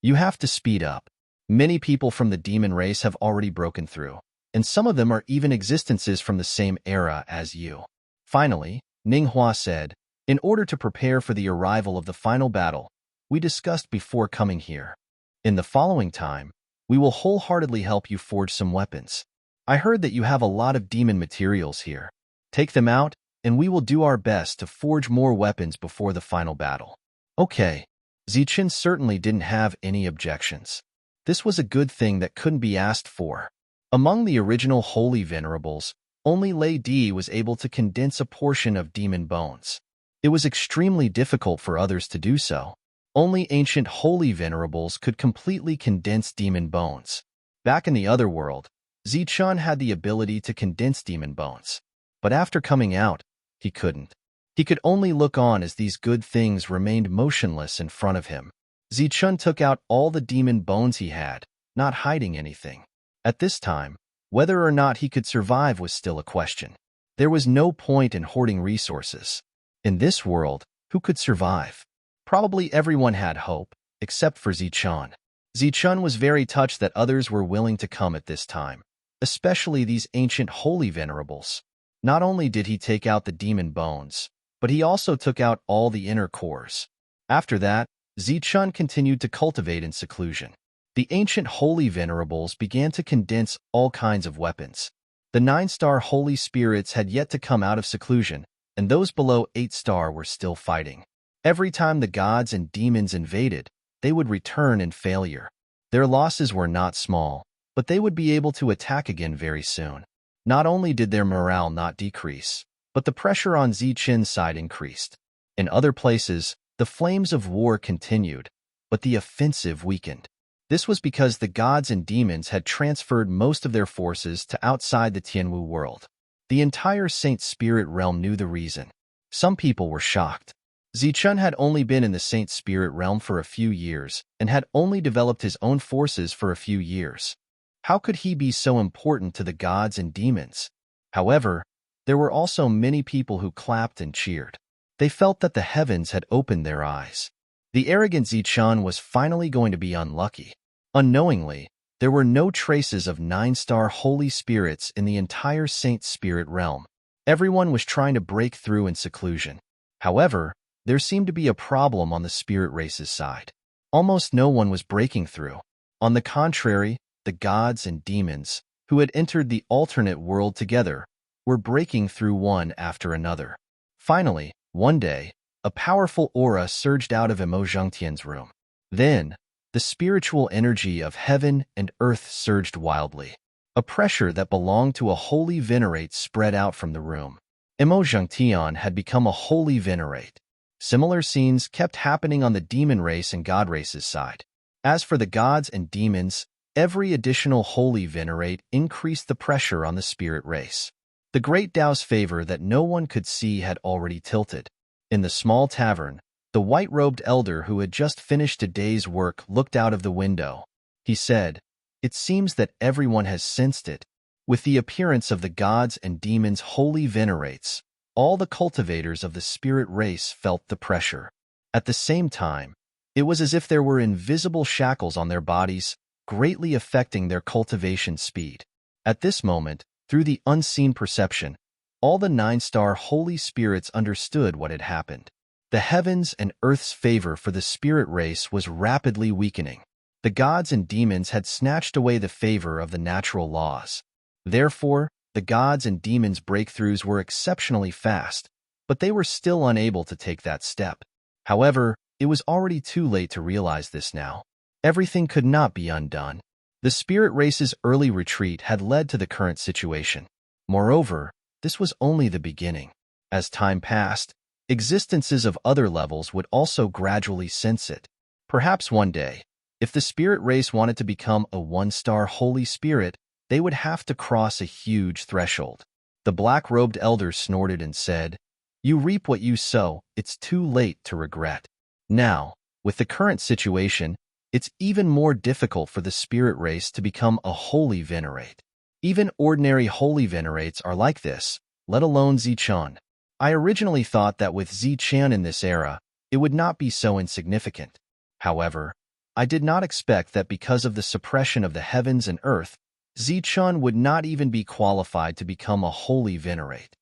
You have to speed up. Many people from the demon race have already broken through, and some of them are even existences from the same era as you. Finally, Ninghua said, in order to prepare for the arrival of the final battle, we discussed before coming here. In the following time, we will wholeheartedly help you forge some weapons. I heard that you have a lot of demon materials here. Take them out, and we will do our best to forge more weapons before the final battle. Okay. Zichen certainly didn't have any objections. This was a good thing that couldn't be asked for. Among the original Holy Venerables, only Lei Di was able to condense a portion of demon bones. It was extremely difficult for others to do so. Only ancient Holy Venerables could completely condense demon bones. Back in the other world, Zichun had the ability to condense demon bones. But after coming out, he couldn't. He could only look on as these good things remained motionless in front of him. Zichun took out all the demon bones he had, not hiding anything. At this time, whether or not he could survive was still a question. There was no point in hoarding resources. In this world, who could survive? Probably everyone had hope, except for Zichun. Zichun was very touched that others were willing to come at this time, especially these ancient holy venerables. Not only did he take out the demon bones, but he also took out all the inner cores. After that, Zichun continued to cultivate in seclusion. The ancient holy venerables began to condense all kinds of weapons. The 9-star holy spirits had yet to come out of seclusion, and those below 8-star were still fighting. Every time the gods and demons invaded, they would return in failure. Their losses were not small, but they would be able to attack again very soon. Not only did their morale not decrease, but the pressure on Zichen's side increased. In other places, the flames of war continued, but the offensive weakened. This was because the gods and demons had transferred most of their forces to outside the Tianwu world. The entire Saint Spirit realm knew the reason. Some people were shocked. Zichun had only been in the Saint Spirit realm for a few years and had only developed his own forces for a few years. How could he be so important to the gods and demons? However, there were also many people who clapped and cheered. They felt that the heavens had opened their eyes. The arrogant Zichun was finally going to be unlucky. Unknowingly, there were no traces of 9-star holy spirits in the entire Saint Spirit realm. Everyone was trying to break through in seclusion. However, there seemed to be a problem on the spirit race's side. Almost no one was breaking through. On the contrary, the gods and demons, who had entered the alternate world together, were breaking through one after another. Finally, one day, a powerful aura surged out of Emo Zhengtian's room. Then, the spiritual energy of heaven and earth surged wildly. A pressure that belonged to a holy venerate spread out from the room. Emo Zhengtian had become a holy venerate. Similar scenes kept happening on the demon race and god race's side. As for the gods and demons, every additional holy venerate increased the pressure on the spirit race. The great Tao's favor that no one could see had already tilted. In the small tavern, the white-robed elder who had just finished a day's work looked out of the window. He said, "It seems that everyone has sensed it. With the appearance of the gods and demons' holy venerates, all the cultivators of the spirit race felt the pressure. At the same time, it was as if there were invisible shackles on their bodies, greatly affecting their cultivation speed. At this moment, through the unseen perception, all the 9-star holy spirits understood what had happened. The heavens and earth's favor for the spirit race was rapidly weakening. The gods and demons had snatched away the favor of the natural laws. Therefore, the gods and demons' breakthroughs were exceptionally fast, but they were still unable to take that step. However, it was already too late to realize this now. Everything could not be undone. The spirit race's early retreat had led to the current situation. Moreover, this was only the beginning. As time passed, existences of other levels would also gradually sense it. Perhaps one day, if the spirit race wanted to become a 1-star holy spirit, they would have to cross a huge threshold. The black-robed elder snorted and said, "You reap what you sow, it's too late to regret." Now, with the current situation, it's even more difficult for the spirit race to become a holy venerate. Even ordinary holy venerates are like this, let alone Zichun. I originally thought that with Zichun in this era, it would not be so insignificant. However, I did not expect that because of the suppression of the heavens and earth, Zichun would not even be qualified to become a holy venerate.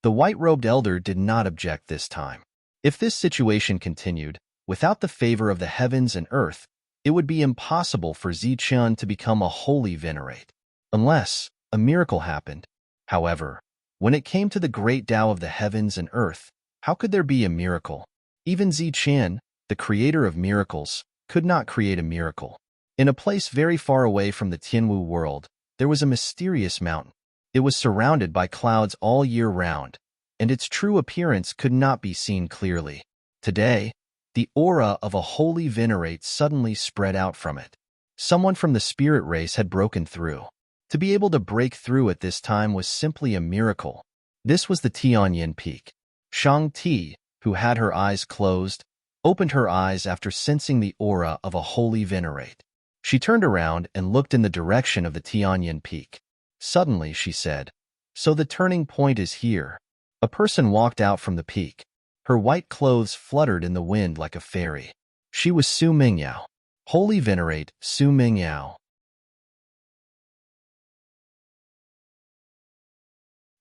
The white-robed elder did not object this time. If this situation continued, without the favor of the heavens and earth, it would be impossible for Zichun to become a holy venerate, unless a miracle happened. However, when it came to the great Tao of the heavens and earth, how could there be a miracle? Even Zichun, the creator of miracles, could not create a miracle. In a place very far away from the Tianwu world, there was a mysterious mountain. It was surrounded by clouds all year round, and its true appearance could not be seen clearly. Today, the aura of a holy venerate suddenly spread out from it. Someone from the spirit race had broken through. To be able to break through at this time was simply a miracle. This was the Tianyin Peak. Shang Ti, who had her eyes closed, opened her eyes after sensing the aura of a holy venerate. She turned around and looked in the direction of the Tianyin Peak. Suddenly, she said, "So the turning point is here." A person walked out from the peak. Her white clothes fluttered in the wind like a fairy. She was Su Mingyao. Holy Venerate Su Ming Yao.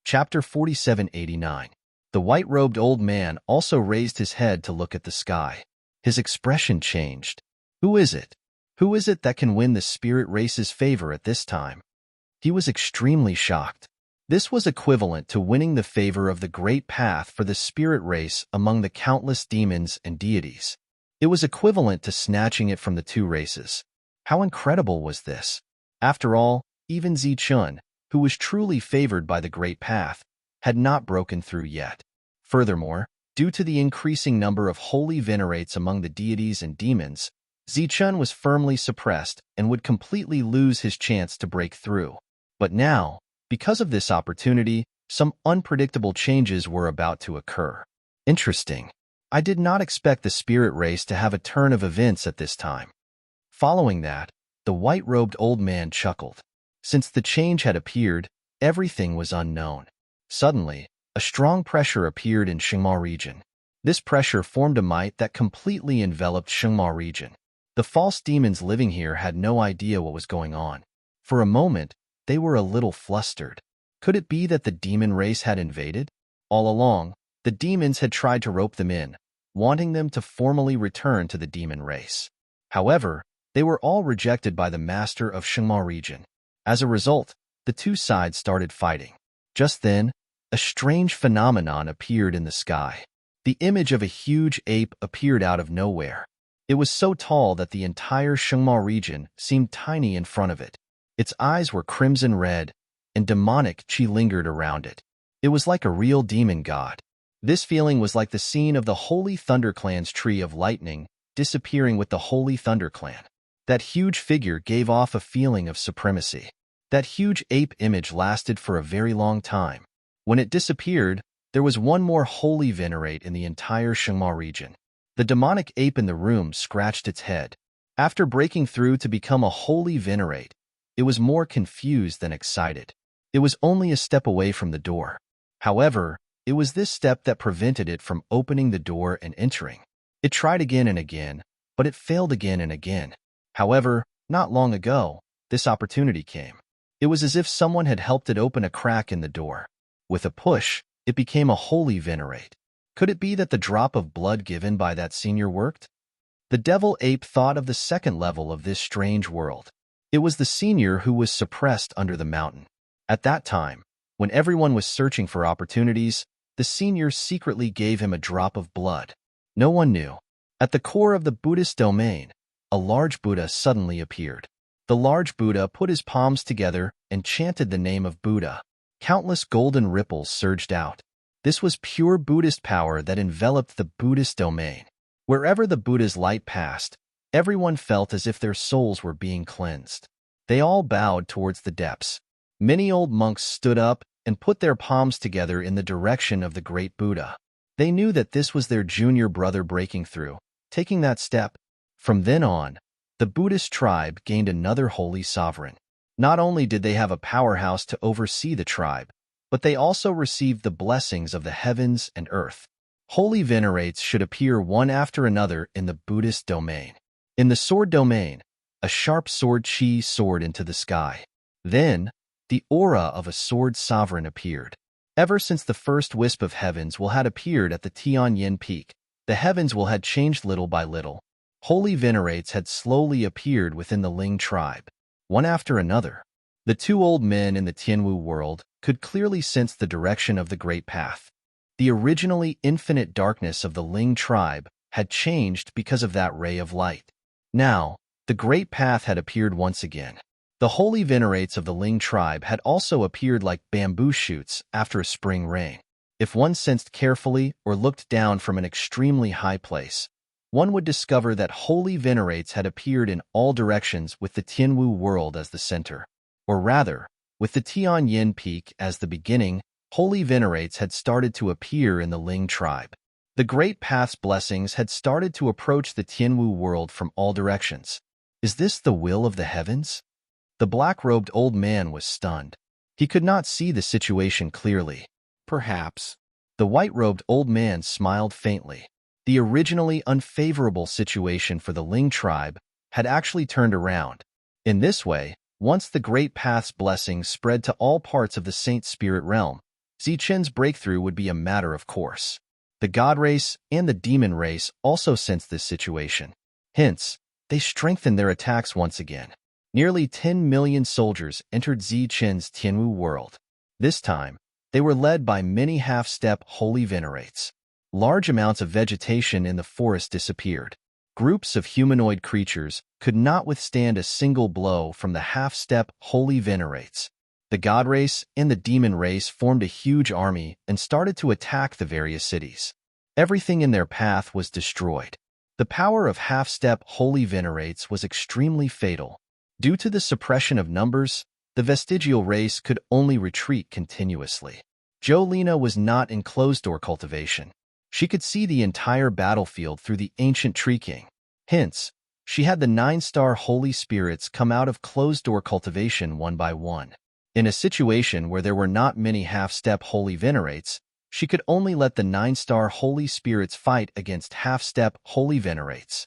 Chapter 4789. The white-robed old man also raised his head to look at the sky. His expression changed. Who is it? Who is it that can win the spirit race's favor at this time? He was extremely shocked. This was equivalent to winning the favor of the great path for the spirit race among the countless demons and deities. It was equivalent to snatching it from the two races. How incredible was this? After all, even Zichun, who was truly favored by the great path, had not broken through yet. Furthermore, due to the increasing number of holy venerates among the deities and demons, Zichun was firmly suppressed and would completely lose his chance to break through. But now, because of this opportunity, some unpredictable changes were about to occur. Interesting. I did not expect the spirit race to have a turn of events at this time. Following that, the white-robed old man chuckled. Since the change had appeared, everything was unknown. Suddenly, a strong pressure appeared in Shengma region. This pressure formed a might that completely enveloped Shengma region. The false demons living here had no idea what was going on. For a moment, they were a little flustered. Could it be that the demon race had invaded? All along, the demons had tried to rope them in, wanting them to formally return to the demon race. However, they were all rejected by the master of Shengma region. As a result, the two sides started fighting. Just then, a strange phenomenon appeared in the sky. The image of a huge ape appeared out of nowhere. It was so tall that the entire Shengma region seemed tiny in front of it. Its eyes were crimson red, and demonic chi lingered around it. It was like a real demon god. This feeling was like the scene of the Holy Thunder Clan's Tree of Lightning disappearing with the Holy Thunder Clan. That huge figure gave off a feeling of supremacy. That huge ape image lasted for a very long time. When it disappeared, there was one more holy venerate in the entire Shengma region. The demonic ape in the room scratched its head. After breaking through to become a holy venerate, it was more confused than excited. It was only a step away from the door. However, it was this step that prevented it from opening the door and entering. It tried again and again, but it failed again and again. However, not long ago, this opportunity came. It was as if someone had helped it open a crack in the door. With a push, it became a holy venerate. Could it be that the drop of blood given by that senior worked? The devil ape thought of the second level of this strange world. It was the senior who was suppressed under the mountain. At that time, when everyone was searching for opportunities, the senior secretly gave him a drop of blood. No one knew. At the core of the Buddhist domain, a large Buddha suddenly appeared. The large Buddha put his palms together and chanted the name of Buddha. Countless golden ripples surged out. This was pure Buddhist power that enveloped the Buddhist domain. Wherever the Buddha's light passed, everyone felt as if their souls were being cleansed. They all bowed towards the depths. Many old monks stood up and put their palms together in the direction of the great Buddha. They knew that this was their junior brother breaking through, taking that step. From then on, the Buddhist tribe gained another holy sovereign. Not only did they have a powerhouse to oversee the tribe, but they also received the blessings of the heavens and earth. Holy venerates should appear one after another in the Buddhist domain. In the sword domain, a sharp sword chi soared into the sky. Then, the aura of a sword sovereign appeared. Ever since the first wisp of heavens will had appeared at the Tianyin Peak, the heavens will had changed little by little. Holy venerates had slowly appeared within the Ling tribe, one after another. The two old men in the Tianwu world could clearly sense the direction of the great path. The originally infinite darkness of the Ling tribe had changed because of that ray of light. Now, the great path had appeared once again. The holy venerates of the Ling tribe had also appeared like bamboo shoots after a spring rain. If one sensed carefully or looked down from an extremely high place, one would discover that holy venerates had appeared in all directions with the Tianwu world as the center. Or rather, with the Tianyin Peak as the beginning, holy venerates had started to appear in the Ling tribe. The great path's blessings had started to approach the Tianwu world from all directions. Is this the will of the heavens? The black-robed old man was stunned. He could not see the situation clearly. Perhaps. The white-robed old man smiled faintly. The originally unfavorable situation for the Ling tribe had actually turned around. In this way, once the Great Path's blessings spread to all parts of the Saint Spirit realm, Zichen's breakthrough would be a matter of course. The God race and the demon race also sensed this situation. Hence, they strengthened their attacks once again. Nearly 10 million soldiers entered Zichen's Tianwu world. This time, they were led by many half-step holy venerates. Large amounts of vegetation in the forest disappeared. Groups of humanoid creatures could not withstand a single blow from the half-step holy venerates. The God race and the demon race formed a huge army and started to attack the various cities. Everything in their path was destroyed. The power of half-step holy venerates was extremely fatal. Due to the suppression of numbers, the vestigial race could only retreat continuously. Jolena was not in closed-door cultivation. She could see the entire battlefield through the ancient Tree King. Hence, she had the 9-star holy spirits come out of closed-door cultivation one by one. In a situation where there were not many half-step holy venerates, she could only let the 9-star holy spirits fight against half-step holy venerates.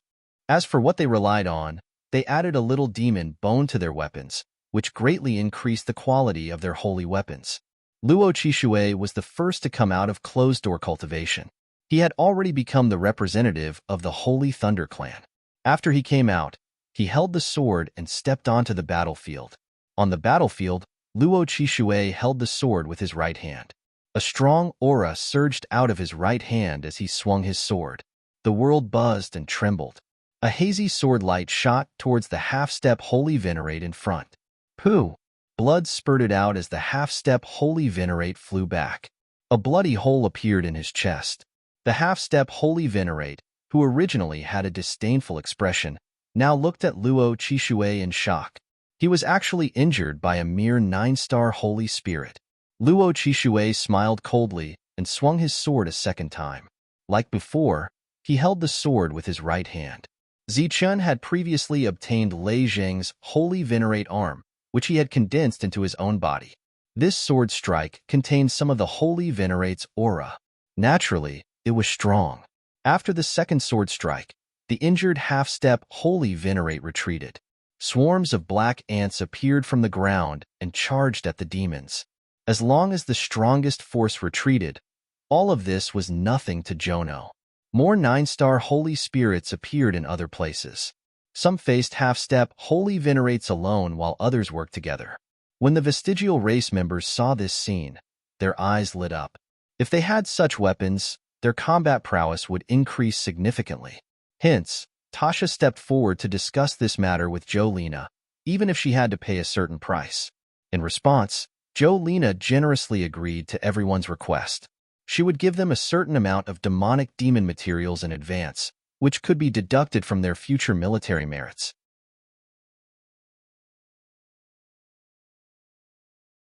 As for what they relied on, they added a little demon bone to their weapons, which greatly increased the quality of their holy weapons. Luo Qixue was the first to come out of closed-door cultivation. He had already become the representative of the Holy Thunder Clan. After he came out, he held the sword and stepped onto the battlefield. On the battlefield, Luo Qixue held the sword with his right hand. A strong aura surged out of his right hand as he swung his sword. The world buzzed and trembled. A hazy sword light shot towards the half-step holy venerate in front. Pooh! Blood spurted out as the half-step holy venerate flew back. A bloody hole appeared in his chest. The half-step holy venerate, who originally had a disdainful expression, now looked at Luo Qixue in shock. He was actually injured by a mere 9-star holy spirit. Luo Qixue smiled coldly and swung his sword a second time. Like before, he held the sword with his right hand. Zichen had previously obtained Lei Zheng's holy venerate arm, which he had condensed into his own body. This sword strike contained some of the holy venerate's aura. Naturally, it was strong. After the second sword strike, the injured half-step holy venerate retreated. Swarms of black ants appeared from the ground and charged at the demons. As long as the strongest force retreated, all of this was nothing to Jono. More 9-star holy spirits appeared in other places. Some faced half-step holy venerates alone while others worked together. When the vestigial race members saw this scene, their eyes lit up. If they had such weapons, their combat prowess would increase significantly. Hence, Tasha stepped forward to discuss this matter with Jolena, even if she had to pay a certain price. In response, Jolena generously agreed to everyone's request. She would give them a certain amount of demonic demon materials in advance, which could be deducted from their future military merits.